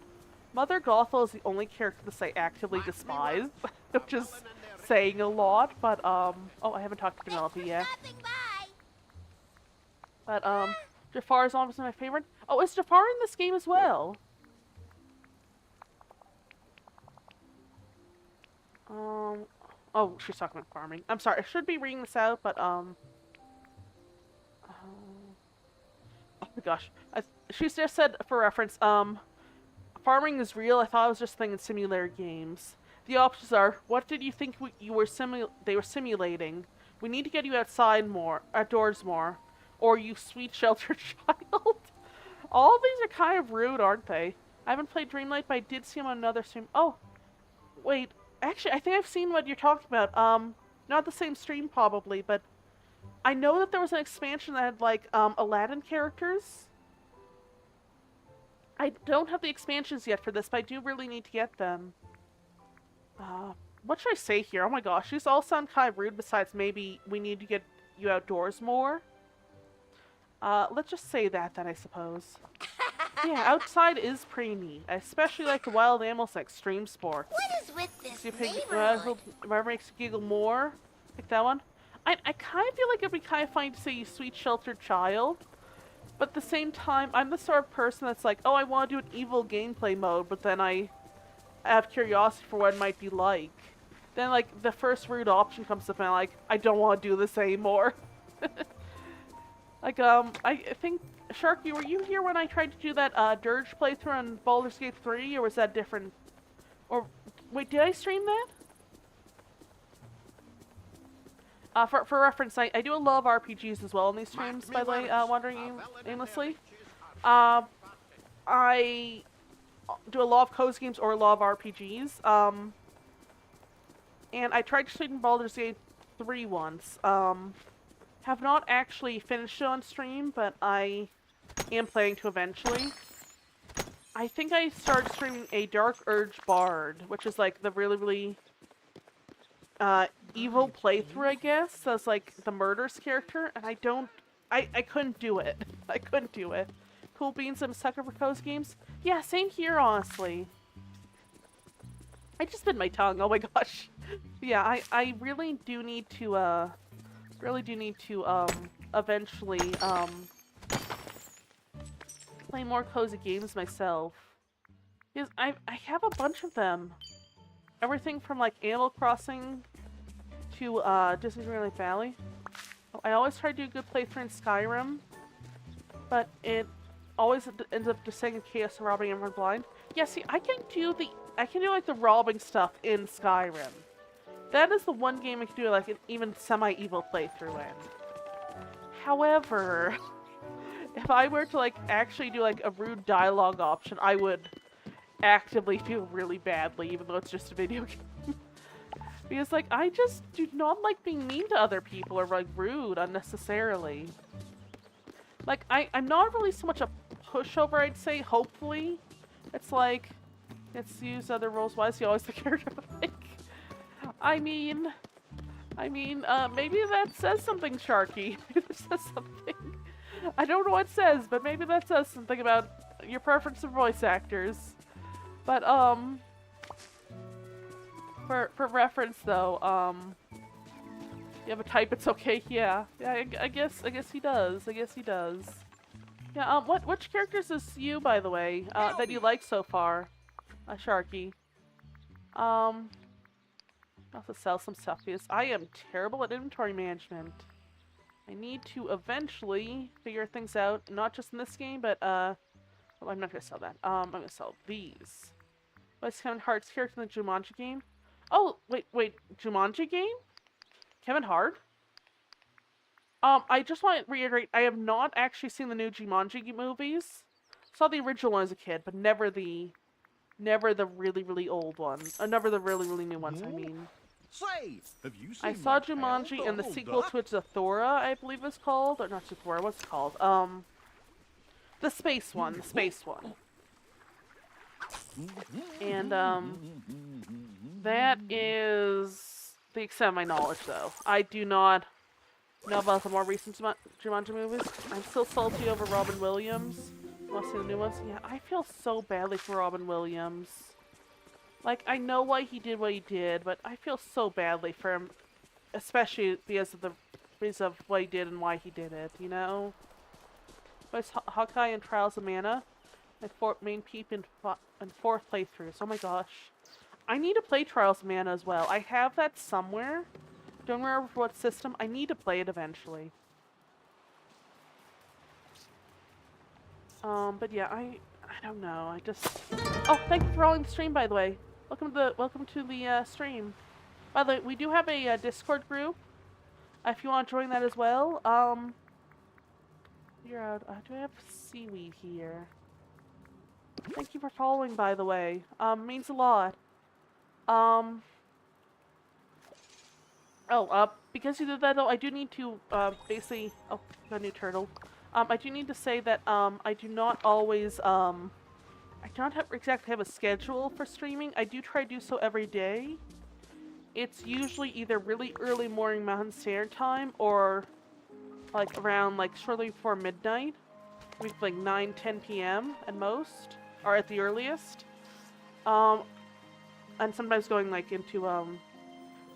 Speaker 1: Mother Gothel is the only character that I actively despise, which is saying a lot, but, oh, I haven't talked to Penelope yet. But, Jafar is obviously my favorite. Oh, is Jafar in this game as well? Oh, she's talking about farming. I'm sorry, I should be reading this out, but, oh my gosh. She just said, for reference, farming is real. I thought it was just a thing in simulator games. The options are, what did you think they were simulating? We need to get you outdoors more. Or you sweet sheltered child. All of these are kind of rude, aren't they? I haven't played Dreamlight, but I did see him on another stream. Oh, wait. Actually, I think I've seen what you're talking about. Not the same stream probably, but I know that there was an expansion that had like Aladdin characters. I don't have the expansions yet for this, but I do really need to get them. What should I say here? Oh my gosh, these all sound kind of rude besides maybe we need to get you outdoors more. Let's just say that then, I suppose. Yeah, outside is pretty neat. I especially like the wild animals like extreme sports.
Speaker 3: What is with this
Speaker 1: Whatever makes you giggle more. Like that one. I kind of feel like it'd be kind of funny to say you sweet sheltered child. But at the same time, I'm the sort of person that's like, oh, I want to do an evil gameplay mode, but then I have curiosity for what it might be like. Then, like, the first rude option comes up and I'm like, I don't want to do this anymore. Like, I think, Sharky, were you here when I tried to do that, Dirge playthrough on Baldur's Gate 3, or was that different? Or, wait, did I stream that? For reference, I do a lot of RPGs as well in these streams, by the way, wandering aimlessly. I do a lot of cozy games or a lot of RPGs, and I tried to stream Baldur's Gate 3 once, have not actually finished it on stream, but I am planning to eventually. I think I started streaming a Dark Urge Bard, which is like the really, really evil playthrough, I guess. That's like the murderous character, and I couldn't do it. I couldn't do it. Cool beans, I'm a sucker for cozy games. Yeah, same here, honestly. I just bit my tongue, oh my gosh. Yeah, I really do need to, eventually, play more cozy games myself. Because I have a bunch of them. Everything from, like, Animal Crossing to, Disney Dreamlight Valley. I always try to do a good playthrough in Skyrim, but it always ends up just saying chaos and robbing everyone blind. Yeah, see, I can do like the robbing stuff in Skyrim. That is the one game I can do like an even semi-evil playthrough in. However, if I were to like actually do like a rude dialogue option, I would actively feel really badly, even though it's just a video game. Because like, I just do not like being mean to other people or like rude unnecessarily. Like, I'm not really so much a pushover, I'd say, hopefully. It's like, let's use other roles. Why is he always the character of the week? I mean, maybe that says something, Sharky. Maybe that says something. I don't know what it says, but maybe that says something about your preference for voice actors. But, for reference, though, you have a type, it's okay, yeah. Yeah, I guess he does. I guess he does. Yeah, which characters is you, by the way, that you like so far? Sharky. Also sell some stuff because I am terrible at inventory management. I need to eventually figure things out, not just in this game, but, well, I'm not gonna sell that. I'm gonna sell these. What's Kevin Hart's character in the Jumanji game? Oh, wait, Jumanji game? Kevin Hart? I just want to reiterate, I have not actually seen the new Jumanji movies. Saw the original one as a kid, but never the really, really old ones. Never the really, really new ones, I mean.
Speaker 5: Say, have you seen
Speaker 1: I saw
Speaker 5: my
Speaker 1: Jumanji
Speaker 5: pal,
Speaker 1: and the
Speaker 5: Donald
Speaker 1: sequel
Speaker 5: Duck?
Speaker 1: to it, Zathura, I believe it's called. Or not Zathura, what's it called? The space one. The space one. And, that is the extent of my knowledge, though. I do not know about the more recent Jumanji movies. I'm still salty over Robin Williams. You want to see the new ones? Yeah, I feel so badly for Robin Williams. Like, I know why he did what he did, but I feel so badly for him, especially because of what he did and why he did it, you know? But Hawkeye and Trials of Mana, my main peep in 4th playthroughs. Oh my gosh. I need to play Trials of Mana as well. I have that somewhere. Don't remember for what system. I need to play it eventually. But yeah, I don't know. I just... Oh, thank you for following the stream, by the way. Welcome to the stream. By the way, we do have a Discord group. If you want to join that as well. You're out. Do I have seaweed here? Thank you for following, by the way. Means a lot. Because you did that, though, I do need to, basically... Oh, got a new turtle. I do need to say that, I do not always, I don't exactly have a schedule for streaming. I do try to do so every day. It's usually either really early morning Mountain Standard Time or, like, around, like, shortly before midnight. Maybe, like, 9, 10 p.m. at most, or at the earliest. And sometimes going, like, into,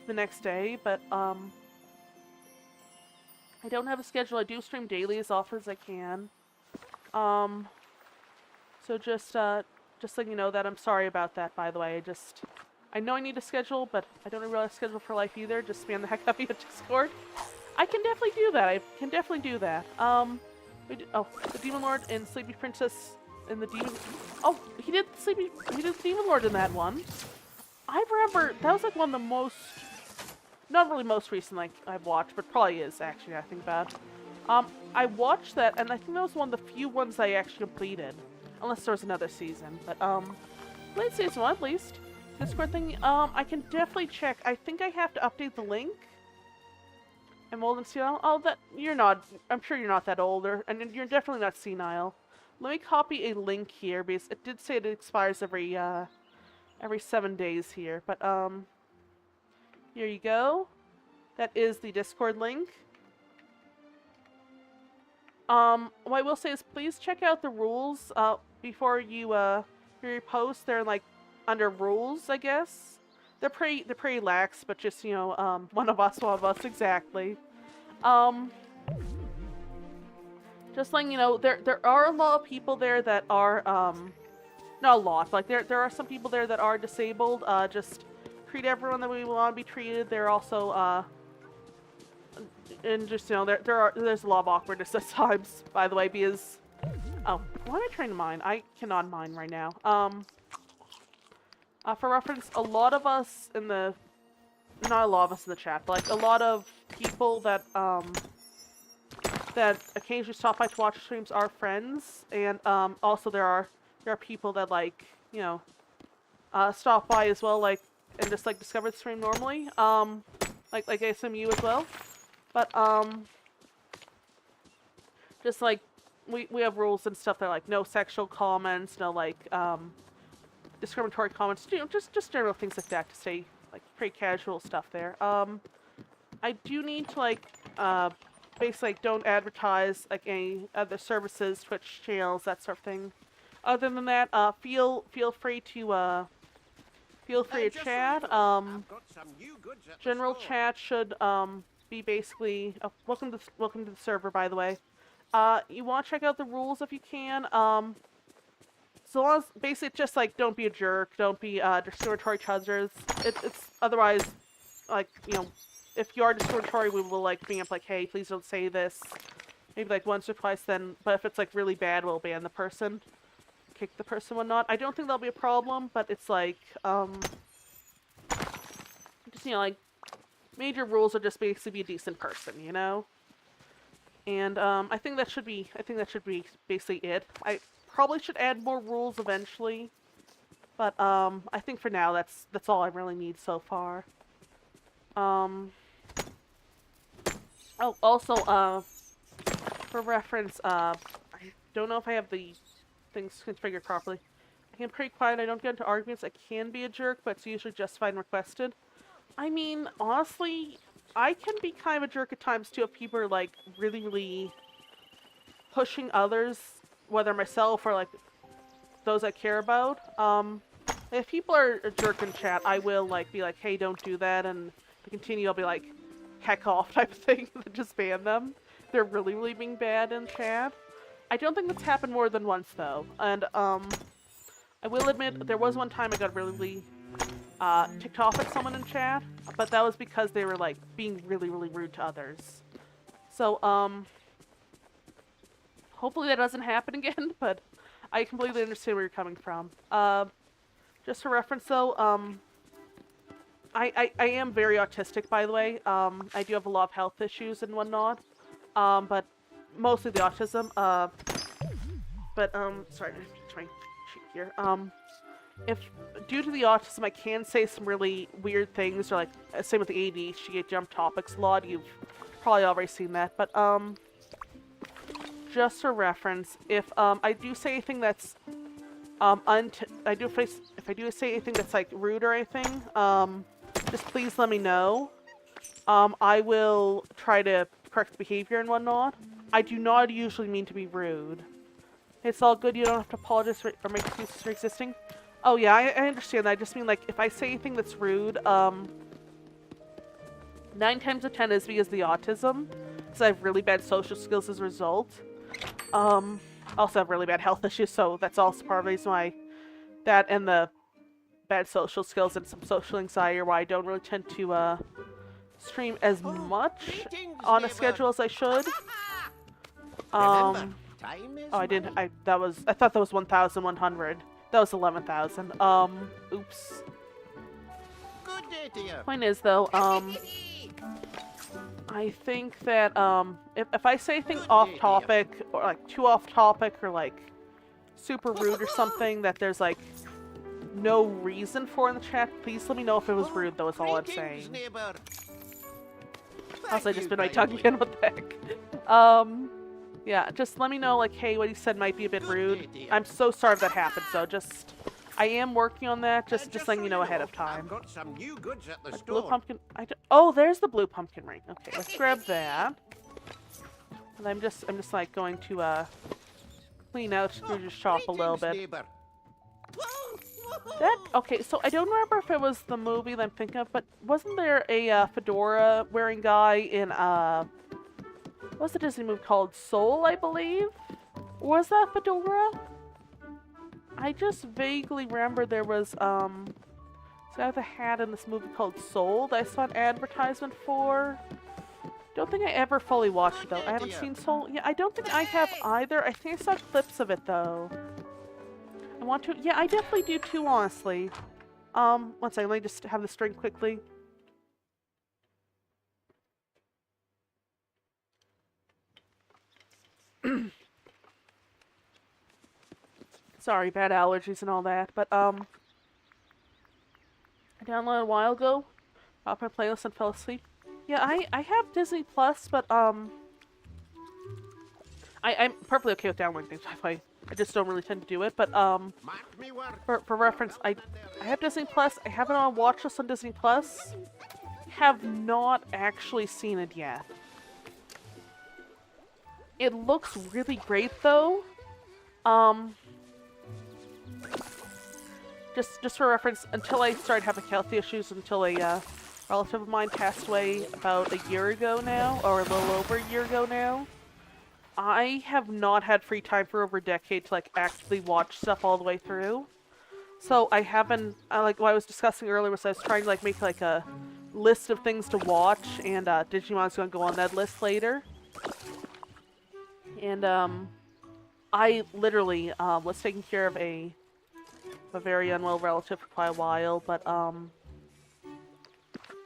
Speaker 1: the next day, but, I don't have a schedule. I do stream daily as often as I can. So just, just letting you know that I'm sorry about that, by the way. I know I need a schedule, but I don't realize schedule for life either. Just spam the heck out of your Discord. I can definitely do that. I can definitely do that. The Demon Lord and Sleepy Princess and the Demon... Oh, he did the Demon Lord in that one. I remember, that was like one of the most... Not really most recent, like, I've watched, but probably is, actually, I think about it. I watched that, and I think that was one of the few ones I actually completed. Unless there was another season. But, late season one, at least. Discord thing, I can definitely check. I think I have to update the link. I'm old and senile. Oh, you're not. I'm sure you're not that older, and you're definitely not senile. Let me copy a link here, because it did say it expires every 7 days here. But, here you go. That is the Discord link. What I will say is please check out the rules before you repost. They're like under rules, I guess. They're pretty lax, but just, you know, one of us exactly. Just letting you know, there are a lot of people there that are not a lot, like there are some people there that are disabled. Just treat everyone that we want to be treated. They're also and just, you know, there's a lot of awkwardness at times, by the way, because... Oh, why am I trying to mine? I cannot mine right now. For reference, a lot of us in the... Not a lot of us in the chat, but, like, a lot of people that, that occasionally stop by to watch streams are friends, and, also there are people that, like, you know, stop by as well, like, and just, like, discover the stream normally. Like I assume you as well. But, just, like, we have rules and stuff that are, like, no sexual comments, no, like, discriminatory comments, you know, just general things like that to stay, like, pretty casual stuff there. I do need to, like, basically, like, don't advertise, like, any other services, Twitch channels, that sort of thing. Other than that, feel free to chat. General chat should, be basically welcome to the server, by the way. You want to check out the rules if you can. So long as basically just like don't be a jerk, don't be discriminatory to others. It's otherwise, like, you know, if you are discriminatory, we will like bring up like, hey, please don't say this. Maybe like once or twice, then. But if it's like really bad, we'll ban the person, kick the person, whatnot. I don't think that'll be a problem, but it's like just, you know, like. Major rules are just basically be a decent person, you know? And, I think that should be basically it. I probably should add more rules eventually. But, I think for now, that's all I really need so far. Oh, also, for reference, I don't know if I have the things configured properly. I can be pretty quiet, I don't get into arguments, I can be a jerk, but it's usually justified and requested. I mean, honestly, I can be kind of a jerk at times too if people are like really pushing others, whether myself or like those I care about. If people are a jerk in chat, I will like be like, hey, don't do that, and to continue, I'll be like, heck off type of thing, and just ban them. They're really being bad in chat. I don't think that's happened more than once though, and I will admit there was one time I got really ticked off at someone in chat, but that was because they were like being really rude to others. So hopefully that doesn't happen again, but I completely understand where you're coming from. Just for reference though, I am very autistic, by the way. I do have a lot of health issues and whatnot, but mostly the autism. Sorry, I'm trying to cheat here. If due to the autism, I can say some really weird things, or like same with the ADHD, jump topics a lot. You've probably already seen that, but just for reference, if I do say anything that's if I do say anything that's like rude or anything, just please let me know. I will try to correct the behavior and whatnot. I do not usually mean to be rude. It's all good. You don't have to apologize or make excuses for existing. Oh yeah, I understand that. I just mean, like, if I say anything that's rude, 9 times out of 10 is because of the autism, because I have really bad social skills as a result. I also have really bad health issues, so that's also part of the reason why that and the bad social skills and some social anxiety, why I don't really tend to stream as much
Speaker 3: Greetings,
Speaker 1: on a
Speaker 3: neighbor.
Speaker 1: schedule as I should.
Speaker 3: Remember, time is
Speaker 1: Oh, I didn't.
Speaker 3: money.
Speaker 1: I thought that was 1,100. That was 11,000. Oops.
Speaker 3: Good day to you.
Speaker 1: Point is though, I think that if I say things off topic or like too off topic or like super rude or something that there's like no reason for in the chat, please let me know if it was rude. Though is all I'm
Speaker 3: Greetings,
Speaker 1: saying.
Speaker 3: neighbor.
Speaker 1: Also, I
Speaker 3: Thank
Speaker 1: just
Speaker 3: you
Speaker 1: been my tongue
Speaker 3: kindly.
Speaker 1: again. What the heck? Yeah, just let me know like, hey, what you said might be a bit
Speaker 3: Good
Speaker 1: rude.
Speaker 3: day, dear.
Speaker 1: I'm so sorry if that happened. So just, I am working on that. Just letting
Speaker 3: so
Speaker 1: you know ahead of
Speaker 3: I've
Speaker 1: time.
Speaker 3: got some new goods at the
Speaker 1: Like,
Speaker 3: store.
Speaker 1: blue pumpkin. Oh, there's the blue pumpkin ring. Okay, let's grab that. And I'm just like going to clean out Scrooge's shop a little
Speaker 3: Greetings,
Speaker 1: bit.
Speaker 3: neighbor.
Speaker 1: That okay? So I don't remember if it was the movie that I'm thinking of, but wasn't there a fedora wearing guy in what's the Disney movie called? Soul, I believe. Was that fedora? I just vaguely remember there was so the hat in this movie called Soul that I saw an advertisement for. Don't think I ever fully watched it though. I haven't seen Soul. Yeah, I don't think I have either. I think I saw clips of it though. I want to. Yeah, I definitely do too, honestly. One second. Let me just have the string quickly. Sorry, bad allergies and all that. But I downloaded a while ago. Off my playlist and fell asleep. Yeah, I have Disney Plus, but I'm perfectly okay with downloading things. I just don't really tend to do it. But
Speaker 3: Mark me words.
Speaker 1: for reference, I have Disney Plus. I have it on watch list on Disney Plus. Have not actually seen it yet. It looks really great though. Just for reference, until I started having health issues, until a relative of mine passed away about a year ago now, or a little over a year ago now, I have not had free time for over a decade to like actively watch stuff all the way through. So I haven't, like what I was discussing earlier was I was trying to like make like a list of things to watch, and Digimon's gonna go on that list later. And I literally was taking care of a very unwell relative for quite a while, but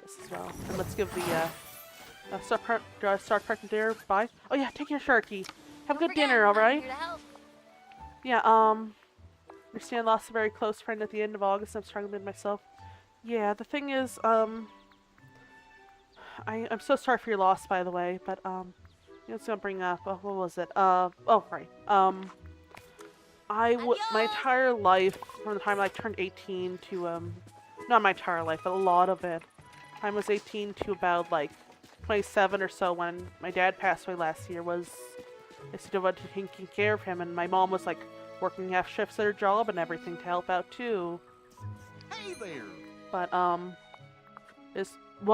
Speaker 1: this as well. And let's give the start parking there. Bye. Oh yeah, take your Sharky. Have a good dinner, all right? Yeah. Understand lost a very close friend at the end of August. I'm struggling with myself. Yeah, the thing is, I'm so sorry for your loss, by the way, but I was gonna bring up what was it? Oh right. My entire life, from the time I turned 18 to not my entire life, but a lot of it. Time was 18 to about like 27 or so when my dad passed away last year was devoted to taking care of him, and my mom was like working half shifts at her job and everything to help out too.
Speaker 3: Hey there.
Speaker 1: But one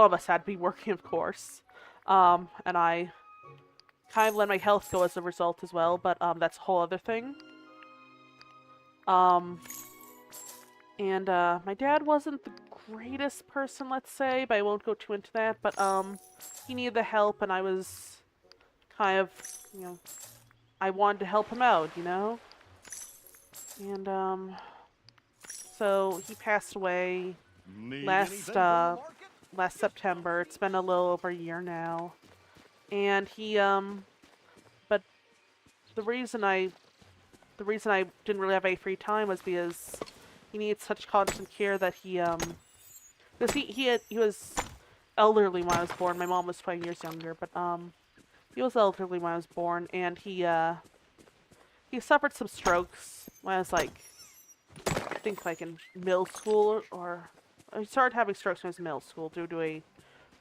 Speaker 1: of us had to be working, of course, and I kind of let my health go as a result as well. But that's a whole other thing. And my dad wasn't the greatest person, let's say, but I won't go too into that. But he needed the help, and I was kind of, I wanted to help him out, And so he passed away last September. It's been a little over a year now, and he but the reason I didn't really have any free time was because he needed such constant care that he was elderly when I was born. My mom was 20 years younger, but he was elderly when I was born, and he suffered some strokes when I was like, I think like in middle school, or he started having strokes when he was in middle school due to a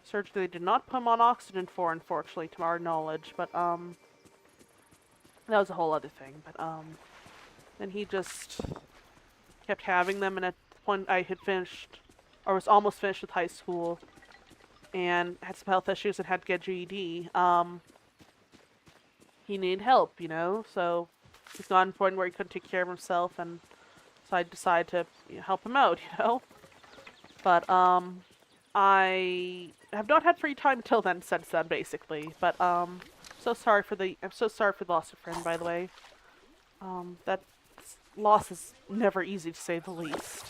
Speaker 1: surgery they did not put him on oxygen for, unfortunately, to our knowledge. But that was a whole other thing. But then he just kept having them, and at the point I had finished, or was almost finished with high school, and had some health issues and had to get GED, he needed help, so he's gotten to a point where he couldn't take care of himself, and So I decided to help him out, you know? But, I have not had free time until then, since then, basically. But, I'm so sorry for the loss of friend, by the way. That loss is never easy to say the least.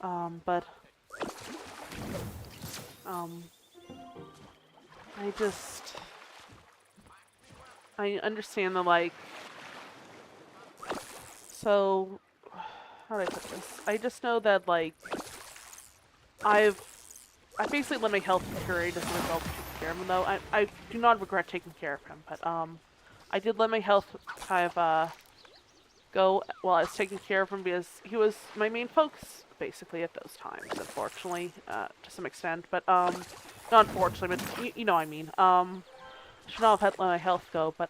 Speaker 1: But, I understand the, like, so, how do I put this? I just know that, like, I basically let my health deteriorate as a result of taking care of him, though. I do not regret taking care of him, but, I did let my health kind of, go while I was taking care of him because he was my main focus, basically, at those times, unfortunately, to some extent. But, not unfortunately, but you know what I mean. Should not have let my health go, but,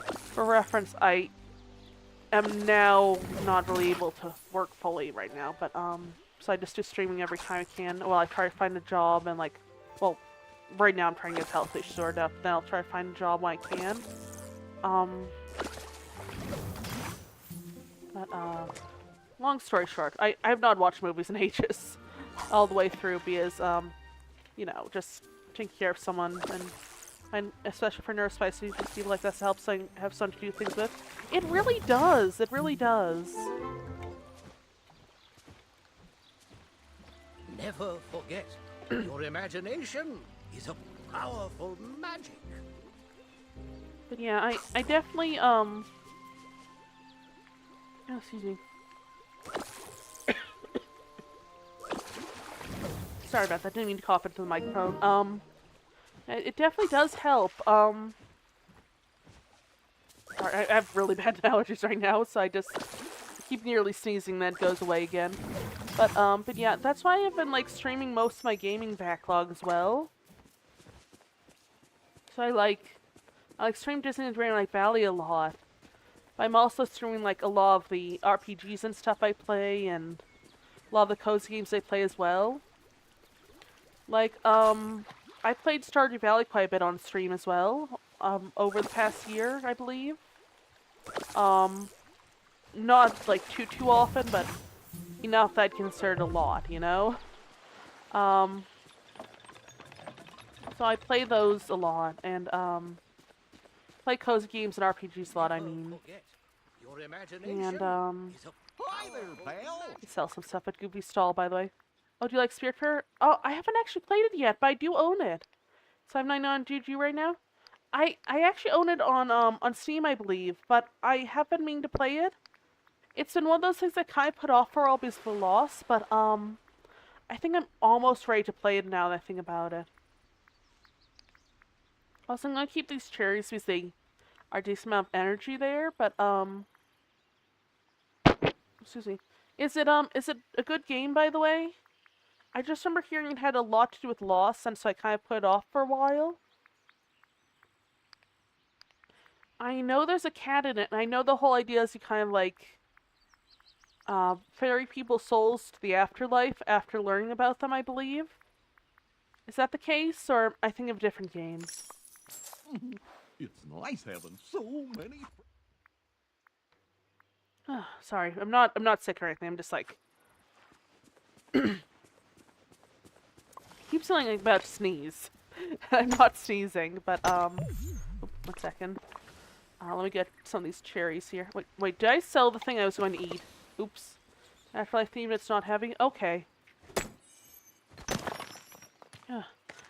Speaker 1: for reference, I am now not really able to work fully right now, but, so I just do streaming every time I can. Well, I try to find a job and, like, well, right now I'm trying to get health issues sorted out, then I'll try to find a job when I can. But, long story short, I have not watched movies in ages all the way through because, you know, just taking care of someone and especially for neurospicy people like this, helps have someone to do things with. It really does. It really does.
Speaker 5: Never forget, your imagination is a powerful magic.
Speaker 1: But yeah, I definitely, oh, excuse me. Sorry about that, didn't mean to cough into the microphone. It definitely does help, sorry, I have really bad allergies right now, so I just keep nearly sneezing, then it goes away again. But yeah, that's why I've been, like, streaming most of my gaming backlog as well. So I like stream Disney and Dreamlight Valley a lot. But I'm also streaming, like, a lot of the RPGs and stuff I play, and a lot of the cozy games I play as well. Like, I played Stardew Valley quite a bit on stream as well, over the past year, I believe. Not, like, too often, but enough that I'd consider it a lot, you know? So I play those a lot, and, play cozy games and RPGs a lot, I mean. And,
Speaker 5: Hi there, pal.
Speaker 1: I sell some stuff at Goofy Stall, by the way. Oh, do you like Spiritfarer? Oh, I haven't actually played it yet, but I do own it. So I'm 99 on GG right now. I actually own it on Steam, I believe, but I have been meaning to play it. It's been one of those things I kind of put off for all because of the loss, but, I think I'm almost ready to play it now that I think about it. Also, I'm gonna keep these cherries because they are a decent amount of energy there, but, excuse me. Is it a good game, by the way? I just remember hearing it had a lot to do with loss, and so I kind of put it off for a while. I know there's a cat in it, and I know the whole idea is you kind of, like, ferry people's souls to the afterlife after learning about them, I believe. Is that the case, or I think of different games?
Speaker 5: It's nice having so many.
Speaker 1: Sorry, I'm not sick or anything. I'm just like keep feeling like about to sneeze. I'm not sneezing, but one second. Let me get some of these cherries here. Wait, did I sell the thing I was going to eat? Oops. Afterlife theme, it's not heavy. Okay.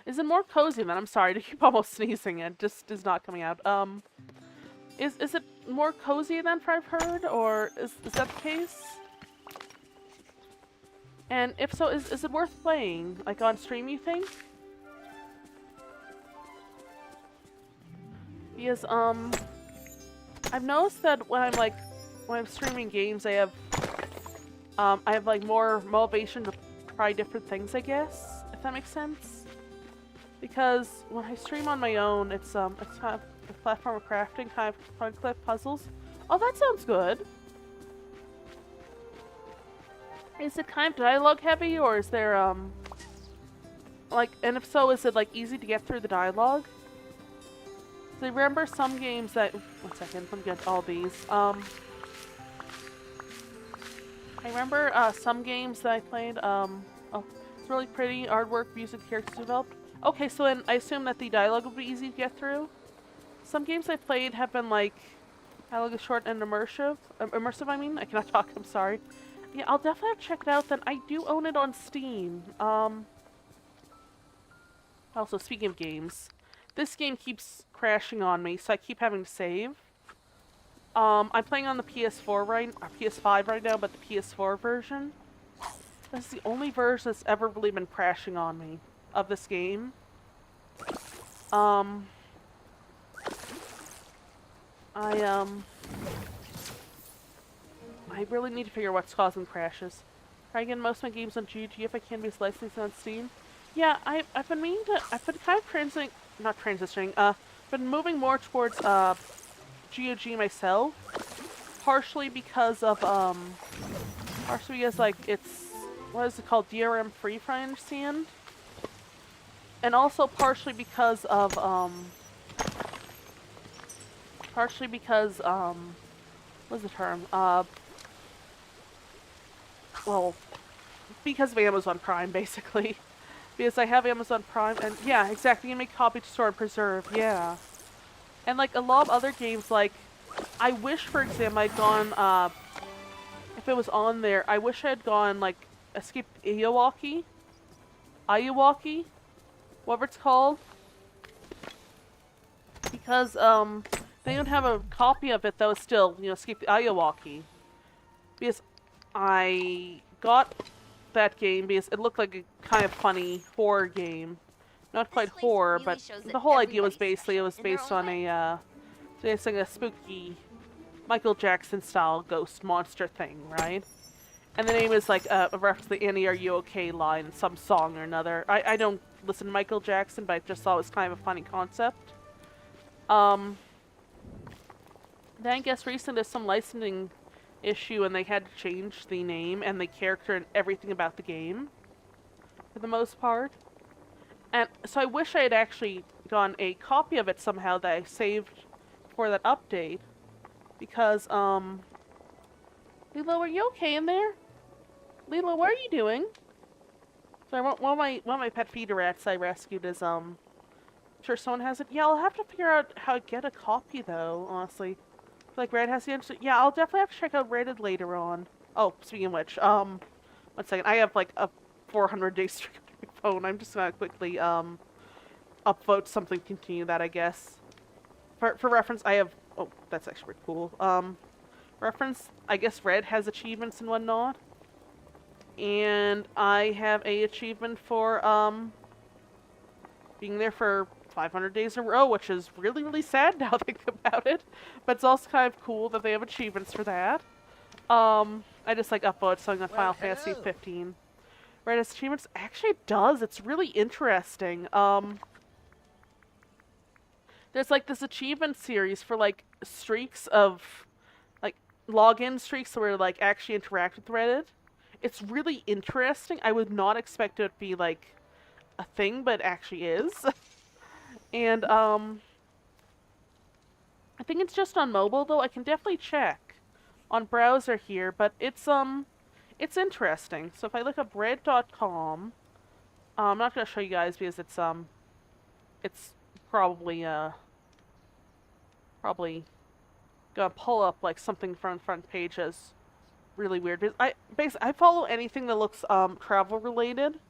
Speaker 1: Is it more cozy then? I'm sorry to keep almost sneezing. It just is not coming out. Is it more cozy than I've heard, or is that the case? And if so, is it worth playing, like on stream, you think? Because I've noticed that when I'm streaming games, I have like more motivation to try different things, I guess, if that makes sense. Because when I stream on my own, it's kind of a platform of crafting, kind of point-click puzzles. Oh, that sounds good. Is it kind of dialogue heavy, or is there like, and if so, is it like easy to get through the dialogue? So I remember some games that, one second, let me get all these. I remember some games that I played, oh, it's really pretty, artwork, music, characters developed. Okay, so then I assume that the dialogue would be easy to get through. Some games I played have been like, dialogue is short and immersive. Immersive, I mean? I cannot talk, I'm sorry. Yeah, I'll definitely have to check it out then. I do own it on Steam. Also, speaking of games, this game keeps crashing on me, so I keep having to save. I'm playing on the PS4 or PS5 right now, but the PS4 version. This is the only version that's ever really been crashing on me of this game. I really need to figure out what's causing crashes. Try again most of my games on GOG if I can be licensed on Steam. Yeah, I've been meaning to, I've been kind of been moving more towards, GOG myself. Partially because of, like, it's, what is it called, DRM free, if I understand? And also partially because of, what's the term? Well, because of Amazon Prime, basically. Because I have Amazon Prime, and yeah, exactly, you can make copy to store and preserve, yeah. And like a lot of other games, like, I wish, for example, I'd gone, if it was on there, I wish I had gone, like, Escape Ayawaki, whatever it's called. Because, they don't have a copy of it that was still, you know, Escape the Ayawaki. Because I got that game because it looked like a kind of funny horror game. Not quite horror, but the whole idea was basically, it was based on a spooky Michael Jackson style ghost monster thing, right? And the name is like a reference to the Annie, are you okay line in some song or another. I don't listen to Michael Jackson, but I just thought it was kind of a funny concept. Then I guess recently there's some licensing issue and they had to change the name and the character and everything about the game. For the most part. And so I wish I had actually gotten a copy of it somehow that I saved for that update. Because, Lilo, are you okay in there? Lilo, what are you doing? Sorry, one of my pet feeder rats I rescued is, sure someone has it. Yeah, I'll have to figure out how to get a copy, though, honestly. Like, Red has the answer. Yeah, I'll definitely have to check out Reddit later on. Oh, speaking of which, 1 second. I have, like, a 400-day streak on my phone. I'm just gonna quickly, upvote something to continue that, I guess. For reference, I have... Oh, that's actually pretty cool. Reference, I guess Red has achievements and whatnot. And I have a achievement for, being there for 500 days in a row, which is really, really sad now think about it. But it's also kind of cool that they have achievements for that. I just, like, upvoted something on Final Fantasy 15. Red has achievements? Actually, it does. It's really interesting. There's, like, this achievement series for, like, streaks of, like, login streaks where, like, actually interact with Reddit. It's really interesting. I would not expect it to be, like, a thing, but it actually is. And, I think it's just on mobile, though. I can definitely check on browser here, but it's interesting. So if I look up red.com, I'm not going to show you guys because it's probably gonna pull up like something from front page as really weird. Because I follow anything that looks travel related,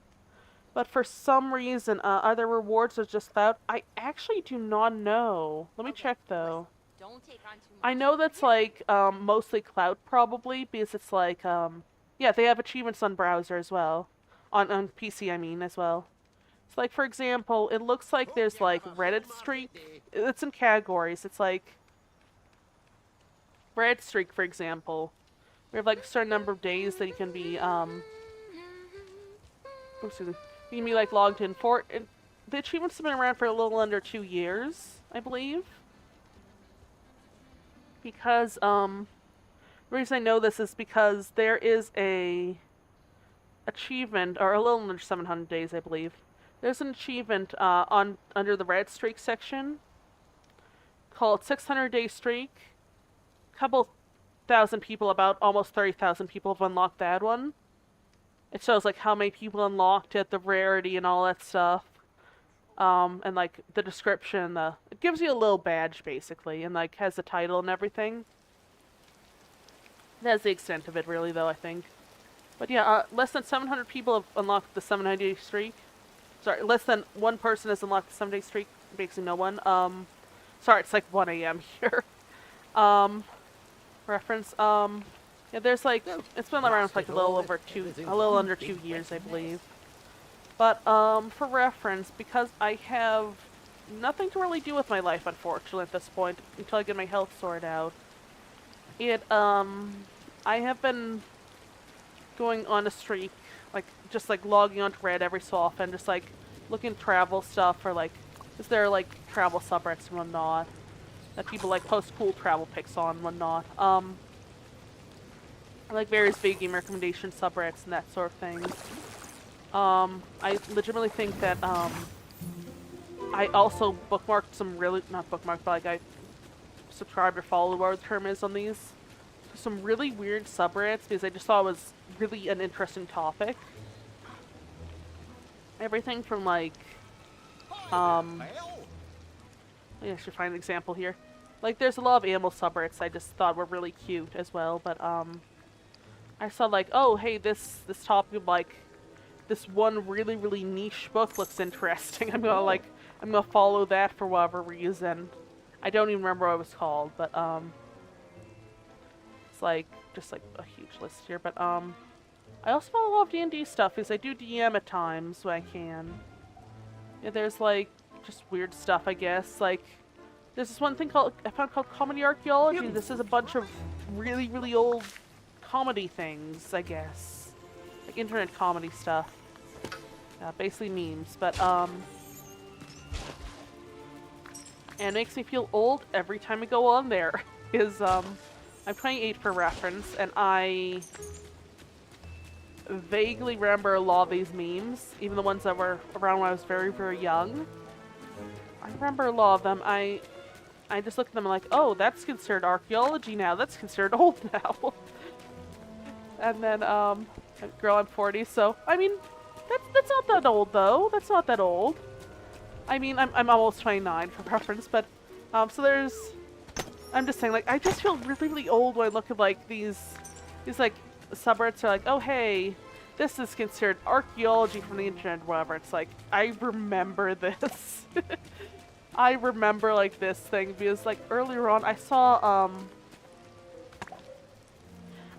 Speaker 1: but for some reason, are there rewards or just that? I actually do not know. Let me check though.
Speaker 7: Don't take on too much.
Speaker 1: I know that's like mostly cloud probably because it's like yeah, they have achievements on browser as well, on PC I mean as well. So like for example, it looks like there's like Reddit streak. It's in categories. It's like Reddit streak, for example. We have like a certain number of days that you can be excuse me, you can be like logged in for. And the achievements have been around for a little under 2 years, I believe. Because the reason I know this is because there is a achievement, or a little under 700 days, I believe. There's an achievement under the Red Streak section called 600 Day Streak. 30,000 people, about almost 30,000 people have unlocked that one. It shows like how many people unlocked it, the rarity, and all that stuff. And like the description, it gives you a little badge basically, and like has the title and everything. That's the extent of it, really, though, I think. But yeah, less than 700 people have unlocked the 7-day streak. Sorry, less than one person has unlocked the 7-day streak. Basically, no one. Sorry, it's like 1 a.m. here. Reference. Yeah, there's like, it's been around for like a little under 2 years, I believe. But for reference, because I have nothing to really do with my life, unfortunately, at this point, until I get my health sorted out. I have been going on a streak, like, just, like, logging onto Reddit every so often, just, like, looking at travel stuff, or, like, is there, like, travel subreddits and whatnot, that people, like, post cool travel pics on and whatnot, like, various video game recommendation subreddits and that sort of thing. I legitimately think that, I also bookmarked some really, not bookmarked, but, like, I subscribed or followed, whatever the term is on these, some really weird subreddits, because I just thought it was really an interesting topic. Everything from, like, I should find an example here. Like, there's a lot of animal subreddits I just thought were really cute as well, but, I saw, like, oh, hey, this topic of, like, this one really, really niche book looks interesting. I'm gonna follow that for whatever reason. I don't even remember what it was called, but, it's, like, just, like, a huge list here, but, I also follow a lot of D&D stuff, because I do DM at times when I can. Yeah, there's, like, just weird stuff, I guess, like, there's this one thing I found called Comedy Archaeology. This is a bunch of really, really old comedy things, I guess. Like, internet comedy stuff. Basically memes, but, and it makes me feel old every time I go on there, because, I'm 28 for reference, and I vaguely remember a lot of these memes, even the ones that were around when I was very, very young. I remember a lot of them. I just look at them and like, oh, that's considered archaeology now. That's considered old now. And then, girl, I'm 40, so, I mean, that's not that old, though. That's not that old. I mean, I'm almost 29 for reference, but, so there's, I'm just saying, like, I just feel really, really old when I look at, like, these, like, subreddits are like, oh, hey, this is considered archaeology from the internet, whatever. It's like, I remember this. I remember, like, this thing, because, like, earlier on, I saw,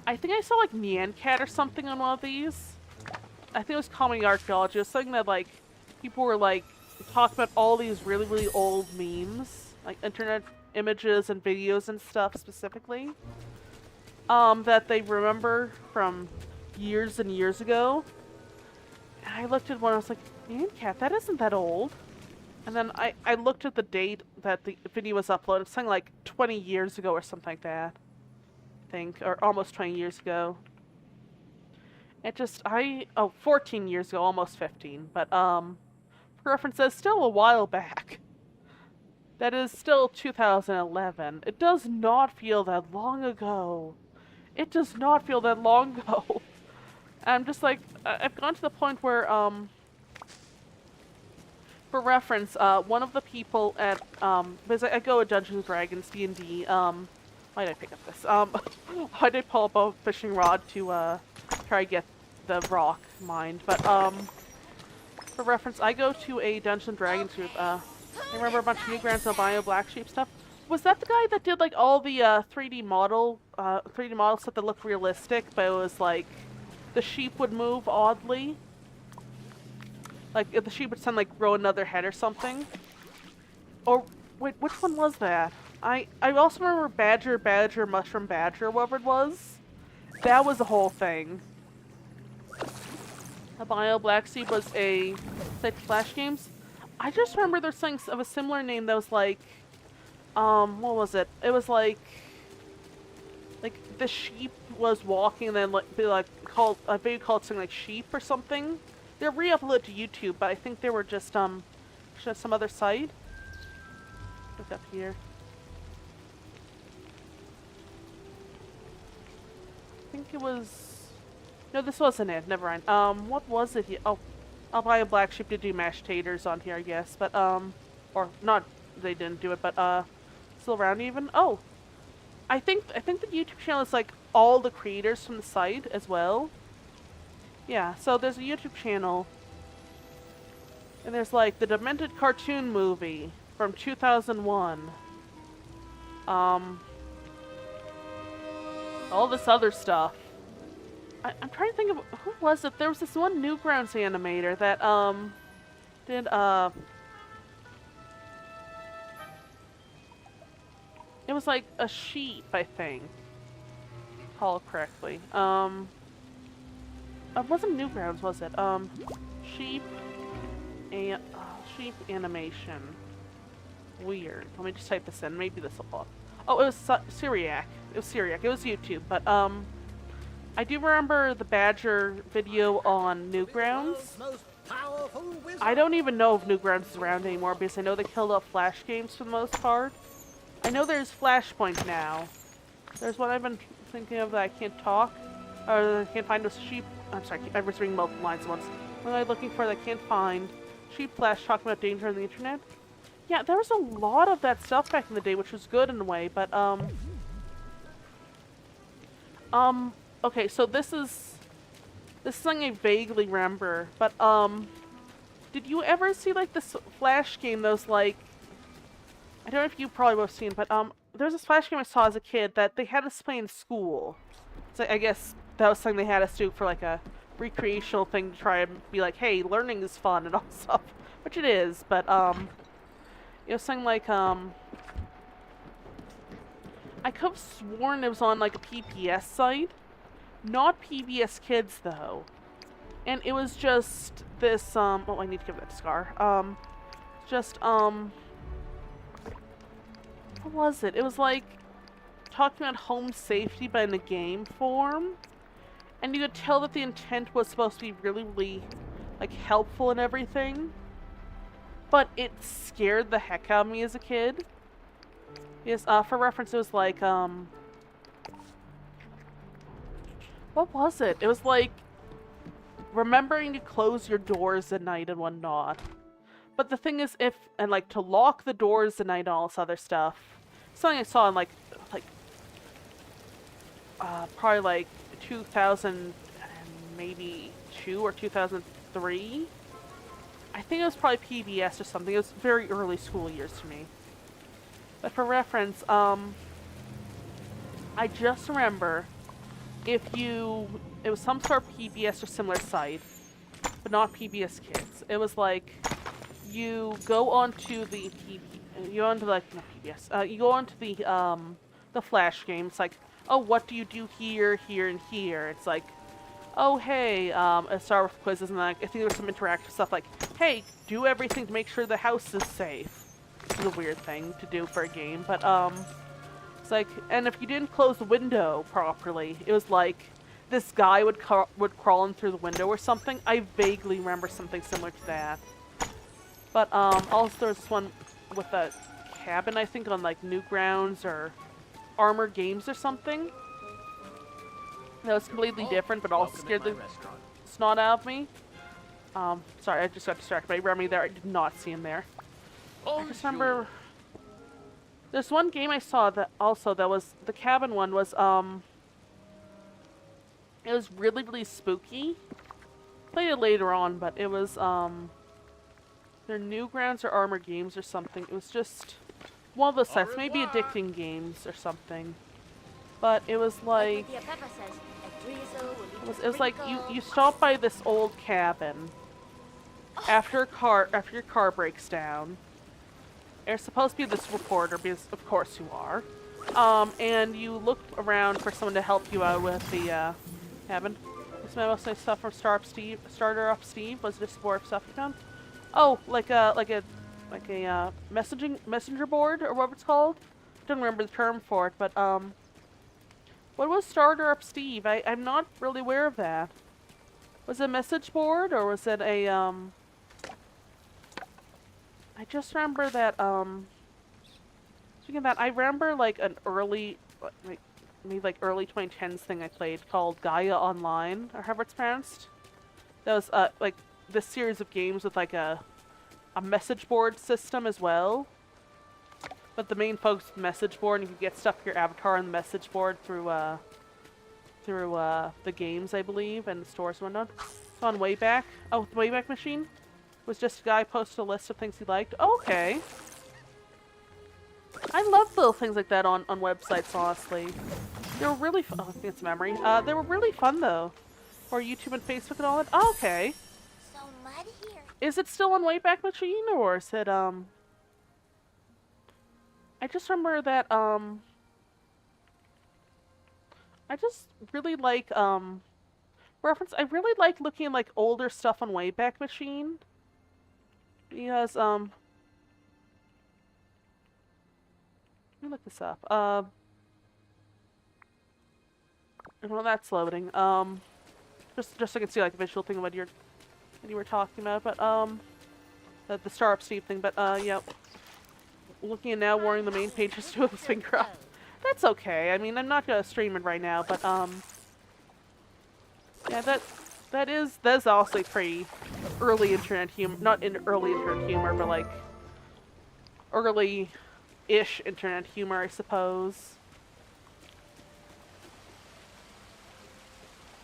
Speaker 1: I think I saw, like, Nyan Cat or something on one of these. I think it was Comedy Archaeology. It was something that, like, people were, like, talking about all these really, really old memes, like, internet images and videos and stuff specifically, that they remember from years and years ago. And I looked at one, I was like, Nyan Cat, that isn't that old. And then I looked at the date that the video was uploaded, something like 20 years ago or something like that, I think, or almost 20 years ago. It just, 14 years ago, almost 15, but, for reference, that's still a while back. That is still 2011. It does not feel that long ago. It does not feel that long ago. I'm just like, I've gone to the point where, for reference, one of the people at, because I go at Dungeons & Dragons, D&D, why did I pick up this? Why did I pull up a fishing rod to, try to get the rock mined? But, for reference, I go to a Dungeons & Dragons group, I remember a bunch of Newgrounds albino black sheep stuff. Was that the guy that did, like, all the, 3D model stuff that looked realistic, but it was, like, the sheep would move oddly? Like, if the sheep would suddenly, like, grow another head or something? Or, wait, which one was that? I also remember Badger, Mushroom Badger, whatever it was. That was the whole thing. Albino Black Sheep was a site for Flash games. I just remember there's something of a similar name that was like, what was it? It was like the sheep was walking and then called a video called something like Sheep or something. They're re-uploaded to YouTube, but I think they were just some other site. Look up here. think it was... No, this wasn't it. Never mind. What was it here? Oh, I'll buy a black sheep to do mashed taters on here, I guess. But, or not, they didn't do it, but, still around even. Oh, I think the YouTube channel is like all the creators from the site as well. Yeah, so there's a YouTube channel. And there's like the Demented Cartoon Movie from 2001. All this other stuff. I'm trying to think of who was it. There was this one Newgrounds animator that did it was like a sheep, I think. Recall correctly. It wasn't Newgrounds, was it? Sheep and sheep animation. Weird. Let me just type this in. Maybe this will pop. Oh, it was Syriac. It was Syriac. It was YouTube, but I do remember the Badger video on Newgrounds. I don't even know if Newgrounds is around anymore because I know they killed off Flash games for the most part. I know there's Flashpoint now. There's one I've been thinking of that I can't talk, or that I can't find those sheep. I'm sorry, I was reading multiple lines at once. What am I looking for that I can't find? Sheep Flash talking about danger on the internet. Yeah, there was a lot of that stuff back in the day, which was good in a way, but okay, so this is something I vaguely remember, but did you ever see like this Flash game? Those like, I don't know if you probably would have seen, but there's this Flash game I saw as a kid that they had us play in school. So I guess that was something they had us do for like a recreational thing to try and be like, hey, learning is fun and all stuff, which it is, but you know, something like I could have sworn it was on like a PBS site, not PBS Kids though, and it was just this oh, I need to give that to Scar. Just what was it? It was like talking about home safety but in a game form, and you could tell that the intent was supposed to be really, really like helpful and everything, but it scared the heck out of me as a kid. Yes, for reference, it was like what was it? It was like remembering to close your doors at night and whatnot. But the thing is, and like to lock the doors at night and all this other stuff. Something I saw in like probably like 2000 maybe 2 or 2003. I think it was probably PBS or something. It was very early school years to me. But for reference, I just remember it was some sort of PBS or similar site, but not PBS Kids. It was like you go onto the you go onto like not PBS. You go onto the Flash game. It's like, oh, what do you do here, here, and here? It's like, oh, hey, it started with quizzes, and like, I think there was some interactive stuff like, hey, do everything to make sure the house is safe. Which is a weird thing to do for a game, but it's like, and if you didn't close the window properly, it was like this guy would crawl in through the window or something. I vaguely remember something similar to that. But also there was this one with a cabin, I think, on like Newgrounds or Armor Games or something. That was completely different, but also scared the snot out of me. Sorry, I just got distracted by Remy there. I did not see him there. I just remember there's one game I saw that also that was the cabin one was it was really, really spooky. Played it later on, but it was their Newgrounds or Armor Games or something. It was just one of those sites, maybe Addicting Games or something. But it was like it was like you stop by this old cabin after your car breaks down. There's supposed to be this reporter, because of course you are. And you look around for someone to help you out with the cabin. This is mostly stuff from Starter Up Steve. Was this more stuff you found? Oh, like a messenger board or whatever it's called. Don't remember the term for it, but what was Starter Up Steve? I'm not really aware of that. Was it a message board or was it a I just remember that, speaking of that, I remember, like, an early, like, maybe like early 2010s thing I played called Gaia Online, or however it's pronounced. That was like this series of games with like a message board system as well. But the main focus of the message board, and you can get stuff for your avatar on the message board through the games, I believe, and the stores and whatnot. It's on Wayback. Oh, the Wayback Machine was just a guy posted a list of things he liked. Okay. I love little things like that on websites, honestly. They were really fun. Oh, I think it's memory. They were really fun, though. Or YouTube and Facebook and all that. Oh, okay.
Speaker 3: So muddy here.
Speaker 1: Is it still on Wayback Machine, or is it, I just remember that, I just really like, reference, I really like looking at, like, older stuff on Wayback Machine. Because, let me look this up. Well, that's loading. Just so I can see, like, a visual thing of what you were talking about, but, the Star Up Steve thing, but, yeah. Looking at now, warning the main page is doing this finger up. That's okay. I mean, I'm not gonna stream it right now, but yeah, that is also pretty early internet humor. Not in early internet humor, but like early-ish internet humor, I suppose.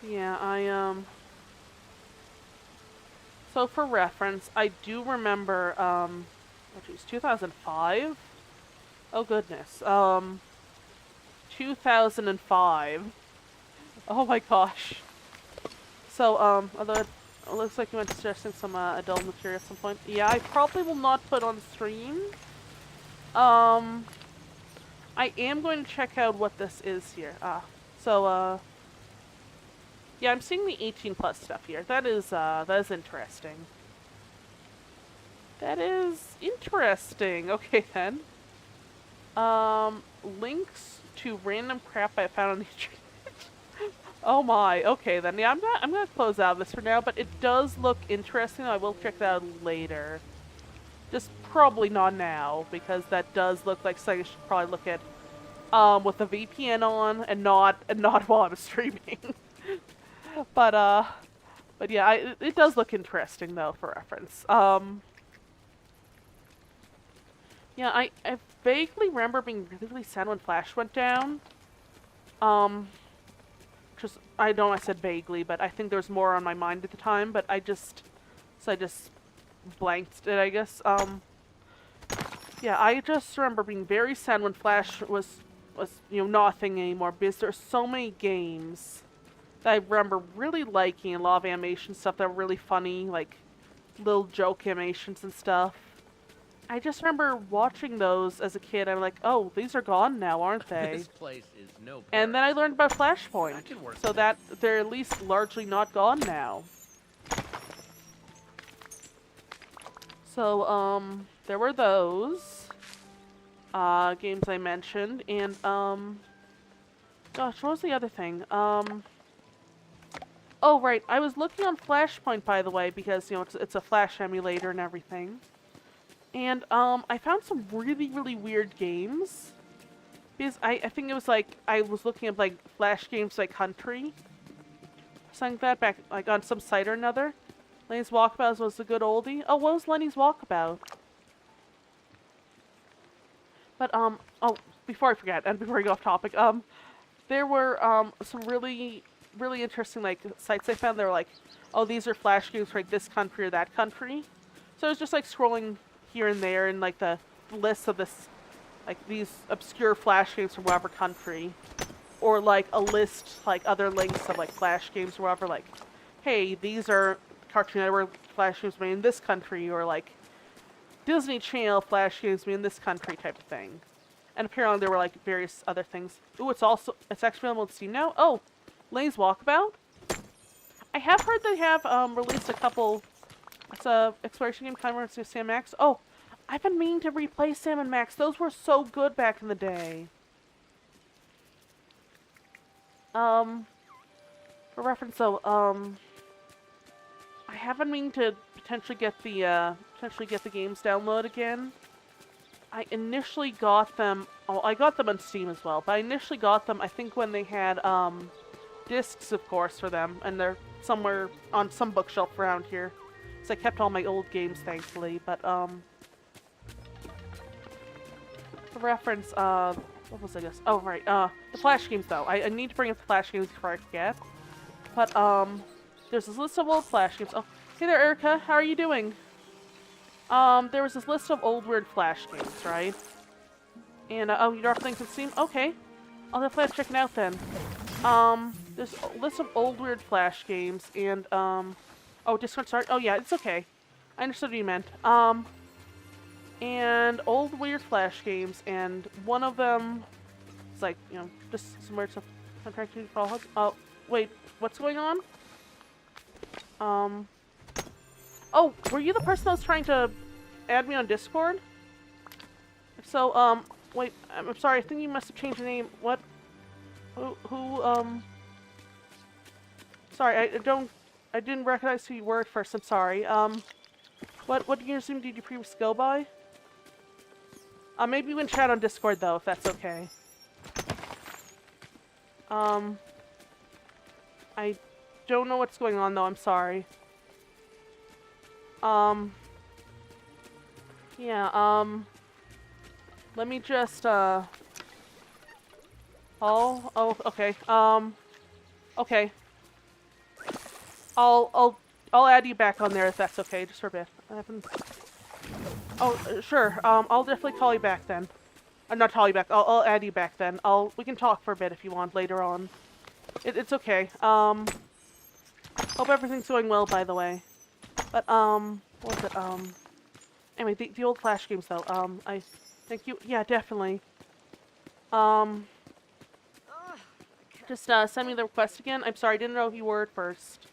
Speaker 1: Yeah, So for reference, I do remember oh geez, 2005? Oh goodness. 2005. Oh my gosh. So, although it looks like you went suggesting some adult material at some point. Yeah, I probably will not put on stream. I am going to check out what this is here. So, yeah, I'm seeing the 18 plus stuff here. That is interesting. That is interesting. Okay then. Links to random crap I found on the internet. Oh my. Okay then. Yeah, I'm gonna close out this for now, but it does look interesting. I will check that out later. Just probably not now, because that does look like something I should probably look at with the VPN on and not while I'm streaming. But yeah, it does look interesting though, for reference. Yeah, I vaguely remember being really, really sad when Flash went down. Just, I know I said vaguely, but I think there was more on my mind at the time, but I just blanked it, I guess. Yeah, I just remember being very sad when Flash was, you know, not a thing anymore, because there's so many games that I remember really liking, a lot of animation stuff that were really funny, like little joke animations and stuff. I just remember watching those as a kid. I'm like, oh, these are gone now, aren't they?
Speaker 6: This place is no paradise.
Speaker 1: And then I learned about Flashpoint,
Speaker 6: That can work.
Speaker 1: so that they're at least largely not gone now. So, there were those games I mentioned, and gosh, what was the other thing? Oh right, I was looking on Flashpoint, by the way, because you know it's a Flash emulator and everything. And, I found some really, really weird games. Because I think it was like, I was looking at like Flash games like Country. Something like that back, like on some site or another. Lenny's Walkabout was a good oldie. Oh, what was Lenny's Walkabout? But, oh, before I forget, and before I go off topic, there were, some really, really interesting, like, sites I found. They were like, oh, these are Flash games for like this country or that country. So it was just like scrolling here and there in like the list of this, like these obscure Flash games from whatever country, or like a list, like other links of like Flash games or whatever, like, hey, these are Cartoon Network Flash games made in this country, or like Disney Channel Flash games made in this country type of thing. And apparently there were like various other things. Ooh, it's actually available on Steam now. Oh, Lenny's Walkabout. I have heard they have released a couple. It's a exploration game kind of to Sam Max. Oh, I've been meaning to replay Sam and Max. Those were so good back in the day. For reference, though, I have been meaning to potentially get the games download again. I initially got them... Oh, I got them on Steam as well, but I initially got them, I think, when they had, discs, of course, for them, and they're somewhere on some bookshelf around here. So I kept all my old games, thankfully, but, for reference, what was I guess? Oh, right, the Flash games, though. I need to bring up the Flash games before I forget. But, there's this list of old Flash games. Oh, hey there, Erica. How are you doing? There was this list of old weird Flash games, right? And, oh, you don't have things on Steam? Okay. I'll definitely have to check it out then. There's a list of old weird Flash games, and, oh, Discord start? Oh, yeah, it's okay. I understood what you meant. And old weird Flash games, and one of them is like, you know, just some weird stuff. Contracting for all. Oh, wait, what's going on? Oh, were you the person that was trying to add me on Discord? If so, wait, I'm sorry, I think you must have changed your name. What? Sorry, I didn't recognize who you were at first, I'm sorry. What username did you previously go by? Maybe we can chat on Discord, though, if that's okay. I don't know what's going on, though, I'm sorry. Yeah, let me just, oh, okay, okay. I'll add you back on there if that's okay, just for a bit. I haven't... Oh, sure, I'll definitely call you back then. Not call you back, I'll add you back then. We can talk for a bit if you want later on. It's okay, hope everything's going well, by the way. But, what was it, anyway, the old Flash games, though, I thank you, yeah, definitely. Just, send me the request again. I'm sorry, I didn't know who you were at first.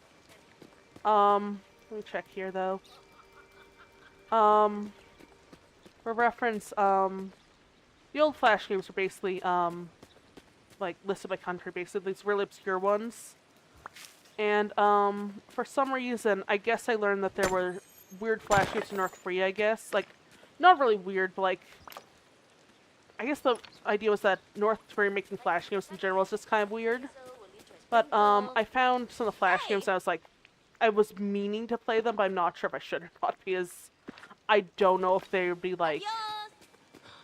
Speaker 1: Let me check here, though. For reference, the old Flash games are basically, like, listed by country, basically, these really obscure ones. And, for some reason, I guess I learned that there were weird Flash games in North Korea, I guess. Like, not really weird, but, like, I guess the idea was that North Korea making Flash games in general is just kind of weird. But, I found some of the Flash games and I was like, I was meaning to play them, but I'm not sure if I should or not, because I don't know if they would be, like,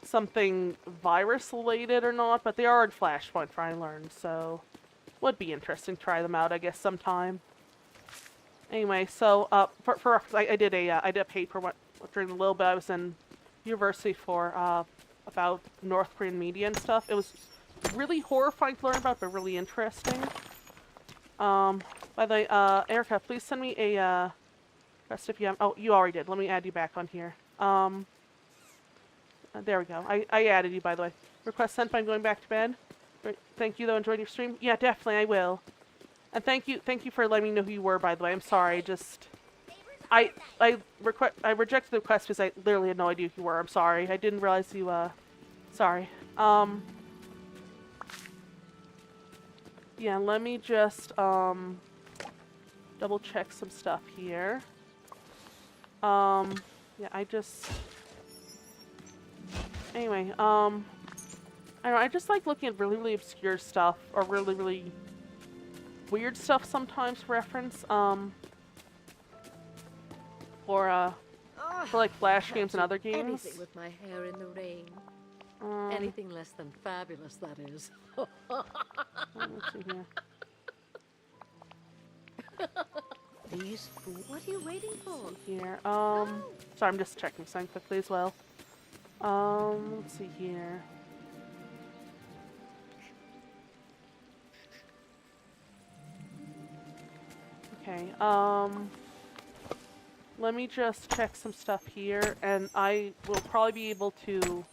Speaker 1: something virus-related or not, but they are in Flashpoint, for I learned, so would be interesting to try them out, I guess, sometime. Anyway, so, for reference, I did a paper during the little bit I was in university for, about North Korean media and stuff. It was really horrifying to learn about, but really interesting. By the way, Erica, please send me a, request if you have, oh, you already did. Let me add you back on here. There we go. I added you, by the way. Request sent, I'm going back to bed. Thank you, though, enjoying your stream. Yeah, definitely, I will. And thank you for letting me know who you were, by the way. I'm sorry, just... I rejected the request because I literally had no idea who you were. I'm sorry. I didn't realize you, sorry. Yeah, let me just, double check some stuff here. Yeah, I just... Anyway, I don't know, I just like looking at really, really obscure stuff, or really, really weird stuff sometimes for reference, for like Flash games and other games.
Speaker 8: Anything with my hair in the rain. Anything less than fabulous, that is.
Speaker 1: Let's see here.
Speaker 8: These, what are you waiting for?
Speaker 1: Here, sorry, I'm just checking something quickly as well. Let's see here. Okay, let me just check some stuff here, and I will probably be able to...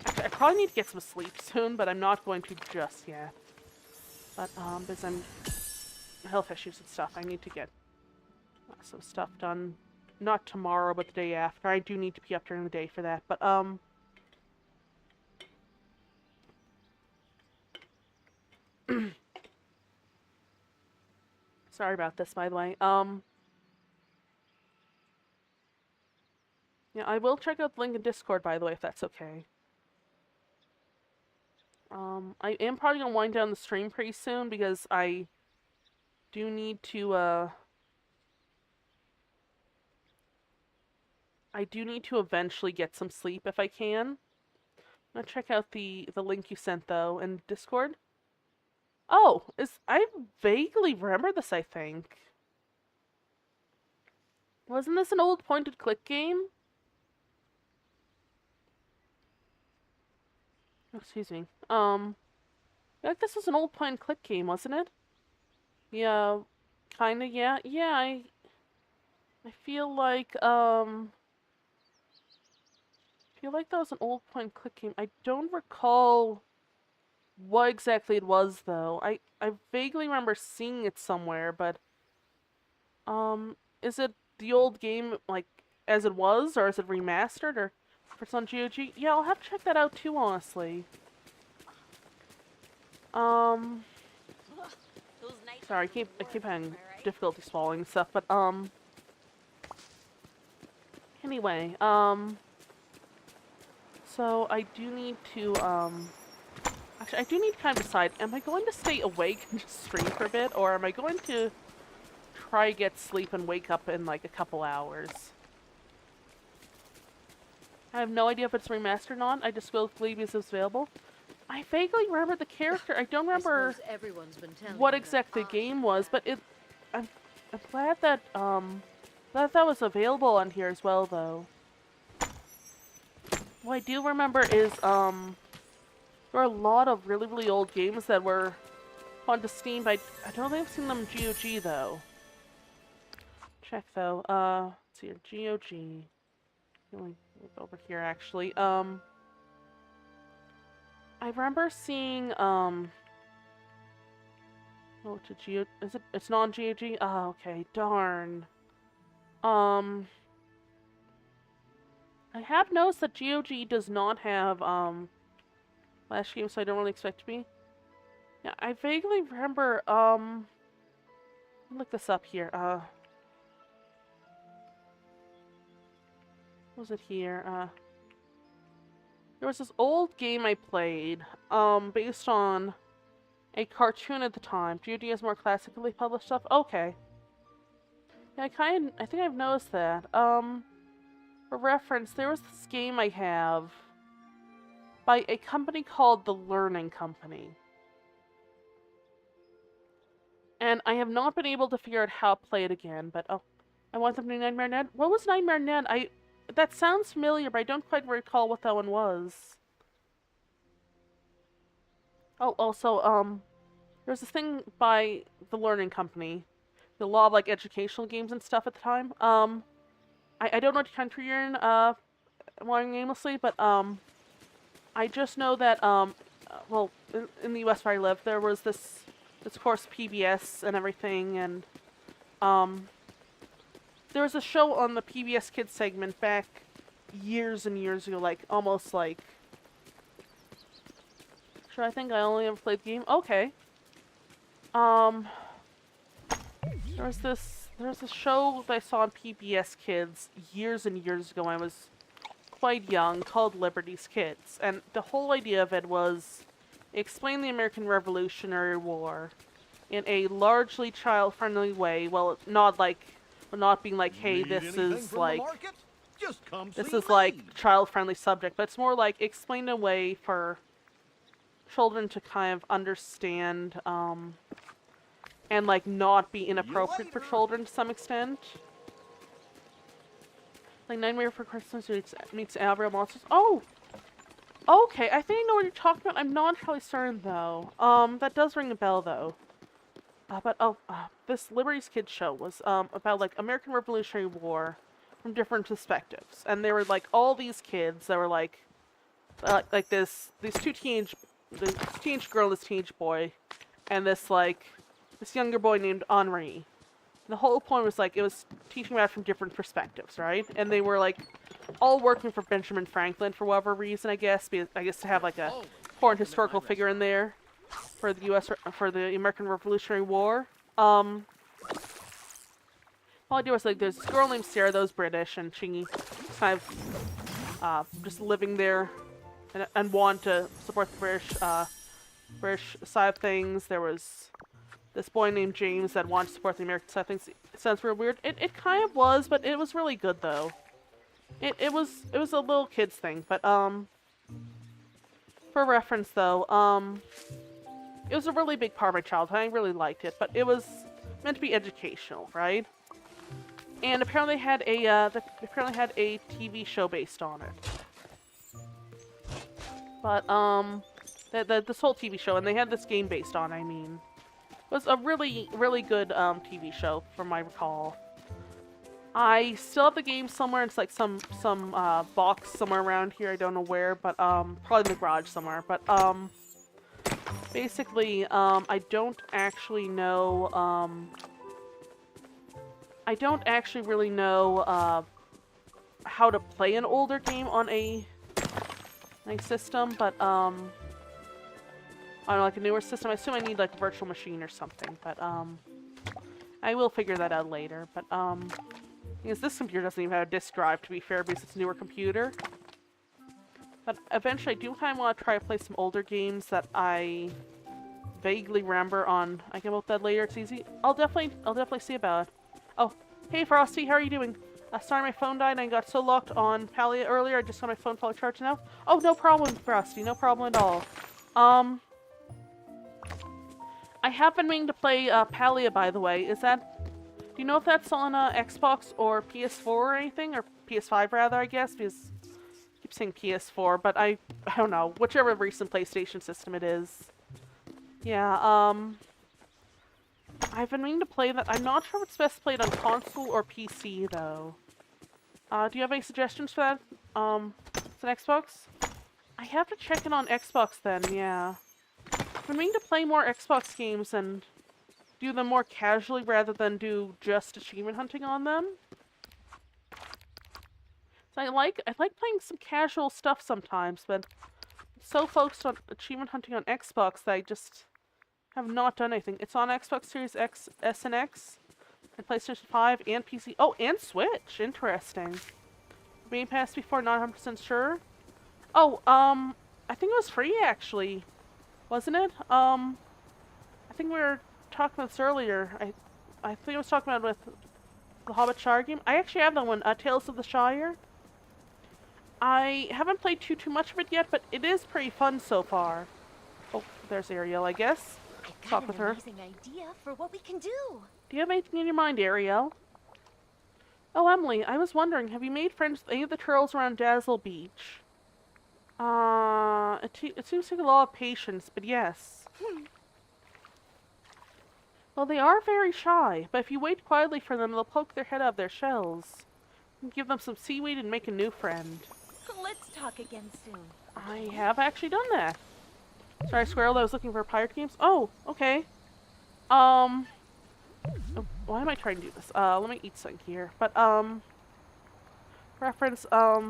Speaker 1: Actually, I probably need to get some sleep soon, but I'm not going to just yet. But, because I'm... health issues and stuff, I need to get some stuff done. Not tomorrow, but the day after. I do need to be up during the day for that, but, sorry about this, by the way. Yeah, I will check out the link in Discord, by the way, if that's okay. I am probably gonna wind down the stream pretty soon because I do need to, eventually get some sleep if I can. I'm gonna check out the link you sent, though, in Discord. Oh, I vaguely remember this, I think. Wasn't this an old point-and-click game? Oh, excuse me. I think this was an old point-and-click game, wasn't it? Yeah, kinda, yeah. Yeah, I feel like, that was an old point-and-click game. I don't recall what exactly it was, though. I vaguely remember seeing it somewhere, but, is it the old game, like, as it was, or is it remastered, or if it's on GOG? Yeah, I'll have to check that out, too, honestly. Sorry, I keep having difficulty swallowing stuff, but, anyway, so I do need to, actually, I do need to kind of decide, am I going to stay awake and just stream for a bit, or am I going to try to get sleep and wake up in, like, a couple hours? I have no idea if it's remastered or not. I just will believe it's available. I vaguely remember the character. I don't remember what exactly the game was, but I'm glad that that was available on here as well, though. What I do remember is there were a lot of really, really old games that were onto Steam, but I don't think I've seen them GOG, though. Check, though. Let's see here. GOG. Over here, actually. I remember seeing, it's non-GOG? Oh, okay, darn. I have noticed that GOG does not have, Flash games, so I don't really expect to be. Yeah, I vaguely remember, look this up here, what was it here, there was this old game I played, based on a cartoon at the time. GOG has more classically published stuff? Okay. Yeah, I think I've noticed that. For reference, there was this game I have by a company called The Learning Company. And I have not been able to figure out how to play it again, but oh, I want them to do Nightmare Ned? What was Nightmare Ned? That sounds familiar, but I don't quite recall what that one was. Oh, also, there's this thing by The Learning Company. The law of, like, educational games and stuff at the time. I don't know what country you're in, wandering aimlessly, but, I just know that, well, in the US where I live, there was this course PBS and everything, and, there was a show on the PBS Kids segment back years and years ago, like, almost like... Sure, I think I only ever played the game. Okay. There was this show that I saw on PBS Kids years and years ago when I was quite young, called Liberty's Kids. And the whole idea of it was explain the American Revolutionary War in a largely child-friendly way. Well, not being like, hey, this is like child-friendly subject, but it's more like explain a way for children to kind of understand, and like not be inappropriate for children to some extent. Like Nightmare Before Christmas meets Alvaro Monsters. Oh! Okay, I think I know what you're talking about. I'm not entirely certain, though. That does ring a bell, though. This Liberty's Kids show was, about, like, American Revolutionary War from different perspectives. And there were, like, all these kids that were, like these teenage girl and this teenage boy, and this younger boy named Henri. The whole point was, like, it was teaching about from different perspectives, right? And they were, like, all working for Benjamin Franklin for whatever reason, I guess. To have, like, a important historical figure in there for the for the American Revolutionary War. Well, all I do was like, there's this girl named Sarah that was British, and she kind of just living there and wanted to support the British side of things. There was this boy named James that wanted to support the American side of things. It sounds real weird. It kind of was, but it was really good though. It was a little kids thing, but for reference though, it was a really big part of my childhood. I really liked it, but it was meant to be educational, right? And apparently had a TV show based on it. But this whole TV show, and they had this game based on. I mean, it was a really good TV show from my recall. I still have the game somewhere. It's like some box somewhere around here. I don't know where, but probably in the garage somewhere. But basically, I don't actually know. I don't actually really know how to play an older game on a nice system, but on like a newer system. I assume I need like a virtual machine or something, but I will figure that out later. But because this computer doesn't even have a disk drive, to be fair, because it's a newer computer. But eventually, I do kind of want to try to play some older games that I vaguely remember on. I can about that later. It's easy. I'll definitely see about it. Oh, hey Frosty, how are you doing? Sorry, my phone died and I got so locked on Palia earlier. I just got my phone fully charged now. Oh, no problem, Frosty. No problem at all. I have been meaning to play Palia, by the way. Do you know if that's on Xbox or PS4 or anything? Or PS5 rather, I guess, because I keep saying PS4, but I don't know. Whichever recent PlayStation system it is. Yeah, I've been meaning to play that. I'm not sure if it's best played on console or PC, though. Do you have any suggestions for that? It's an Xbox? I have to check it on Xbox then, yeah. I've been meaning to play more Xbox games and do them more casually rather than do just achievement hunting on them. So I like playing some casual stuff sometimes, but I'm so focused on achievement hunting on Xbox that I just have not done anything. It's on Xbox Series X, S, and X, and PlayStation 5, and PC. Oh, and Switch. Interesting. Game Pass before, not 100% sure. Oh, I think it was free, actually. Wasn't it? I think we were talking about this earlier. I think I was talking about it with the Hobbit Shire game. I actually have that one, Tales of the Shire. I haven't played too much of it yet, but it is pretty fun so far. Oh, there's Ariel, I guess.
Speaker 7: I've
Speaker 1: Talk
Speaker 7: got
Speaker 1: with
Speaker 7: an
Speaker 1: her.
Speaker 7: amazing idea for what we can do.
Speaker 1: Do you have anything in your mind, Ariel? Oh, Emily, I was wondering, have you made friends with any of the turtles around Dazzle Beach? It seems to take a lot of patience, but yes. Well, they are very shy, but if you wait quietly for them, they'll poke their head out of their shells. You can give them some seaweed and make a new friend.
Speaker 7: Let's talk again soon.
Speaker 1: I have actually done that. Sorry, Squirrel, I was looking for pirate games. Oh, okay. Oh, why am I trying to do this? Let me eat something here. But, reference, by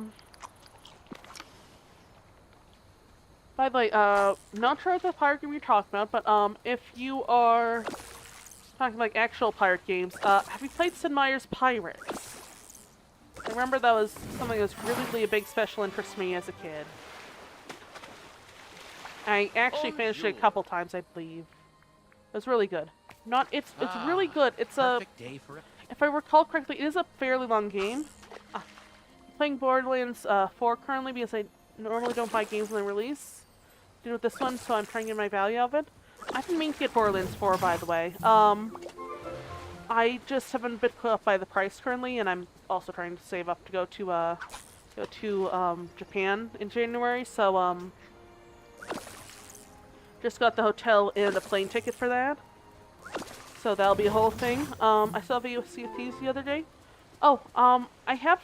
Speaker 1: the way, not sure what the pirate game you're talking about, but, if you are talking like actual pirate games, have you played Sid Meier's Pirates? I remember that was something that was really a big special interest to me as a kid. I actually finished it a couple times, I believe. It was really good. It's really good. It's a,
Speaker 5: day for it.
Speaker 1: if I recall correctly, it is a fairly long game. I'm playing Borderlands 4 currently because I normally don't buy games when they release. Did with this one, so I'm trying to get my value out of it. I've been meaning to get Borderlands 4, by the way. I just haven't been put up by the price currently, and I'm also trying to save up to go to Japan in January. So just got the hotel and a plane ticket for that. So that'll be a whole thing. I saw a Sea of Thieves the other day. Oh, I think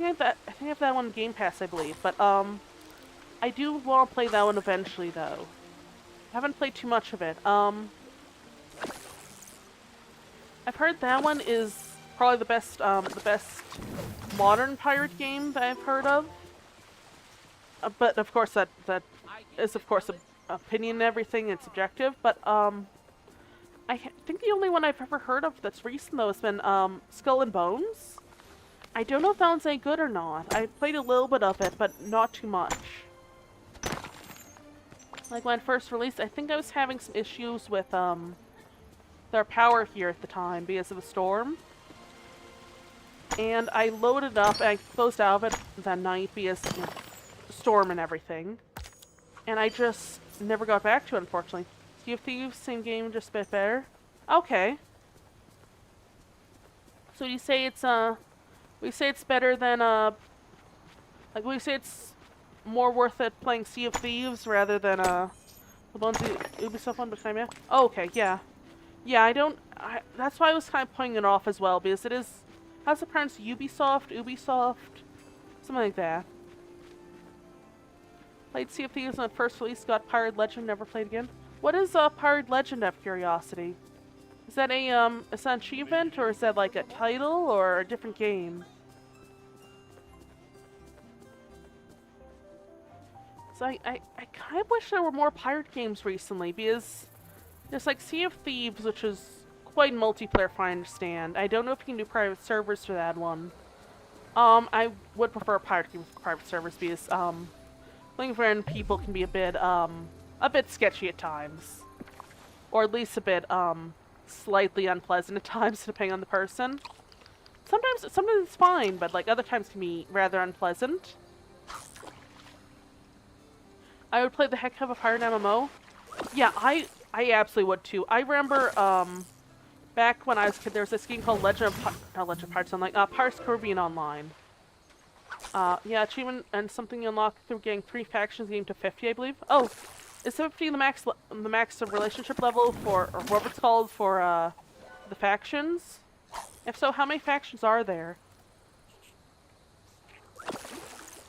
Speaker 1: I have that one Game Pass, I believe. But I do want to play that one eventually, though. I haven't played too much of it. I've heard that one is probably the best modern pirate game that I've heard of. But of course, that is of course an opinion and everything. It's subjective. But think the only one I've ever heard of that's recent though has been Skull and Bones. I don't know if that one's any good or not. I played a little bit of it, but not too much. Like when it first released, I think I was having some issues with their power here at the time because of a storm. And I loaded up and I closed out of it that night because storm and everything. And I just never got back to it, unfortunately. Sea of Thieves, same game, just a bit better. Okay. So you say it's we say it's better than like we say it's more worth it playing Sea of Thieves rather than the ones Ubisoft one, but kind of, yeah. Oh, okay, yeah. Yeah, that's why I was kind of putting it off as well, because it is, how's it pronounced? Ubisoft, something like that. Played Sea of Thieves when it first released, got Pirate Legend, never played again. What is Pirate Legend, out of curiosity? Is that an achievement, or is that like a title, or a different game? So I kind of wish there were more pirate games recently, because there's like Sea of Thieves, which is quite multiplayer if I understand. I don't know if you can do private servers for that one. I would prefer a pirate game with private servers, because playing for people can be a bit sketchy at times. Or at least a bit slightly unpleasant at times, depending on the person. Sometimes it's fine, but like other times can be rather unpleasant. I would play the heck of a pirate MMO. Yeah, I absolutely would too. I remember back when I was a kid, there was this game called Pirates Online, Pirates Caribbean Online. Yeah, achievement and something you unlock through getting 3 factions game to 50, I believe. Oh, is 50 the max relationship level for, or whatever it's called, for the factions? If so, how many factions are there?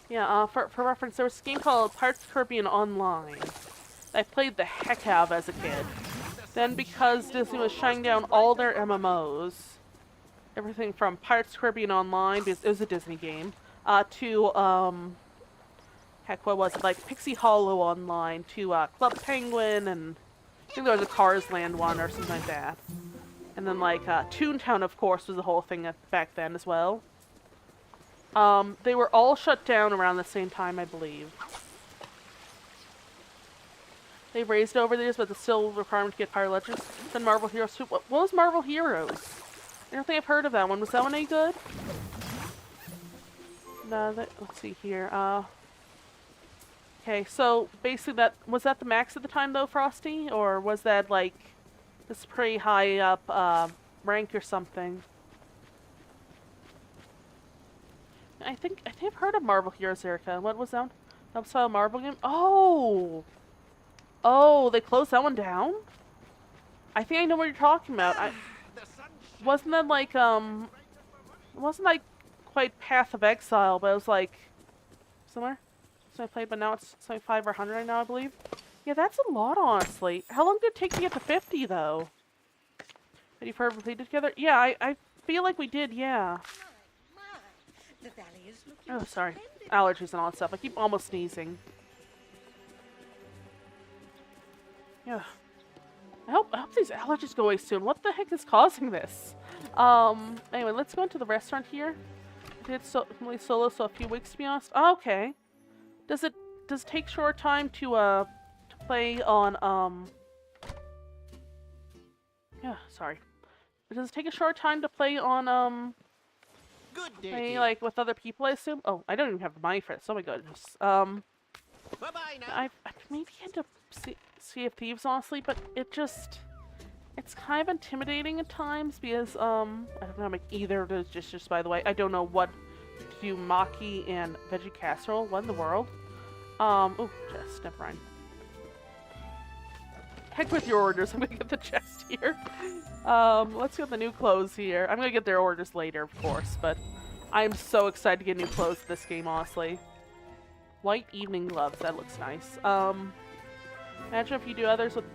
Speaker 1: Yeah, for reference, there was a game called Pirates Caribbean Online that I played the heck out of as a kid. Then because Disney was shutting down all their MMOs, everything from Pirates Caribbean Online, because it was a Disney game, to, heck, what was it, like Pixie Hollow Online, to Club Penguin, and I think there was a Cars Land one or something like that. And then like Toontown, of course, was the whole thing back then as well. They were all shut down around the same time, I believe. They raised over the years, but it's still a requirement to get Pirate Legends. Then Marvel Heroes 2. What was Marvel Heroes? I don't think I've heard of that one. Was that one any good? No, let's see here. Okay, so basically was that the max at the time though, Frosty? Or was that like this pretty high up rank or something? I think I've heard of Marvel Heroes, Erica. What was that? That was a Marvel game? Oh! Oh, they closed that one down? I think I know what you're talking about. Wasn't that like, it wasn't like quite Path of Exile, but it was like, somewhere? So I played, but now it's 75 or 100 right now, I believe. Yeah, that's a lot, honestly. How long did it take to get to 50, though? Have you ever played it together? Yeah, I feel like we did, yeah.
Speaker 4: The valley is looking
Speaker 1: Oh, sorry.
Speaker 4: splendid.
Speaker 1: Allergies and all that stuff. I keep almost sneezing. Yeah. I hope these allergies go away soon. What the heck is causing this? Anyway, let's go into the restaurant here. I did only solo, so a few weeks to be honest. Oh, okay. Does it take short time to play on yeah, sorry. Does it take a short time to play on
Speaker 5: Good day.
Speaker 1: play like with other people, I assume? Oh, I don't even have the money for this. Oh my goodness.
Speaker 5: Bye-bye now.
Speaker 1: I've maybe into Sea of Thieves, honestly, but it's kind of intimidating at times because, I don't know how to make either of those dishes, by the way. I don't know what to do maki and veggie casserole. What in the world? Oh, chest, never mind. Heck with your orders, I'm gonna get the chest here. Let's get the new clothes here. I'm gonna get their orders later, of course, but I'm so excited to get new clothes for this game, honestly. White evening gloves, that looks nice. Imagine if you do others would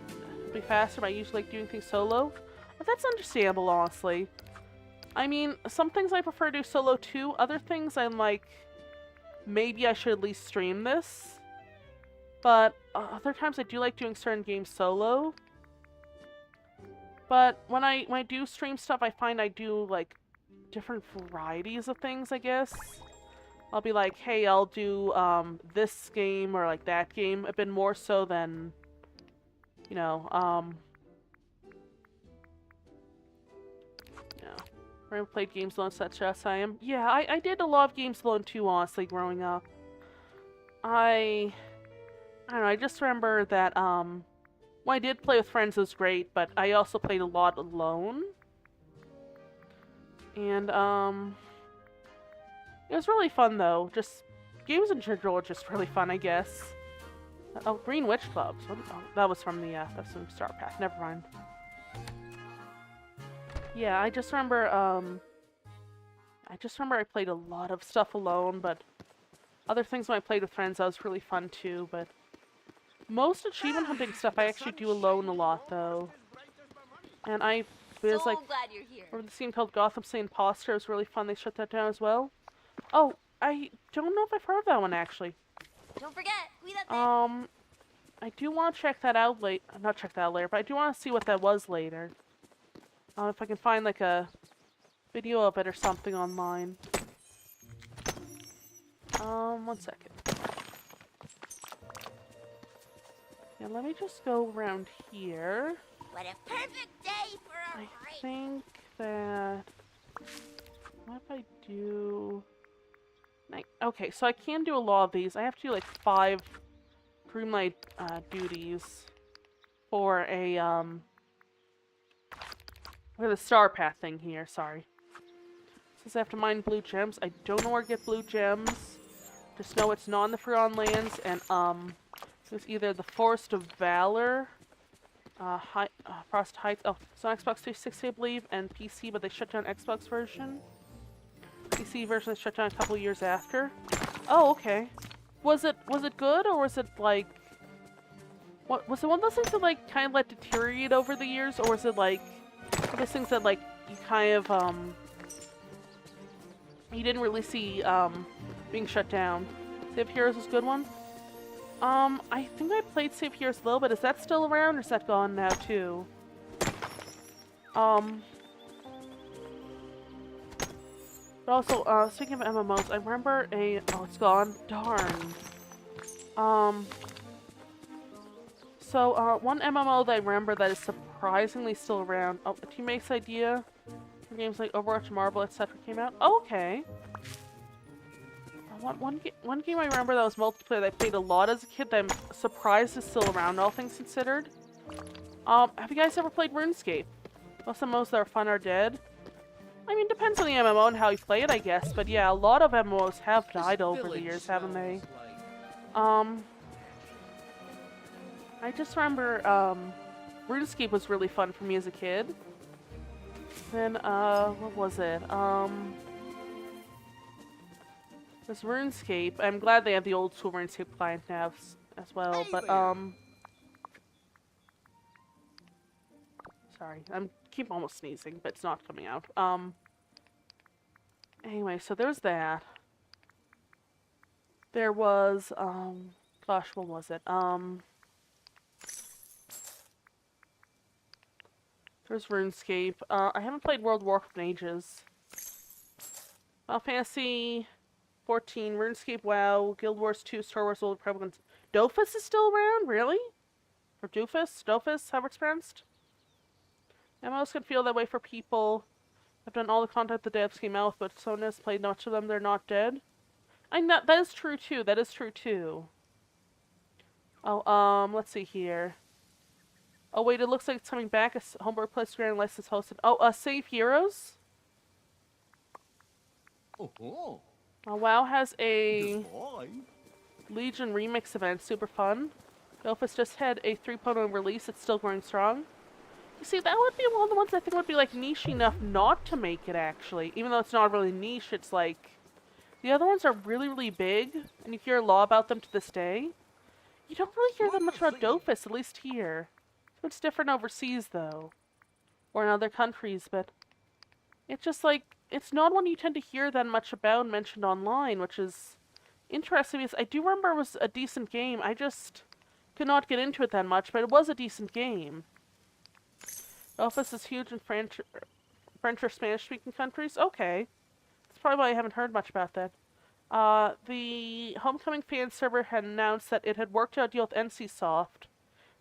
Speaker 1: be faster, but I usually like doing things solo. But that's understandable, honestly. I mean, some things I prefer to do solo too. Other things I'm like, maybe I should at least stream this. But other times I do like doing certain games solo. But when I do stream stuff, I find I do, like, different varieties of things, I guess. I'll be like, hey, I'll do, this game or, like, that game a bit more so than, you know, I haven't played games alone such as I am. Yeah, I did a lot of games alone too, honestly, growing up. I don't know, I just remember that, when I did play with friends it was great, but I also played a lot alone. And, it was really fun though. Just, games in general are just really fun, I guess. Oh, Green Witch Clubs. Oh, that was from the, that's from Star Path. Never mind. Yeah, I just remember I played a lot of stuff alone, but other things when I played with friends, that was really fun too, but most achievement hunting stuff I actually do alone a lot, though. And there's like,
Speaker 7: glad you're here.
Speaker 1: remember the scene called Gotham City Imposter? It was really fun, they shut that down as well. Oh, I don't know if I've heard of that one, actually.
Speaker 7: Don't forget, we that
Speaker 1: I do want to check that out not check that out later, but I do want to see what that was later. If I can find, like, a video of it or something online. 1 second. Yeah, let me just go around here.
Speaker 3: What a perfect day for a
Speaker 1: I
Speaker 3: break.
Speaker 1: think that... What if I do... Okay, so I can do a lot of these. I have to do, like, 5 Dreamlight, duties for a, look at the Star Path thing here, sorry. Says I have to mine blue gems. I don't know where to get blue gems. Just know it's not in the Freon lands, and, it's either the Forest of Valor, Frost Heights, oh, it's on Xbox 360, I believe, and PC, but they shut down Xbox version. PC version shut down a couple years after. Oh, okay. Was it good, or was it, like... What, was it one of those things that, like, kind of, like, deteriorate over the years, or was it, like... One of those things that, like, you kind of, you didn't really see, being shut down. Save Heroes was a good one. I think I played Save Heroes a little bit. Is that still around, or is that gone now, too? But also, speaking of MMOs, I remember oh, it's gone. Darn. So, one MMO that I remember that is surprisingly still around. Oh, Teammates Idea. Games like Overwatch, Marvel, etc. came out. Oh, okay. One game I remember that was multiplayer that I played a lot as a kid that I'm surprised is still around, all things considered. Have you guys ever played RuneScape? Most of the MMOs that are fun are dead. I mean, depends on the MMO and how you play it, I guess. But yeah, a lot of MMOs have died over the years, haven't they? I just remember, RuneScape was really fun for me as a kid. Then, what was it? This RuneScape, I'm glad they have the old school RuneScape client now as well, but, sorry, I keep almost sneezing, but it's not coming out. Anyway, so there's that. There was, gosh, what was it? There's RuneScape. I haven't played World of Warcraft in ages. Final Fantasy 14, RuneScape, WoW, Guild Wars 2, Star Wars Old Republic. Dofus is still around? Really? Or Doofus? Dofus, however it's pronounced? MMOs can feel that way for people. I've done all the content the devs came out with, but Sony has played much of them. They're not dead. That is true too. That is true too. Oh, let's see here. Oh wait, it looks like it's coming back. A homebrew plus grand license hosted. Oh, Save Heroes.
Speaker 5: Oh,
Speaker 1: WoW has a Legion remix event. Super fun. Dofus just had a 3.0 release. It's still going strong. You see, that would be one of the ones I think would be like niche enough not to make it actually. Even though it's not really niche, it's like the other ones are really, really big, and you hear a lot about them to this day. You don't really hear that much about Dofus, at least here. It's different overseas, though. Or in other countries, but it's just like, it's not one you tend to hear that much about mentioned online, which is interesting because I do remember it was a decent game. I just could not get into it that much, but it was a decent game. Office is huge in French or Spanish-speaking countries. Okay. That's probably why I haven't heard much about that. The Homecoming fan server had announced that it had worked out a deal with NCSoft,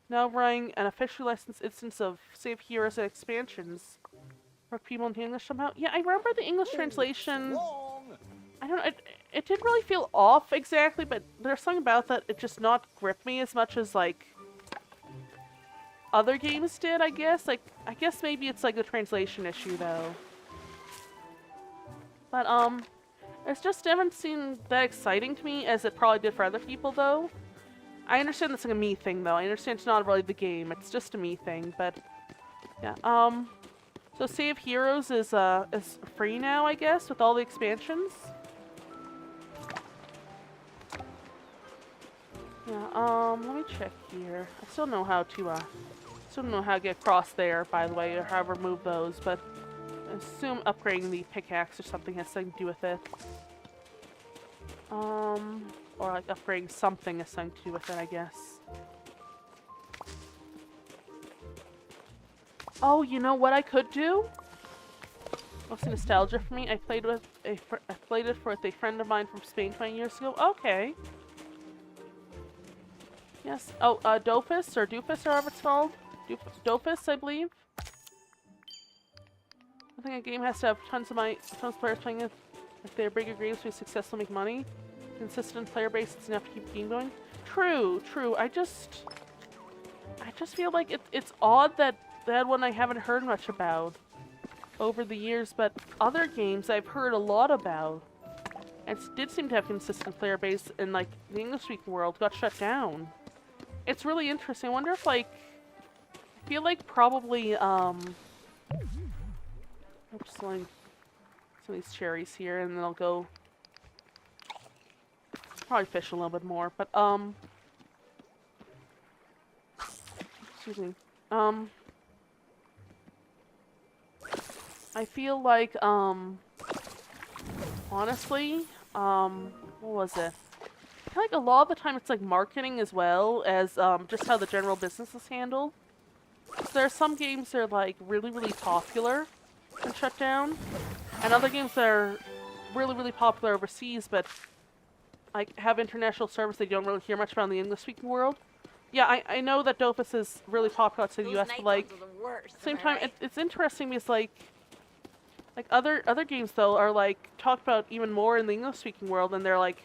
Speaker 1: now running an officially licensed instance of Save Heroes and expansions for people in English somehow. Yeah, I remember the English translation. I don't know, it didn't really feel off exactly, but there's something about that it just not gripped me as much as, like, other games did, I guess. Like, I guess maybe it's, like, a translation issue, though. But, it just haven't seemed that exciting to me as it probably did for other people, though. I understand that's, like, a me thing, though. I understand it's not really the game. It's just a me thing, but, yeah. So Save Heroes is free now, I guess, with all the expansions. Yeah, let me check here. I still know how to, get across there, by the way, or how to remove those, but I assume upgrading the pickaxe or something has something to do with it. Or like upgrading something has something to do with it, I guess. Oh, you know what I could do? What's nostalgia for me? I played it with a friend of mine from Spain 20 years ago. Okay. Yes. Oh, Dofus or Doofus or whatever it's called. Dofus, I believe. I think a game has to have tons of players playing it. If they're bigger games to be successful, make money. Consistent player base, it's enough to keep the game going. True. I just feel like it's odd that one I haven't heard much about over the years, but other games I've heard a lot about. And it did seem to have consistent player base in, like, the English-speaking world got shut down. It's really interesting. I wonder if, like, I feel like probably, I'm just selling some of these cherries here, and then I'll go probably fish a little bit more, but, excuse me, I feel like, honestly, what was it? I feel like a lot of the time it's like marketing as well as, just how the general business is handled. So there are some games that are like really, really popular and shut down, and other games that are really, really popular overseas, but like have international service they don't really hear much about in the English-speaking world. Yeah, I know that Dofus is really popular outside the US, but like, at the same time, it's interesting because like other games though are like talked about even more in the English-speaking world, and they're like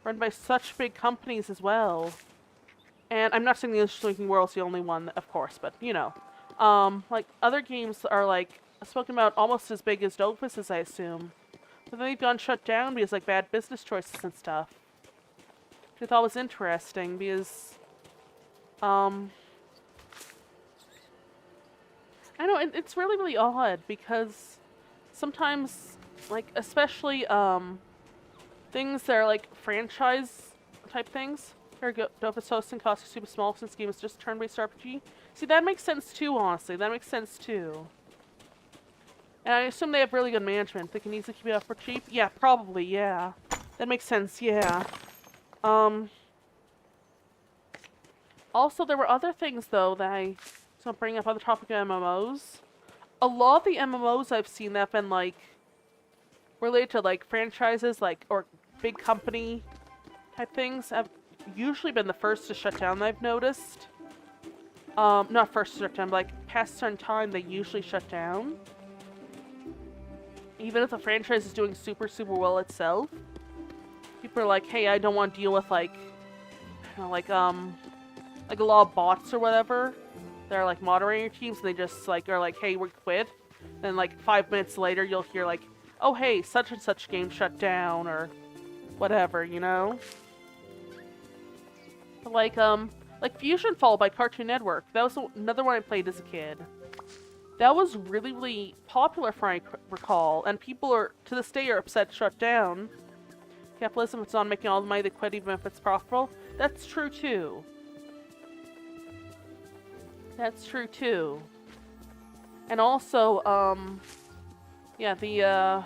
Speaker 1: run by such big companies as well. And I'm not saying the English-speaking world's the only one, of course, but you know, like other games are like spoken about almost as big as Dofus is, I assume, but then they've gone shut down because like bad business choices and stuff. Which I thought was interesting because, I know it's really, really odd because sometimes, like, especially, things that are, like, franchise-type things. Here, Dofus hosting costs are super small since the game is just a turn-based RPG. See, that makes sense, too, honestly. That makes sense, too. And I assume they have really good management. They can easily keep it up for cheap? Yeah, probably, yeah. That makes sense, yeah. Also, there were other things, though, that I... So I'm bringing up on the topic of MMOs. A lot of the MMOs I've seen that have been, like, related to, like, franchises, like, or big company type things have usually been the first to shut down, I've noticed. Not first to shut down, but, like, past a certain time, they usually shut down. Even if the franchise is doing super, super well itself. People are like, hey, I don't want to deal with, like, you know, like a lot of bots or whatever. They're, like, moderating teams, and they just, like, are like, hey, we quit. Then, like, 5 minutes later, you'll hear, like, oh, hey, such and such game shut down, or whatever, you know? But, like Fusion Fall by Cartoon Network. That was another one I played as a kid. That was really, really popular, from what I recall, and people are, to this day, are upset it shut down. Capitalism, it's not making all the money they quit even if it's profitable. That's true, too. That's true, too. And also, yeah, the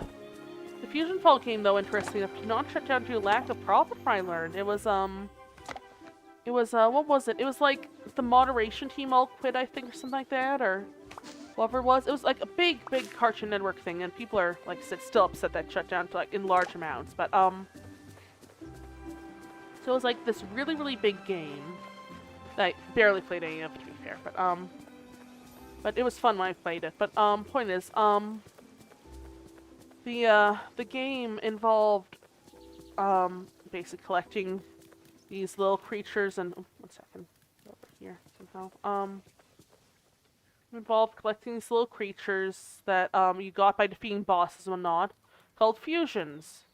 Speaker 1: Fusion Fall game, though, interesting enough, did not shut down due to lack of profit, I learned. It was, what was it? It was, like, the moderation team all quit, I think, or something like that, or... whoever it was like a big Cartoon Network thing, and people are, like I said, still upset that shut down to, like, in large amounts. But, so it was like this really big game that I barely played any of, to be fair. But it was fun when I played it. But, point is, the game involved, basically collecting these little creatures and, oh, one second, over here somehow, involved collecting these little creatures that, you got by defeating bosses and whatnot, called fusions.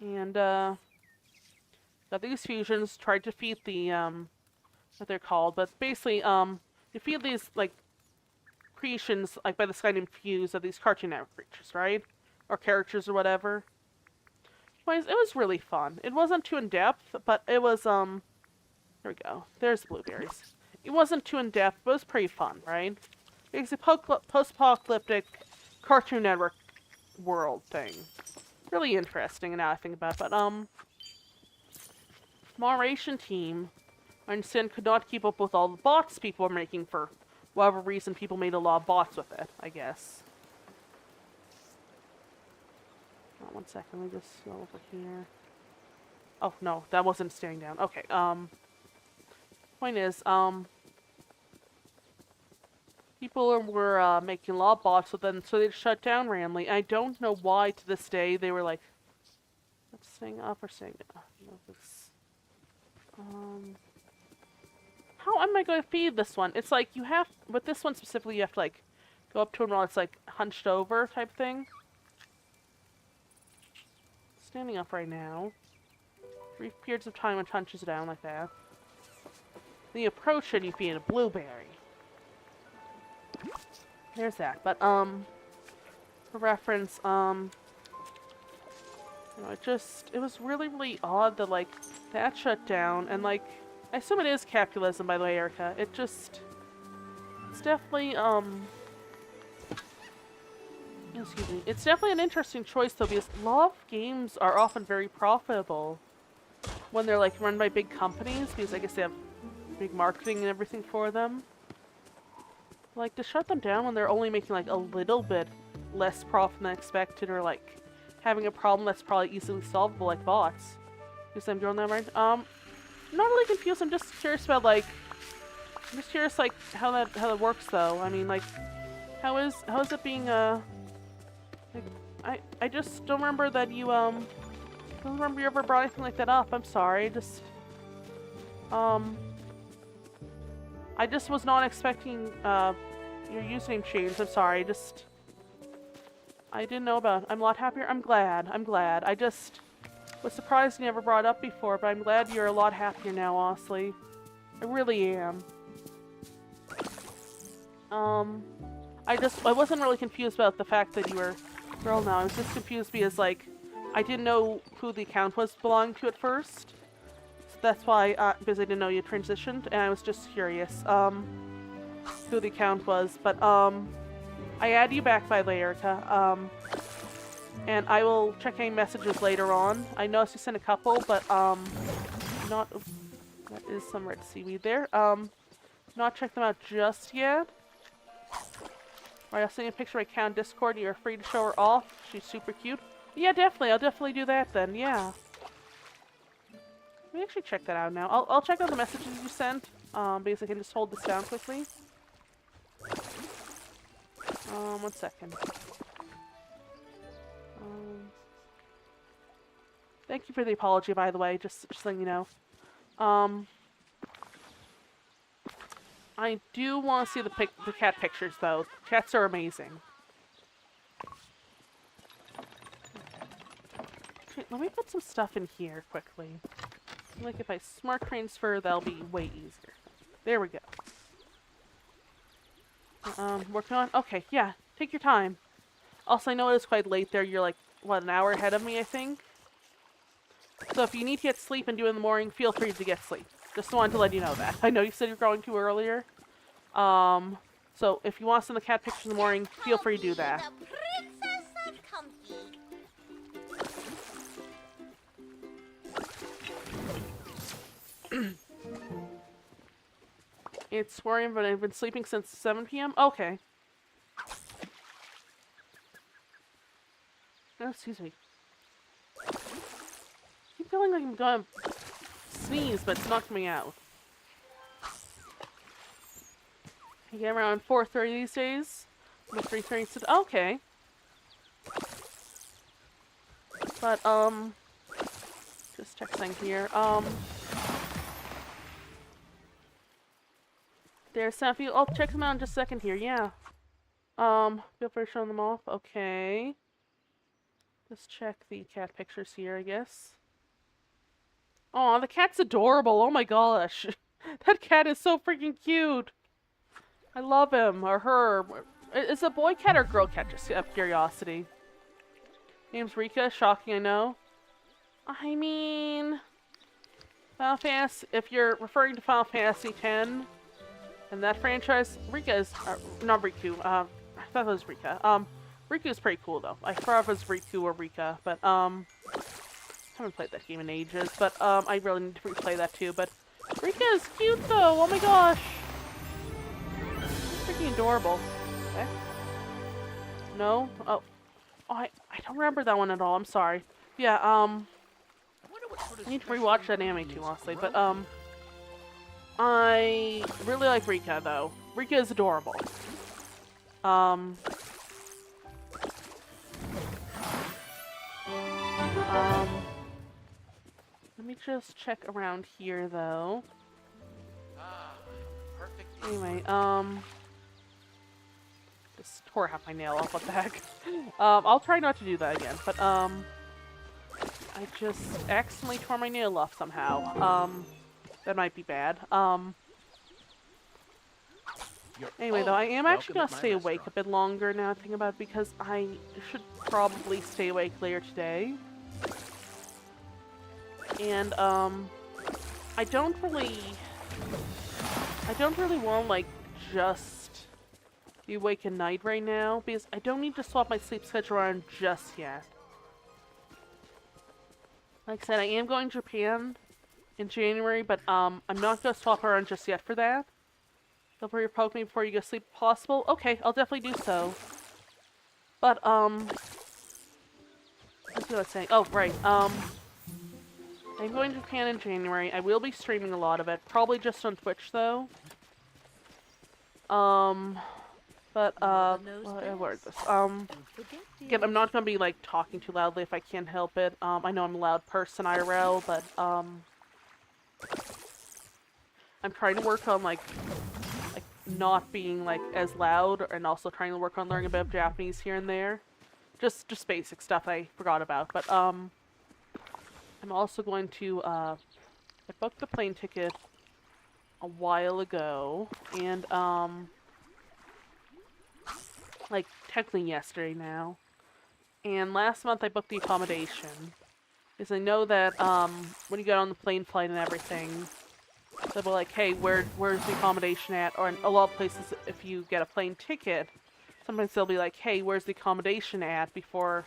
Speaker 1: And, got these fusions, tried to defeat the, what they're called, but basically, defeat these, like, creations, like, by this guy named Fuse, of these Cartoon Network creatures, right? Or characters or whatever. Anyways, it was really fun. It wasn't too in-depth, but it was, here we go. There's the blueberries. It wasn't too in-depth, but it was pretty fun, right? It's a post-apocalyptic Cartoon Network world thing. Really interesting now I think about it, but, moderation team, I understand, could not keep up with all the bots people were making for whatever reason. People made a lot of bots with it, I guess. Oh, one second, let me just go over here. Oh, no, that wasn't staying down. Okay, point is, people were, making a lot of bots with them, so they shut down randomly. I don't know why, to this day, they were like, let's staying up or staying down. No, this, how am I going to feed this one? It's like, you have, with this one specifically, you have to, like, go up to it while it's, like, hunched over type thing. Standing up right now. Brief periods of time when it hunches down like that. Then you approach it and you feed it a blueberry. There's that. But, for reference, you know, it was really odd that, like, that shut down, and, like, I assume it is capitalism, by the way, Erica. It's definitely, excuse me. It's definitely an interesting choice, though, because a lot of games are often very profitable when they're, like, run by big companies, because I guess they have big marketing and everything for them. Like, to shut them down when they're only making, like, a little bit less profit than expected, or, like, having a problem that's probably easily solvable, like bots. Because I'm doing that right? I'm not really confused. I'm just curious about, like, how that works, though. I mean, like, how is it being, like, I just don't remember that you, don't remember you ever brought anything like that up. I'm sorry. I just was not expecting, your username change. I'm sorry. I didn't know about it. I'm a lot happier. I'm glad. I just was surprised you never brought it up before, but I'm glad you're a lot happier now, honestly. I really am. I wasn't really confused about the fact that you were a girl now. I was just confused because, like, I didn't know who the account was belonging to at first. So that's why, because I didn't know you transitioned, and I was just curious, who the account was. But, I add you back, by the way, Erica. And I will check any messages later on. I noticed you sent a couple, but, not... That is some red seaweed there. Not check them out just yet. Alright, I'll send you a picture of my account on Discord. You're free to show her off. She's super cute. Yeah, definitely. I'll definitely do that then. Yeah. Let me actually check that out now. I'll check out the messages you sent. Because I can just hold this down quickly. 1 second. Thank you for the apology, by the way, just letting you know. I do want to see the cat pictures, though. Cats are amazing. Okay, let me put some stuff in here quickly. Like, if I smart transfer, that'll be way easier. There we go. Working on? Okay, yeah. Take your time. Also, I know it is quite late there. You're like, what, an hour ahead of me, I think? So if you need to get sleep and do it in the morning, feel free to get sleep. Just wanted to let you know that. I know you said you're going to earlier. So if you want to send the cat pictures in the morning, feel free to do that.
Speaker 7: The princess of comfy.
Speaker 1: It's worrying, but I've been sleeping since 7 p.m. Okay. Oh, excuse me. I keep feeling like I'm gonna sneeze, but it's not coming out. I get around 4:30 these days. 3:30. Okay. But just check something here. There's Snappy. I'll check them out in just a second here. Yeah. Feel free to show them off. Okay. Just check the cat pictures here, I guess. Aw, the cat's adorable. Oh my gosh. That cat is so freaking cute. I love him, or her. Is it a boy cat or girl cat? Just out of curiosity. Name's Rika. Shocking, I know. I mean... Final Fantasy... If you're referring to Final Fantasy X and that franchise, Rika is... not Riku. I thought it was Rika. Riku is pretty cool, though. I forgot if it was Riku or Rika, but, haven't played that game in ages, but, I really need to replay that, too, but... Rika is cute, though! Oh my gosh! She's freaking adorable. Okay. No? Oh, I don't remember that one at all. I'm sorry. Yeah, I need to rewatch that anime too, honestly. But, I really like Rika, though. Rika is adorable. Let me just check around here, though.
Speaker 6: Perfect.
Speaker 1: Anyway, just tore half my nail off. What the heck? I'll try not to do that again, but, I just accidentally tore my nail off somehow. That might be bad. Anyway, though, I am actually gonna stay awake a bit longer now thinking about it, because I should probably stay awake later today. And, I don't really want to, like, just be awake at night right now, because I don't need to swap my sleep schedule around just yet. Like I said, I am going to Japan in January, but, I'm not going to swap around just yet for that. Feel free to poke me before you go to sleep if possible. Okay, I'll definitely do so. But, let's see what I was saying. Oh, right, I'm going to Japan in January. I will be streaming a lot of it. Probably just on Twitch, though. But, where is this? Again, I'm not gonna be, like, talking too loudly if I can't help it. I know I'm a loud person IRL, but, I'm trying to work on, like, not being, like, as loud, and also trying to work on learning a bit of Japanese here and there. Just basic stuff I forgot about, but, I'm also going to, I booked the plane ticket a while ago, and, like, technically yesterday now. And last month I booked the accommodation. Because I know that, when you get on the plane flight and everything, they'll be like, hey, where's the accommodation at? Or in a lot of places, if you get a plane ticket, sometimes they'll be like, hey, where's the accommodation at before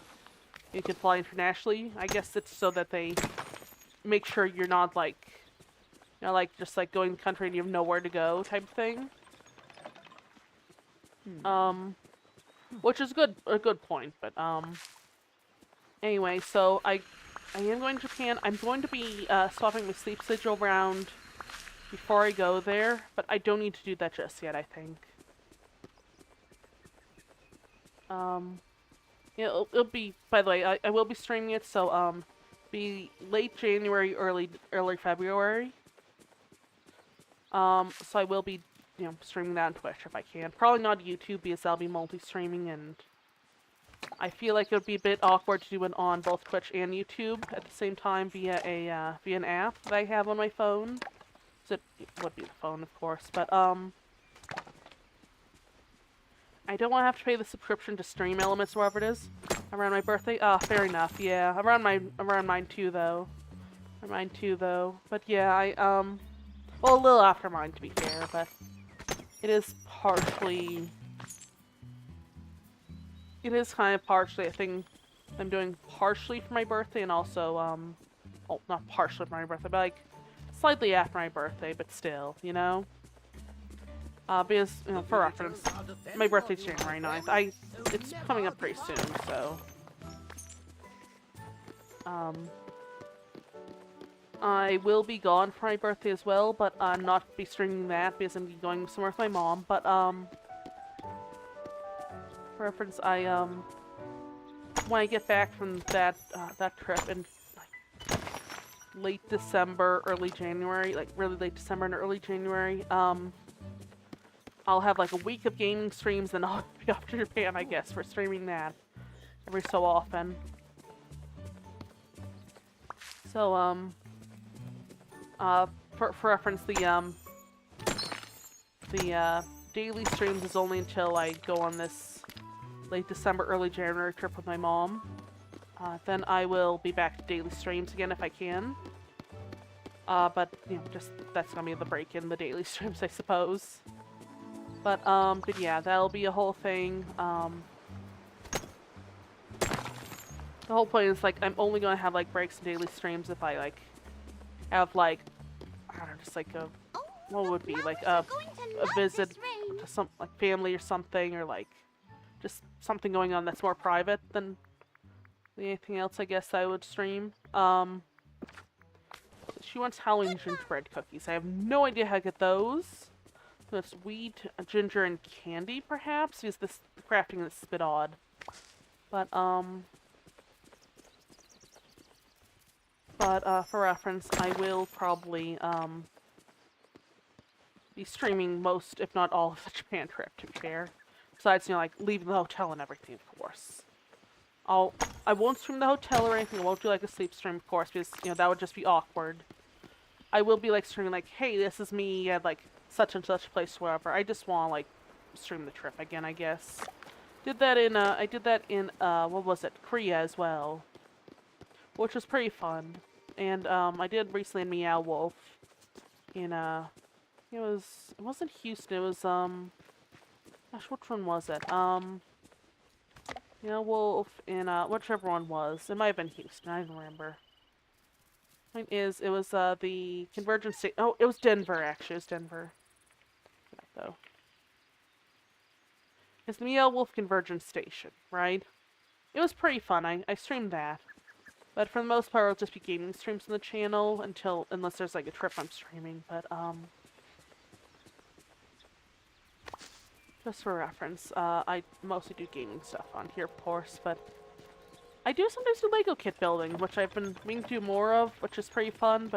Speaker 1: you can fly internationally. I guess it's so that they make sure you're not, like, you know, like, just, like, going to the country and you have nowhere to go type of thing. Which is a good point, but, anyway, so I am going to Japan. I'm going to be, swapping my sleep schedule around before I go there, but I don't need to do that just yet, I think. Yeah, it'll be, by the way, I will be streaming it, so, be late January, early February. So I will be, you know, streaming that on Twitch if I can. Probably not YouTube, because I'll be multi-streaming, and I feel like it would be a bit awkward to do it on both Twitch and YouTube at the same time via an app that I have on my phone. So it would be the phone, of course, but, I don't want to have to pay the subscription to Stream Elements, wherever it is, around my birthday. Fair enough, yeah. Around mine too, though. But yeah, well, a little after mine, to be fair, but it is kind of partially a thing I'm doing partially for my birthday, and also, well, not partially for my birthday, but, like, slightly after my birthday, but still, you know? Because, you know, for reference, my birthday's January 9th. It's coming up pretty soon, so... I will be gone for my birthday as well, but I'm not be streaming that because I'm going somewhere with my mom. But, for reference, when I get back from that trip in, like, late December, early January, like, really late December and early January, I'll have, like, a week of gaming streams, and I'll be off to Japan, I guess, for streaming that every so often. So, for reference, the daily streams is only until I go on this late December, early January trip with my mom. Then I will be back to daily streams again if I can. But, you know, just, that's gonna be the break in the daily streams, I suppose. But yeah, that'll be a whole thing. The whole point is, like, I'm only gonna have, like, breaks in daily streams if I, like, have, like, I don't know, just, like, a, what would it be, like, a visit to some, like, family or something, or, like, just something going on that's more private than anything else, I guess, I would stream. She wants Halloween gingerbread cookies. I have no idea how to get those. So it's wheat, ginger, and candy, perhaps? Because this crafting is a bit odd. But, for reference, I will probably, be streaming most, if not all, of the Japan trip, to be fair. Besides, you know, like, leaving the hotel and everything, of course. I won't stream the hotel or anything. I won't do, like, a sleep stream, of course, because, you know, that would just be awkward. I will be, like, streaming, like, hey, this is me at, like, such and such place, wherever. I just want to, like, stream the trip again, I guess. Did that in, I did that in, what was it? Korea as well. Which was pretty fun. And, I did recently in Meow Wolf. In, it wasn't Houston, it was, gosh, which one was it? Meow Wolf in, whichever one was. It might have been Houston, I don't remember. Point is, it was, the Convergence State. Oh, it was Denver, actually. It was Denver. Yeah, though. It's the Meow Wolf Convergence Station, right? It was pretty fun. I streamed that. But for the most part, it'll just be gaming streams on the channel unless there's, like, a trip I'm streaming. But, just for reference, I mostly do gaming stuff on here, of course, but I do sometimes do Lego kit building, which I've been meaning to do more of, which is pretty fun,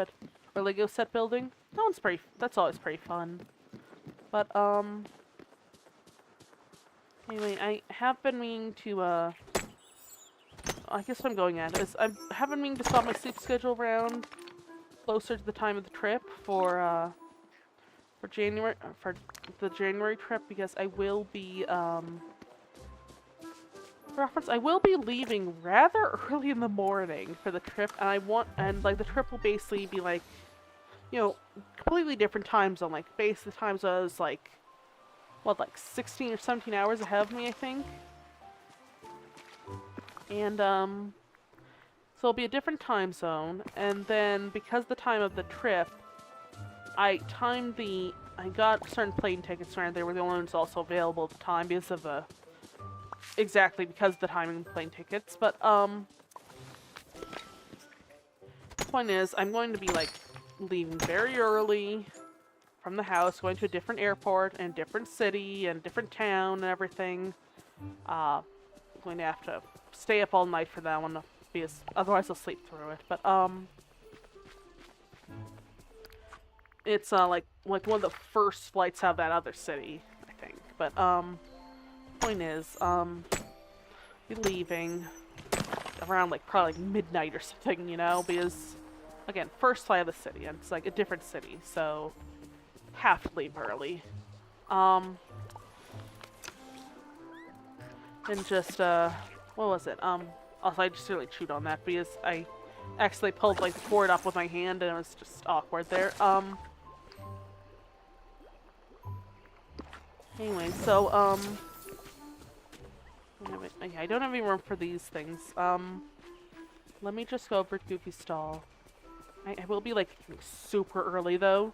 Speaker 1: or Lego set building. That's always pretty fun. But, anyway, I have been meaning to, I guess what I'm going at is, I have been meaning to swap my sleep schedule around closer to the time of the trip for the January trip, because I will be, for reference, I will be leaving rather early in the morning for the trip, and like, the trip will basically be, like, you know, completely different time zone, like, basically the time zone is, like, what, like, 16 or 17 hours ahead of me, I think? And, so it'll be a different time zone, and then, because the time of the trip, I got certain plane tickets around there were the only ones also available at the time because of the timing of the plane tickets. But, the point is, I'm going to be, like, leaving very early from the house, going to a different airport and a different city and a different town and everything. I'm going to have to stay up all night for that one because otherwise I'll sleep through it. But, it's, like one of the first flights out of that other city, I think. But, point is, be leaving around, like, probably like midnight or something, you know, because, again, first flight of the city, and it's, like, a different city, so have to leave early. And just, what was it? Also, I just really chewed on that because I accidentally pulled, like, the cord up with my hand, and it was just awkward there. Anyway, so, I don't have any room for these things. Let me just go over to Goofy's stall. I will be, like, super early, though.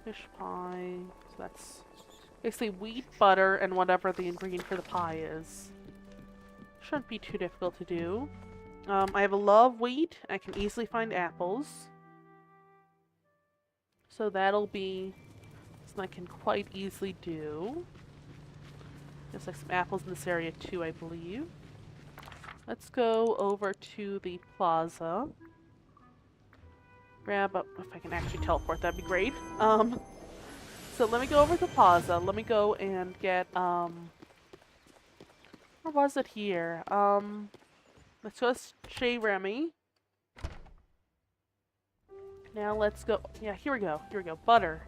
Speaker 1: Fish pie. So that's basically wheat, butter, and whatever the ingredient for the pie is. Shouldn't be too difficult to do. I have a love wheat. I can easily find apples. So that'll be something I can quite easily do. There's like some apples in this area too, I believe. Let's go over to the plaza. Grab up, if I can actually teleport, that'd be great. So let me go over to the plaza. Let me go and get, where was it here? Let's go to Chez Remy. Now let's go, yeah, here we go, butter.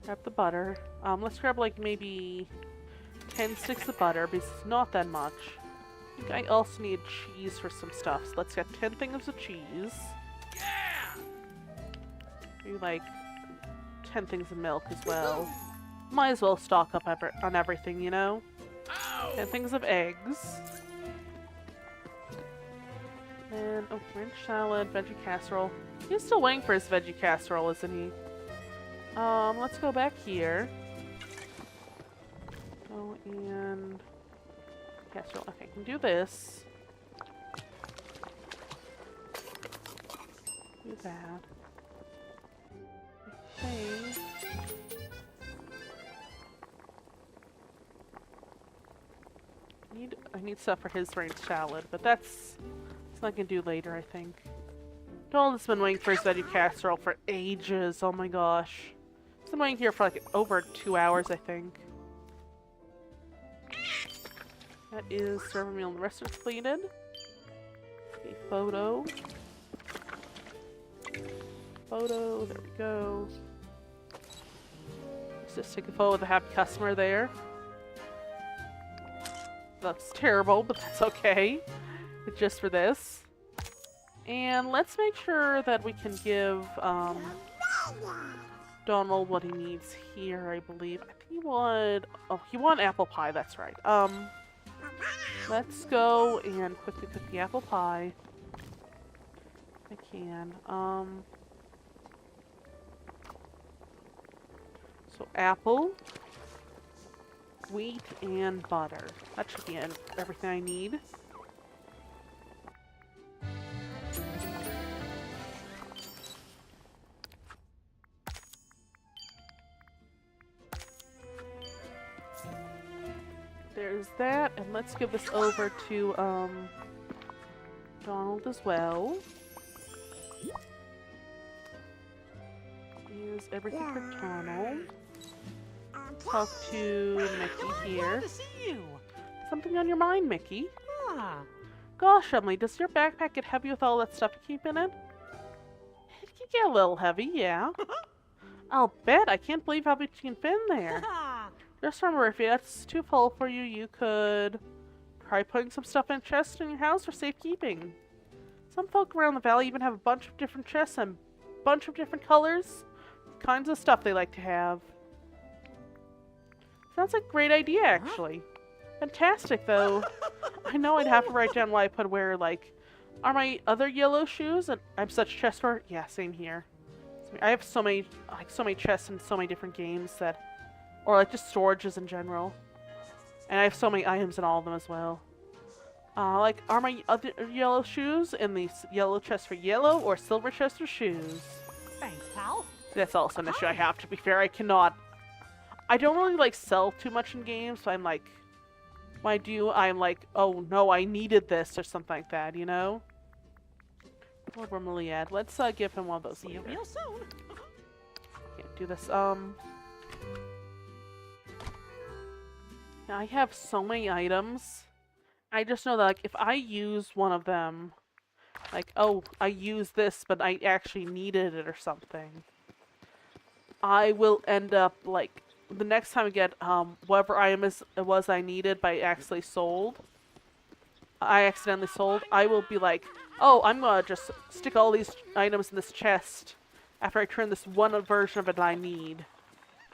Speaker 1: Grab the butter. Let's grab like maybe 10 sticks of butter, because it's not that much. I think I also need cheese for some stuff, so let's get 10 things of cheese.
Speaker 6: Yeah!
Speaker 1: Maybe like 10 things of milk as well. Might as well stock up on everything, you know? 10 things of eggs. And, oh, ranch salad, veggie casserole. He's still waiting for his veggie casserole, isn't he? Let's go back here. Oh, and casserole. Okay, I can do this. Do that. I think. I need stuff for his ranch salad, but that's something I can do later, I think. Donald's been waiting for his veggie casserole for ages. Oh my gosh. He's been waiting here for like over 2 hours, I think. That is serve a meal and the rest is completed. A photo. Photo, there we go. Let's just take a photo with a happy customer there. That's terrible, but that's okay. It's just for this. And let's make sure that we can give Donald what he needs here, I believe. I think he wanted... Oh, he wanted apple pie, that's right. Let's go and quickly cook the apple pie. If I can. So apple, wheat, and butter. That should be everything I need. There's that, and let's give this over to Donald as well. Here's everything for Donald. Talk to Mickey here.
Speaker 3: To see you.
Speaker 1: Something on your mind, Mickey? Gosh, Emily, does your backpack get heavy with all that stuff you keep in it? It can get a little heavy, yeah. I'll bet. I can't believe how much you can fit in there. Just remember, if that's too full for you, you could try putting some stuff in a chest in your house for safekeeping. Some folk around the valley even have a bunch of different chests and a bunch of different colors. Kinds of stuff they like to have. Sounds like a great idea, actually. Fantastic, though. I know I'd have to write down what I put where, like, are my other yellow shoes? And I'm such a chest for. Yeah, same here. I have so many chests in so many different games that, or like just storages in general. And I have so many items in all of them as well. Like, are my other yellow shoes in the yellow chest for yellow or silver chest for shoes?
Speaker 3: Thanks, pal.
Speaker 1: That's also an issue I have, to be fair. I don't really, like, sell too much in games, so I'm like, when I do, I'm like, oh no, I needed this or something like that, you know? What Bromeliad? Let's give him one of those
Speaker 3: See you
Speaker 1: later.
Speaker 3: real soon.
Speaker 1: Can't do this. Now I have so many items. I just know that, like, if I use one of them, like, oh, I used this, but I actually needed it or something, I will end up, like, the next time I get whatever item it was I needed but I accidentally sold, I will be like, oh, I'm gonna just stick all these items in this chest after I turn this one version of it I need.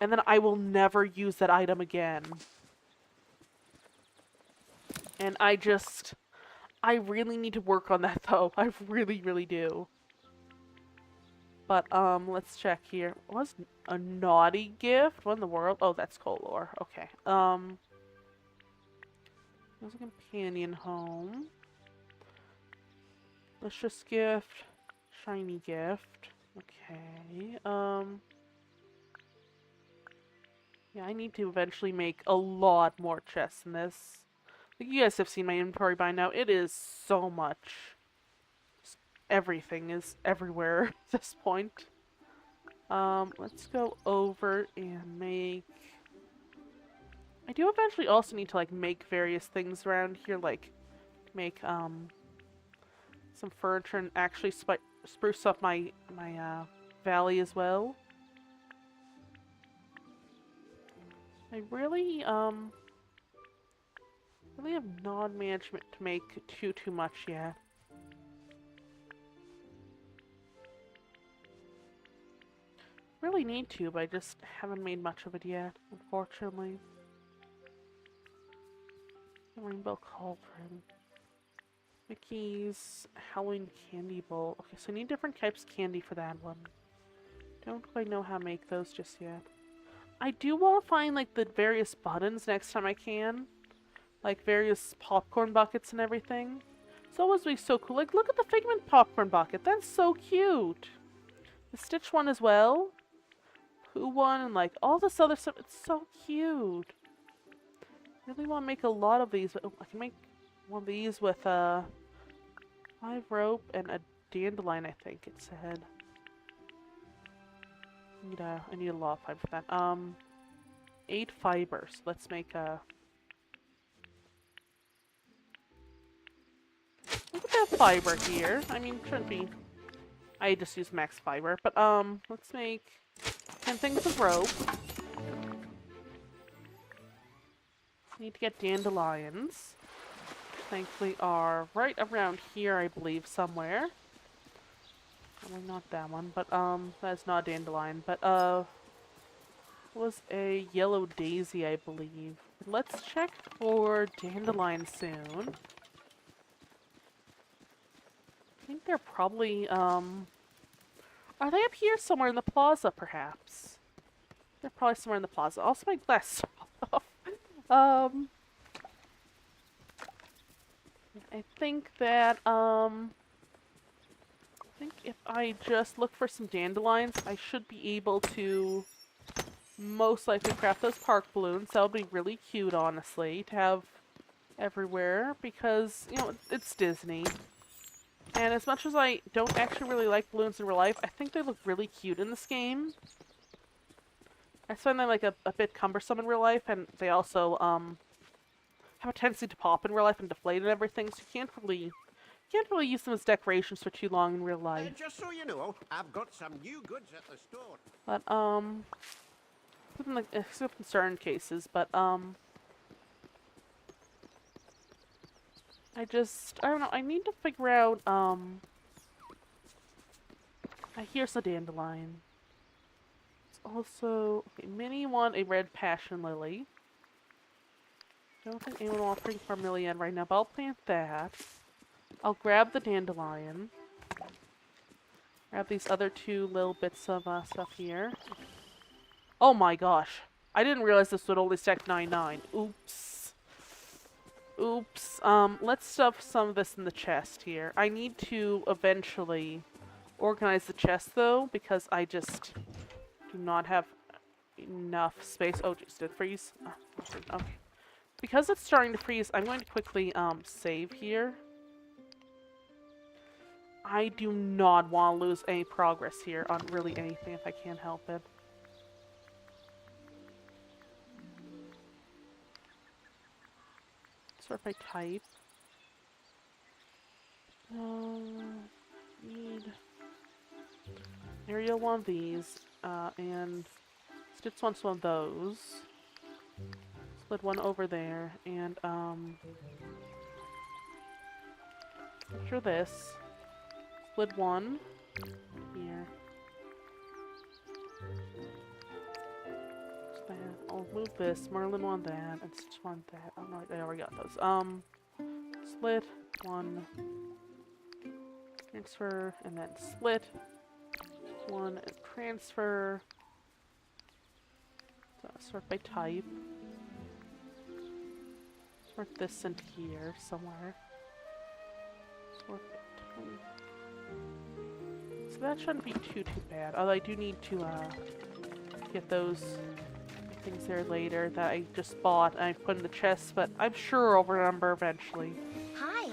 Speaker 1: And then I will never use that item again. And I really need to work on that, though. I really, really do. But, let's check here. What's a naughty gift? What in the world? Oh, that's Color. Okay. There's a companion home. Delicious gift. Shiny gift. Okay. Yeah, I need to eventually make a lot more chests in this. Like, you guys have seen my inventory by now. It is so much. Just everything is everywhere at this point. Let's go over and make... I do eventually also need to, like, make various things around here, like, make, some furniture and actually spruce up my valley as well. I really have not managed to make too much yet. Really need to, but I just haven't made much of it yet, unfortunately. Rainbow Cauldron. Mickey's Halloween Candy Bowl. Okay, so I need different types of candy for that one. Don't quite know how to make those just yet. I do want to find, like, the various buttons next time I can. Like, various popcorn buckets and everything. It's always be so cool. Like, look at the Figment popcorn bucket. That's so cute. The Stitch one as well. Pooh one and, like, all this other stuff. It's so cute. I really want to make a lot of these. Oh, I can make one of these with, 5 rope and a dandelion, I think it said. I need a lot of fiber for that. 8 fibers. Let's make a... Look at that fiber here. I mean, shouldn't be... I just use max fiber. But, let's make 10 things of rope. Need to get dandelions. Thankfully are right around here, I believe, somewhere. Probably not that one, but, that's not a dandelion. But, was a yellow daisy, I believe. Let's check for dandelion soon. I think they're probably, are they up here somewhere in the plaza, perhaps? They're probably somewhere in the plaza. Also, my glass off. I think that, I think if I just look for some dandelions, I should be able to most likely craft those park balloons. That would be really cute, honestly, to have everywhere, because, you know, it's Disney. And as much as I don't actually really like balloons in real life, I think they look really cute in this game. I find them, like, a bit cumbersome in real life, and they also, have a tendency to pop in real life and deflate and everything, so you can't really use them as decorations for too long in real life.
Speaker 5: Just so you know, I've got some new goods at the store.
Speaker 1: But, except in certain cases, but, I don't know, I need to figure out, here's the dandelion. It's also, okay, Minnie want a red passion lily. I don't think anyone wants pink vermilion right now, but I'll plant that. I'll grab the dandelion. Grab these other 2 little bits of stuff here. Oh my gosh. I didn't realize this would only stack 99. Oops. Oops. Let's stuff some of this in the chest here. I need to eventually organize the chest, though, because I just do not have enough space. Oh, jeez, did it freeze? Oh, okay. Because it's starting to freeze, I'm going to quickly, save here. I do not want to lose any progress here on really anything if I can help it. Sort by type. Need Ariel one of these, and Stitch wants one of those. Split one over there, and, after this, split one here. Just that. I'll move this. Merlin want that, and Stitch want that. Oh no, I already got those. Split one. Transfer, and then split. one and transfer. Sort by type. Sort this into here somewhere. Sort by type. So that shouldn't be too bad. Although I do need to get those things there later that I just bought and I put in the chest, but I'm sure I'll remember eventually.
Speaker 7: Hi.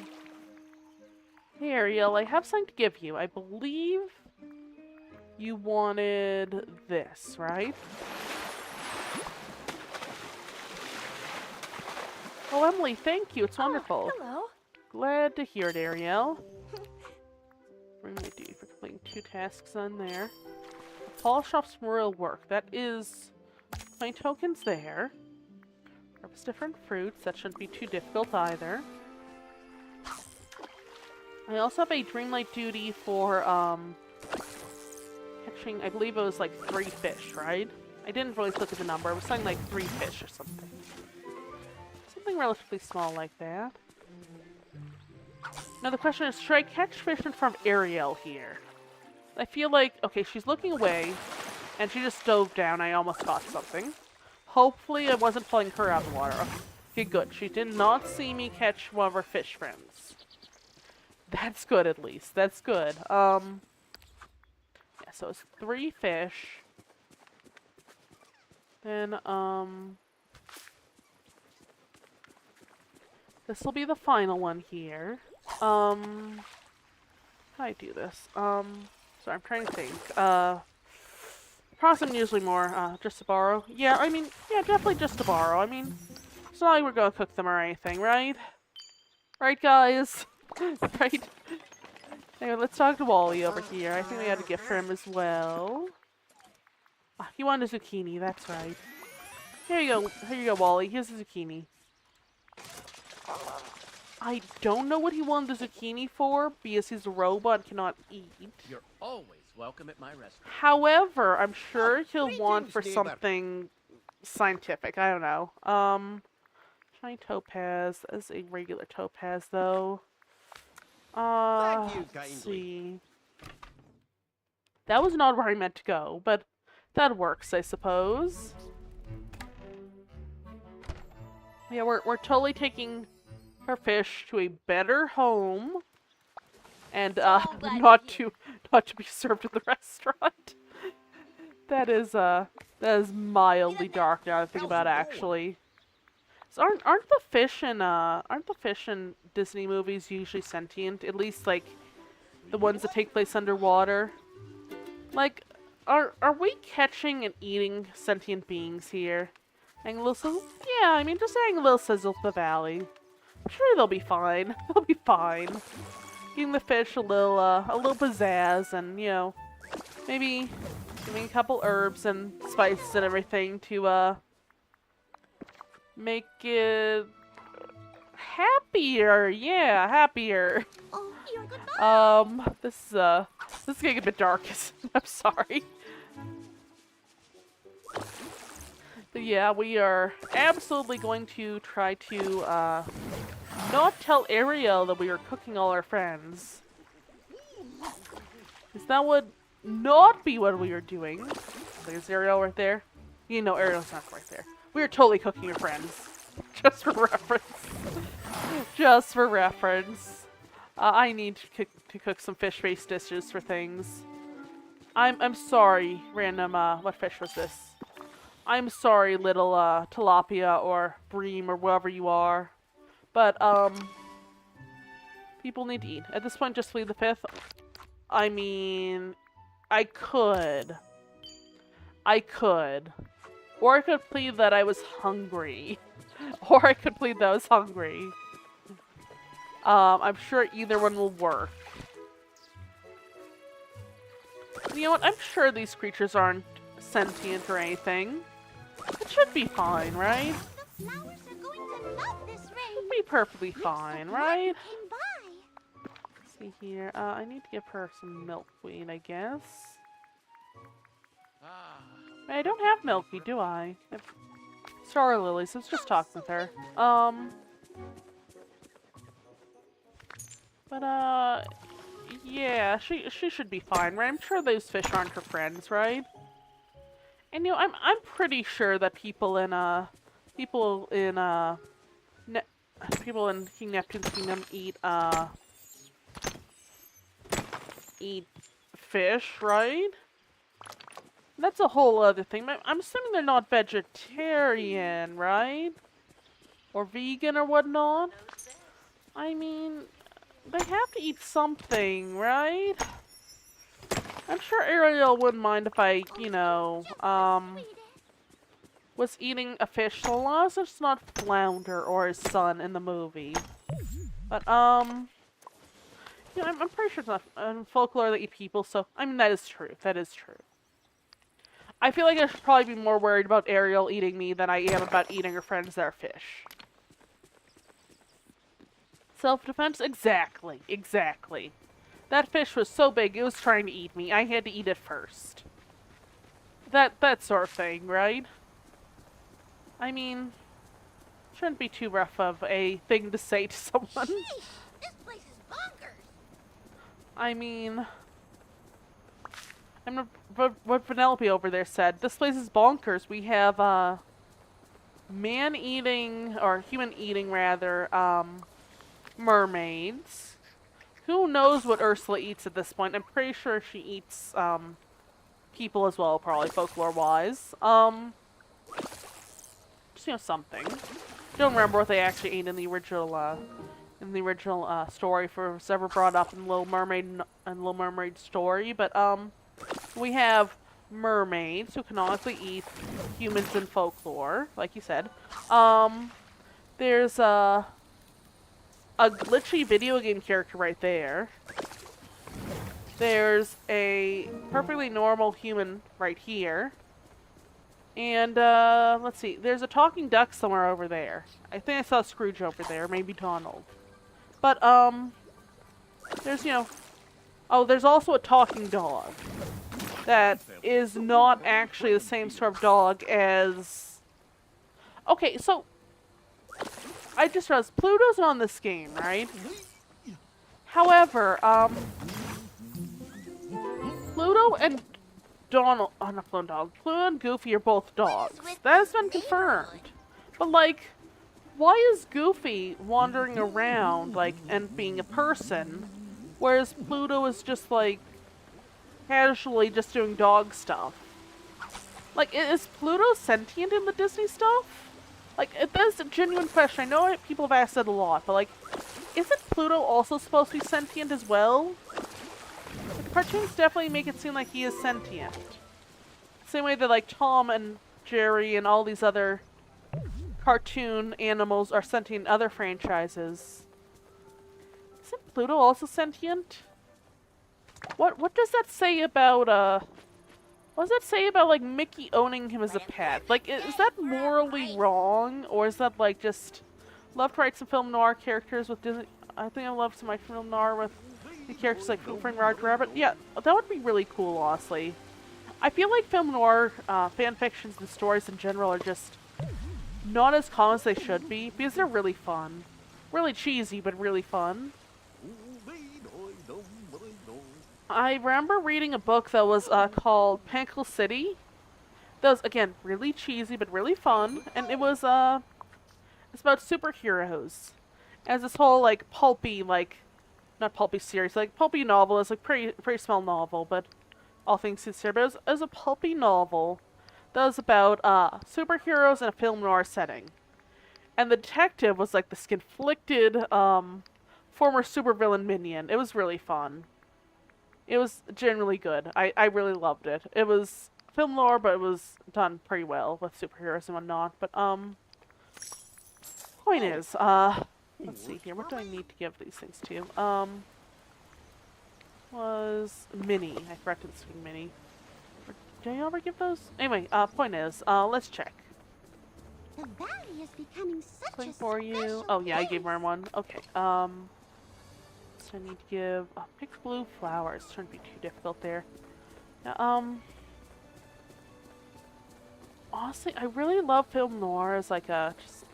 Speaker 1: Hey Ariel, I have something to give you. I believe you wanted this, right? Oh, Emily, thank you. It's wonderful.
Speaker 7: Hello.
Speaker 1: Glad to hear it, Ariel. Bring my duty for completing 2 tasks on there. Polish off some royal work. That is my tokens there. Harvest different fruits. That shouldn't be too difficult either. I also have a Dreamlight duty for catching, I believe it was like 3 fish, right? I didn't really look at the number. It was something like 3 fish or something. Something relatively small like that. Now the question is, should I catch fish in front of Ariel here? I feel like, okay, she's looking away, and she just dove down. I almost caught something. Hopefully I wasn't pulling her out of the water. Okay, good. She did not see me catch one of her fish friends. That's good, at least. That's good. Yeah, so it's 3 fish. Then, this will be the final one here. How do I do this? So I'm trying to think. Promise I'm usually more, just to borrow. Yeah, I mean, yeah, definitely just to borrow. I mean, it's not like we're gonna cook them or anything, right? Right, guys? Right? Anyway, let's talk to Wally over here. I think we had a gift for him as well. Ah, he wanted a zucchini, that's right. Here you go, Wally. Here's the zucchini. I don't know what he wanted the zucchini for, because he's a robot and cannot eat.
Speaker 6: You're always welcome at my restaurant.
Speaker 1: However, I'm sure he'll
Speaker 5: greetings,
Speaker 1: want for
Speaker 5: neighbor.
Speaker 1: something scientific. I don't know. Shiny topaz. That's a regular topaz, though.
Speaker 5: Thank you
Speaker 1: Let's
Speaker 5: kindly.
Speaker 1: see. That was not where I meant to go, but that works, I suppose. Yeah, we're totally taking her fish to a better home, and
Speaker 7: glad
Speaker 1: not
Speaker 7: to
Speaker 1: to be served at the restaurant. That is mildly dark now that I think about it, actually. So aren't the fish in Disney movies usually sentient? At least like the ones that take place underwater. Like, are we catching and eating sentient beings here? Adding a little sizzle? Yeah, I mean, just adding a little sizzle to the valley. I'm sure they'll be fine. They'll be fine. Giving the fish a little pizzazz, and you know, maybe giving a couple herbs and spices and everything to make it happier. Yeah, happier.
Speaker 7: Oh, you're goodbye.
Speaker 1: This is getting a bit dark. I'm sorry. But yeah, we are absolutely going to try to not tell Ariel that we are cooking all our friends. Because that would not be what we are doing. There's Ariel right there. You know Ariel's not right there. We are totally cooking your friends. Just for reference. Just for reference. I need to cook some fish-based dishes for things. I'm sorry, random, what fish was this? I'm sorry, little, tilapia or bream or whatever you are. But, people need to eat. At this point, just plead the 5th. I mean, I could. Or I could plead that I was hungry. Or I could plead that I was hungry. I'm sure either one will work. You know what? I'm sure these creatures aren't sentient or anything. It should be fine, right?
Speaker 7: The flowers are going to love this rain.
Speaker 1: It'll be perfectly fine, right?
Speaker 7: Came by.
Speaker 1: Let's see here. I need to give her some milkweed, I guess.
Speaker 6: Ah,
Speaker 1: I don't have milkweed, do I? Star lilies. Let's just talk with her. But Yeah, she should be fine, right? I'm sure those fish aren't her friends, right? And I'm pretty sure that people in ne people in King Neptune's kingdom eat fish, right? That's a whole other thing. I'm assuming they're not vegetarian, right? Or vegan or whatnot. I mean, they have to eat something, right? I'm sure Ariel wouldn't mind if I, was eating a fish, so long as it's not Flounder or his son in the movie. But, I'm pretty sure it's not folklore that eat people, so, I mean, that is true. That is true. I feel like I should probably be more worried about Ariel eating me than I am about eating her friends that are fish. Self-defense? Exactly. Exactly. That fish was so big, it was trying to eat me. I had to eat it first. That sort of thing, right? I mean, shouldn't be too rough of a thing to say to someone.
Speaker 7: Sheesh, this place is bonkers.
Speaker 1: I mean, what Penelope over there said. This place is bonkers. We have, man-eating, or human-eating, rather, mermaids. Who knows what Ursula eats at this point? I'm pretty sure she eats, people as well, probably, folklore-wise. Just, something. Don't remember what they actually ate in the original, story, for it was ever brought up in Little Mermaid story, but, we have mermaids who canonically eat humans in folklore, like you said. There's a glitchy video game character right there. There's a perfectly normal human right here. And, let's see. There's a talking duck somewhere over there. I think I saw Scrooge over there. Maybe Donald. But, there's, oh, there's also a talking dog. That is not actually the same sort of dog as... Okay, so... I just realized Pluto's not on this game, right? However, Pluto and Donald... Oh, not Pluto and Donald. Pluto and Goofy are both dogs. That has been confirmed. But, like, why is Goofy wandering around, like, and being a person, whereas Pluto is just, like, casually just doing dog stuff? Like, is Pluto sentient in the Disney stuff? Like, that's a genuine question. I know people have asked it a lot, but, like, isn't Pluto also supposed to be sentient as well? The cartoons definitely make it seem like he is sentient. Same way that, like, Tom and Jerry and all these other cartoon animals are sentient in other franchises. Isn't Pluto also sentient? What does that say about, what does that say about, like, Mickey owning him as a pet? Like, is that morally wrong? Or is that, like, just... Love to write some film noir characters with Disney... I think I love some, like, film noir with the characters like Frank Roger Rabbit. Yeah, that would be really cool, honestly. I feel like film noir fan fictions and stories in general are just not as common as they should be, because they're really fun. Really cheesy, but really fun. I remember reading a book that was called Pankle City. That was, again, really cheesy, but really fun. And it was, it's about superheroes. As this whole, like, pulpy, like, not pulpy series, like, pulpy novel. It's, like, pretty small novel, but all things considered. But it was a pulpy novel that was about, superheroes in a film noir setting. And the detective was, like, this conflicted, former supervillain minion. It was really fun. It was generally good. I really loved it. It was film lore, but it was done pretty well with superheroes and whatnot. But, point is, let's see here. What do I need to give these things to? Was Minnie. I forgot to speak Minnie. Did I ever give those? Anyway, point is, let's check.
Speaker 7: The valley is becoming such
Speaker 1: Something
Speaker 7: a
Speaker 1: for you.
Speaker 7: special
Speaker 1: Oh yeah, I
Speaker 7: place.
Speaker 1: gave her one. Okay, so I need to give, pick blue flowers. Shouldn't be too difficult there. Now, honestly, I really love film noir as like a just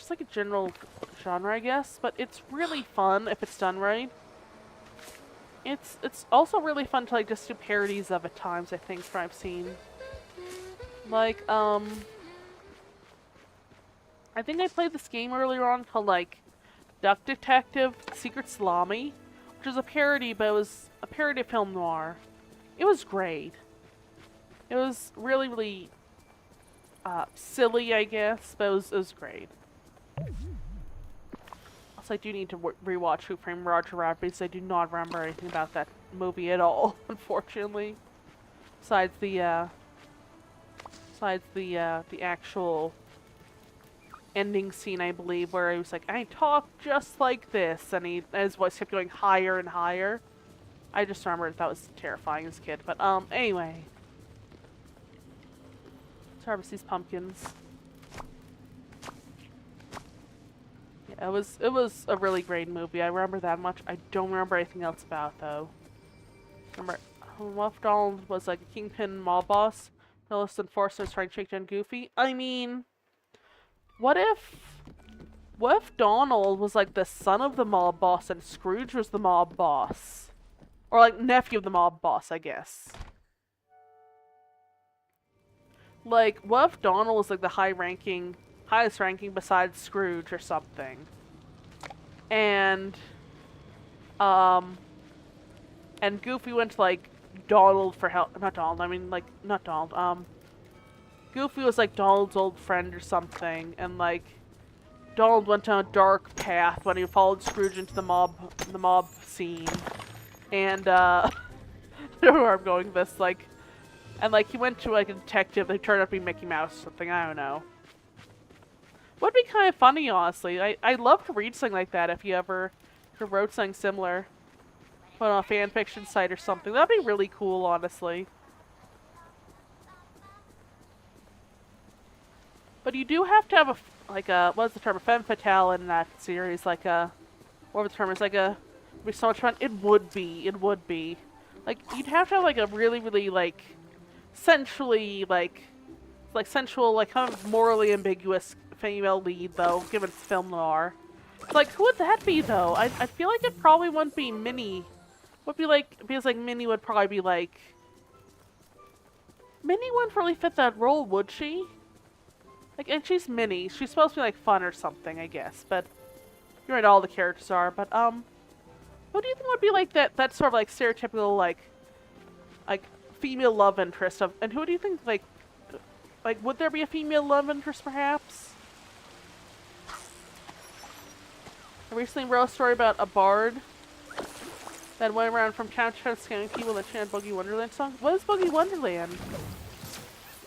Speaker 1: like a general genre, I guess, but it's really fun if it's done right. It's also really fun to like just do parodies of at times, I think, from what I've seen. Like, I think I played this game earlier on called like Duck Detective Secret Salami, which is a parody, but it was a parody of film noir. It was great. It was really, really silly, I guess, but it was great. Also, I do need to rewatch Who Framed Roger Rabbit because I do not remember anything about that movie at all, unfortunately. Besides the actual ending scene, I believe, where he was like, "I talk just like this," and his voice kept going higher and higher. I just remember that was terrifying as a kid. But anyway, let's harvest these pumpkins. Yeah, it was a really great movie. I remember that much. I don't remember anything else about it, though. Remember, Wolf Donald was like a kingpin mob boss. Phyllis enforcers trying to shake down Goofy. I mean, what if Donald was like the son of the mob boss and Scrooge was the mob boss? Or like nephew of the mob boss, I guess. Like, what if Donald was like the highest ranking besides Scrooge or something? And Goofy went to like Donald for help. Not Donald, I mean like, not Donald. Goofy was like Donald's old friend or something, and like Donald went down a dark path when he followed Scrooge into the mob scene. And I don't know where I'm going with this, like, and like he went to like a detective, they turned out to be Mickey Mouse or something, I don't know. Would be kind of funny, honestly. I'd love to read something like that if you wrote something similar. Put on a fanfiction site or something. That'd be really cool, honestly. But you do have to have what's the term? A femme fatale in that series, like a, what was the term? It's like a, it'd be so much fun. It would be. Like, you'd have to have like a really, really like, sensually, like sensual, like kind of morally ambiguous female lead, though, given it's film noir. Like, who would that be, though? I feel like it probably wouldn't be Minnie. Would be like, because like Minnie would probably be like, Minnie wouldn't really fit that role, would she? Like, and she's Minnie. She's supposed to be like fun or something, I guess. But you're right, all the characters are. But what do you think would be like that sort of like stereotypical like female love interest of? And who do you think like would there be a female love interest perhaps? I recently wrote a story about a bard that went around from town to town scamming people that chant Boogie Wonderland song. What is Boogie Wonderland?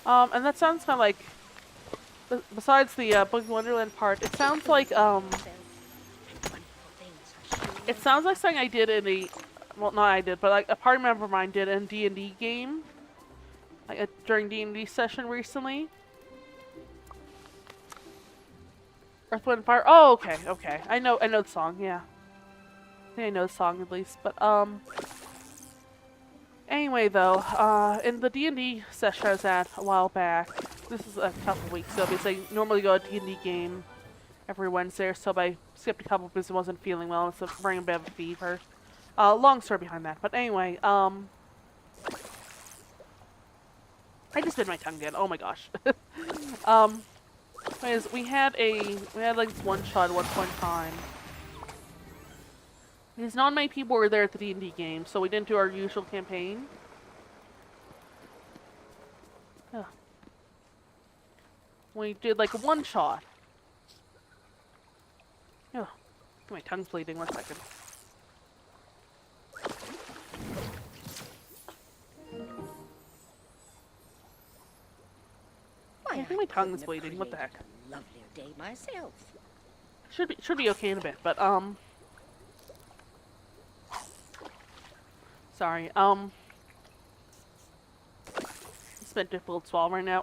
Speaker 1: And that sounds kind of like, besides the Boogie Wonderland part, it sounds like it sounds like something I did in a, well, not I did, but like a party member of mine did in a D&D game, like during D&D session recently. Earth, Wind, Fire. Oh, okay. I know the song. Yeah, I think I know the song at least. But anyway, though, in the D&D session I was at a while back, this is a couple weeks ago because I normally go to a D&D game every Wednesday or so, but I skipped a couple because I wasn't feeling well and it's bringing a bit of a fever. Long story behind that, but anyway, I just did my tongue again. Oh my gosh. Anyways, we had like this one shot at one point in time. Because not many people were there at the D&D game, so we didn't do our usual campaign. Yeah. We did like a one shot. Yeah. My tongue's bleeding. 1 second.
Speaker 4: Why,
Speaker 1: I think my tongue's bleeding. What the heck?
Speaker 4: A lovelier day myself.
Speaker 1: Should be okay in a bit, but sorry. It's a bit difficult to swallow right now.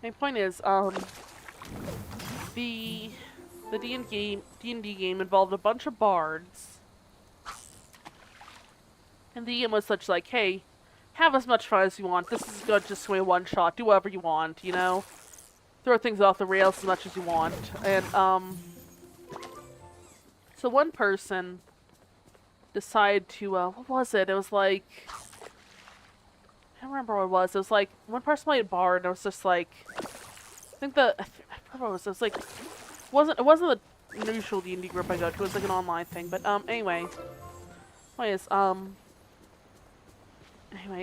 Speaker 1: My point is, the D&D game involved a bunch of bards, and the game was such like, hey, have as much fun as you want. This is good, just a one shot. Do whatever you want, you know. Throw things off the rails as much as you want, and So one person decided to, what was it? It was like, I don't remember what it was. It was like, one person played a bard, and it was just like, I remember what it was like, it wasn't the usual D&D group I go to, it was like an online thing, but, anyway. Anyway,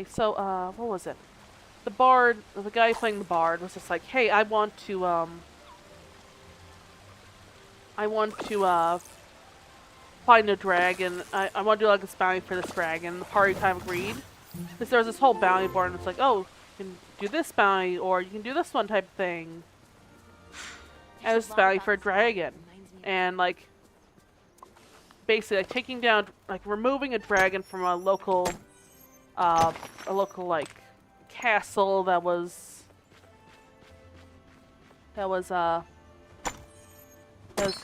Speaker 1: so, what was it? The bard, the guy playing the bard was just like, hey, I want to find a dragon. I want to do like a bounty for this dragon. The party kind of agreed. Because there was this whole bounty board, and it's like, oh, you can do this bounty, or you can do this one type of thing. And this bounty for a dragon. And, like, basically, like, taking down, like, removing a dragon from a local, like, castle that was,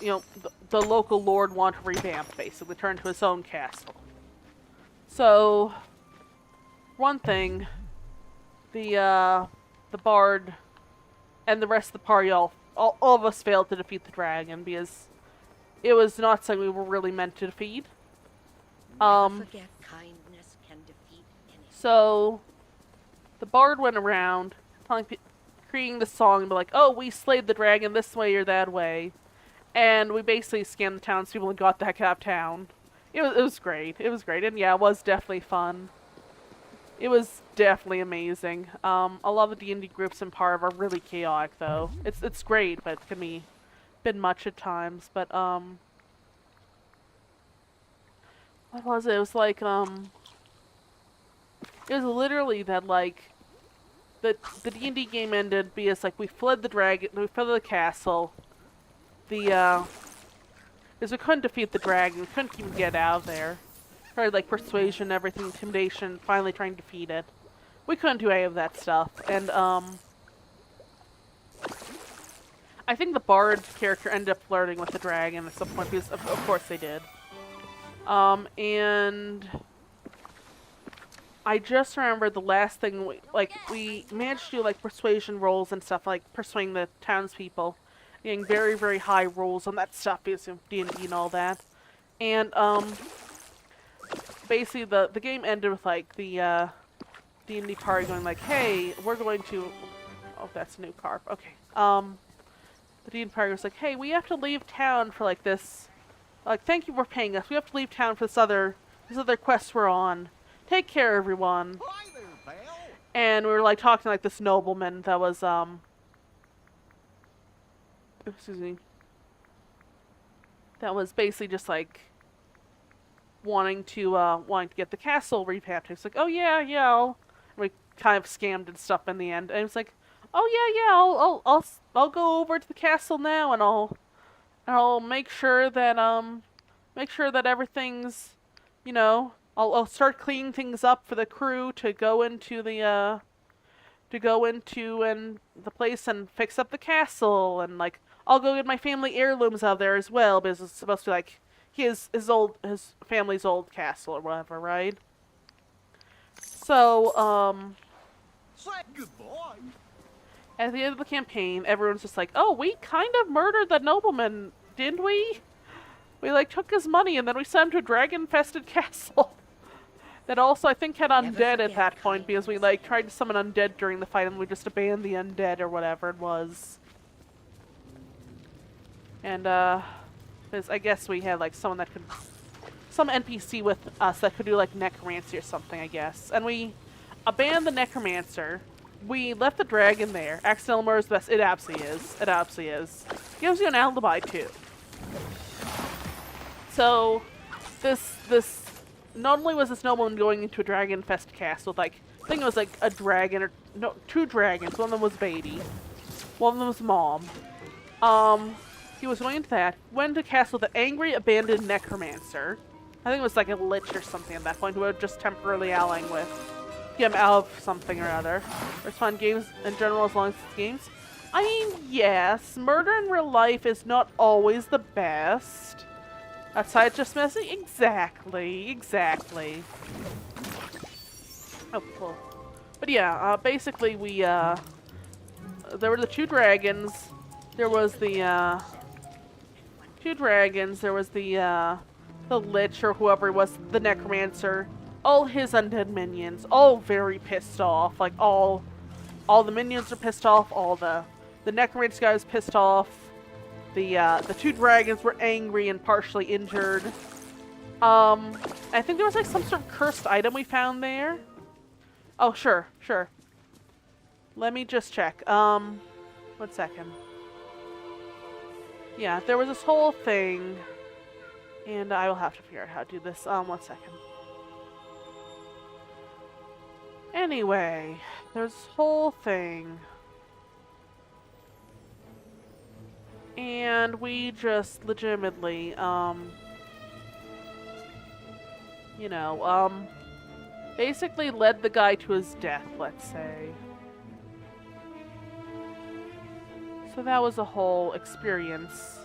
Speaker 1: you know, the local lord wanted to revamp, basically, turn into his own castle. So, one thing, the bard and the rest of the party, all of us failed to defeat the dragon because it was not something we were really meant to defeat.
Speaker 4: Never forget kindness can defeat anything.
Speaker 1: So, the bard went around creating the song, and be like, oh, we slayed the dragon this way or that way. And we basically scammed the townspeople and got the heck out of town. It was great. It was great. And yeah, it was definitely fun. It was definitely amazing. A lot of the D&D groups in Parv are really chaotic, though. It's great, but it can be a bit much at times. But, what was it? It was like, it was literally that, like, the D&D game ended because, like, we fled the dragon, we fled the castle. Because we couldn't defeat the dragon, we couldn't even get out of there. Tried, like, persuasion, everything, intimidation, finally trying to defeat it. We couldn't do any of that stuff, and, I think the bard character ended up flirting with the dragon at some point, because of course they did. And I just remember the last thing, we managed to do, like, persuasion rolls and stuff, like, persuading the townspeople. Getting very, very high rolls on that stuff because of D&D and all that. And, basically the game ended with, like, the, D&D party going like, hey, we're going to... Oh, that's a new carp. Okay. The D&D party was like, hey, we have to leave town for, like, this... Like, thank you for paying us. We have to leave town for this other quest we're on. Take care, everyone.
Speaker 5: Hi there, pal.
Speaker 1: And we were, like, talking to, like, this nobleman that was, excuse me. That was basically just like wanting to get the castle revamped. It's like, oh yeah, and we kind of scammed and stuff in the end. And it's like, oh yeah, I'll go over to the castle now, and I'll make sure that everything's, you know, I'll start cleaning things up for the crew to go into the place and fix up the castle, and like I'll go get my family heirlooms out there as well, because it's supposed to be like his family's old castle or whatever, right? So,
Speaker 5: Say goodbye.
Speaker 1: at the end of the campaign, everyone's just like, oh, we kind of murdered that nobleman, didn't we? We, like, took his money and then we sent him to a dragon-infested castle. That also, I think, had undead at that point, because we, like, tried to summon undead during the fight and we just abandoned the undead or whatever it was. And, because I guess we had, like, someone that could... Some NPC with us that could do, like, necromancy or something, I guess. And we abandoned the necromancer. We left the dragon there. Accidental murder is the best. It absolutely is. It absolutely is. Gives you an alibi, too. So, this... Not only was this nobleman going into a dragon-infested castle with, like... I think it was, like, a dragon, or... No, 2 dragons. One of them was baby. One of them was mom. He was going into that. Went to a castle with an angry, abandoned necromancer. I think it was, like, a lich or something at that point, who were just temporarily allying with him out of something or other. It's fun games in general, as long as it's games. I mean, yes, murder in real life is not always the best. Aside just messy? Exactly. Oh, cool. But yeah, basically we, there were the 2 dragons. There was the, 2 dragons. There was the Lich or whoever it was, the Necromancer. All his undead minions, all very pissed off. Like, all the minions are pissed off. All the Necromancer guy was pissed off. The 2 dragons were angry and partially injured. I think there was like some sort of cursed item we found there. Oh, sure. Let me just check. 1 second. Yeah, there was this whole thing. And I will have to figure out how to do this. 1 second. Anyway, there's this whole thing. And we just legitimately, basically led the guy to his death, let's say. So that was a whole experience.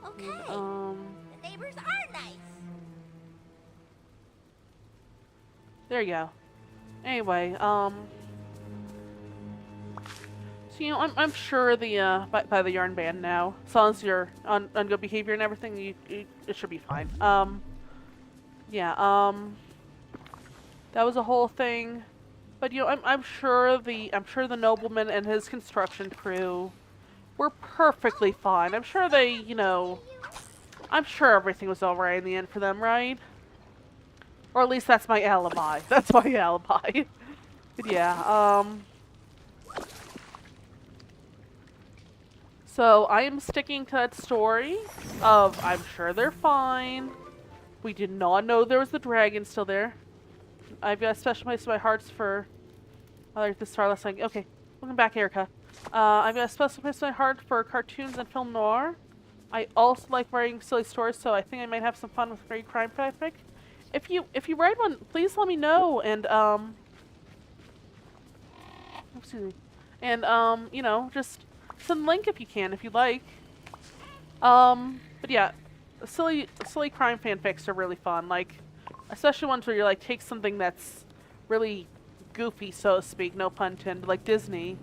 Speaker 7: Okay. The neighbors are nice.
Speaker 1: There you go. Anyway, so I'm sure the by the yarn ban now, as long as you're on good behavior and everything, it should be fine. Yeah. That was a whole thing, but I'm sure the nobleman and his construction crew were perfectly fine. I'm sure they, I'm sure everything was alright in the end for them, right? Or at least that's my alibi. That's my alibi. But yeah, so I am sticking to that story of I'm sure they're fine. We did not know there was the dragon still there. I've got a special place in my hearts for... I like the Starless thing. Okay, welcome back, Erica. I've got a special place in my heart for cartoons and film noir. I also like writing silly stories, so I think I might have some fun with great crime fanfic. If you write one, please let me know, and excuse me, and just send a link if you can, if you'd like. But yeah, silly crime fanfics are really fun, like especially ones where you like take something that's really goofy, so to speak, no pun intended, like Disney,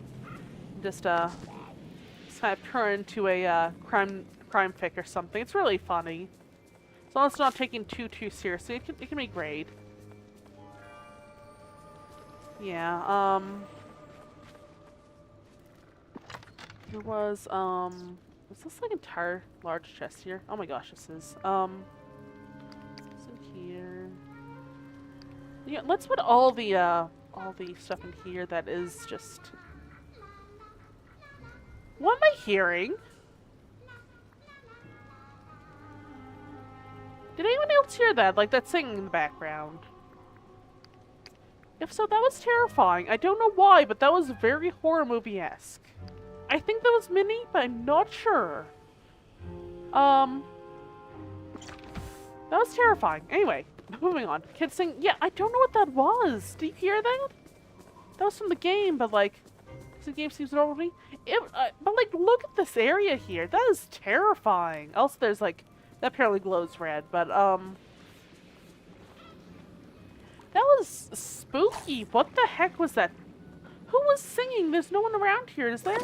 Speaker 1: and just kind of turn into a crime fic or something. It's really funny. As long as it's not taken too seriously, it can be great. Yeah, there was this like entire large chest here? Oh my gosh, this is, so here. Yeah, let's put all the stuff in here that is just... What am I hearing? Did anyone else hear that? Like that singing in the background? If so, that was terrifying. I don't know why, but that was very horror movie-esque. I think that was Minnie, but I'm not sure. That was terrifying. Anyway, moving on. Kids sing. Yeah, I don't know what that was. Did you hear that? That was from the game, but like, the game seems normal to me. But like, look at this area here. That is terrifying. Also, there's like, that apparently glows red, but that was spooky. What the heck was that? Who was singing? There's no one around here, is there?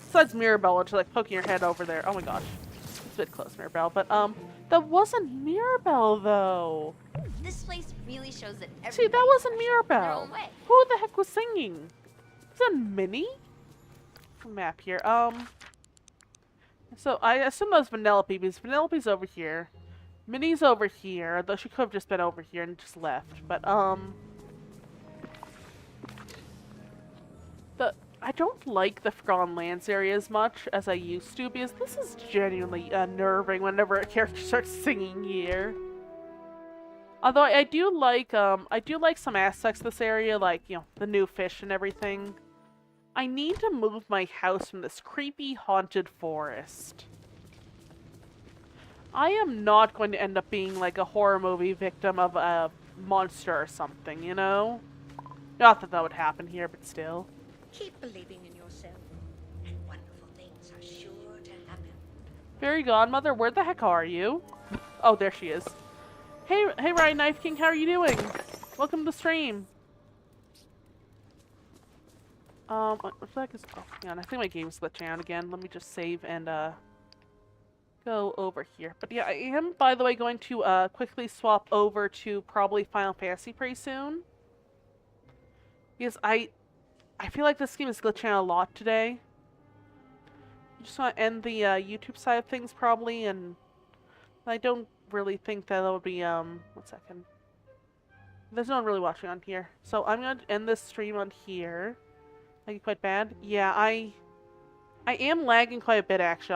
Speaker 1: Besides Mirabelle, which is like poking your head over there. Oh my gosh. It's a bit close, Mirabelle. But that wasn't Mirabelle though.
Speaker 7: This place really shows that
Speaker 1: See, that wasn't Mirabelle.
Speaker 7: way.
Speaker 1: Who the heck was singing? Is that Minnie? Map here. So I assume that was Vanellope, because Vanellope's over here. Minnie's over here, though she could have just been over here and just left. But I don't like the Forgotten Lands area as much as I used to, because this is genuinely unnerving whenever a character starts singing here. Although I do like some aspects of this area, like, the new fish and everything. I need to move my house from this creepy haunted forest. I am not going to end up being like a horror movie victim of a monster or something, Not that that would happen here, but still.
Speaker 4: Keep believing in yourself, and wonderful things are sure to happen.
Speaker 1: Fairy Godmother, where the heck are you? Oh, there she is. Hey, Ryan Knife King, how are you doing? Welcome to the stream. What the heck is? Oh, hang on, I think my game's glitching out again. Let me just save and go over here. But yeah, I am, by the way, going to quickly swap over to probably Final Fantasy pretty soon. Because I feel like this game is glitching out a lot today. I just want to end the YouTube side of things probably, and I don't really think that will be, 1 second. There's no one really watching on here. So I'm going to end this stream on here. Like, quite bad. Yeah, I am lagging quite a bit, actually.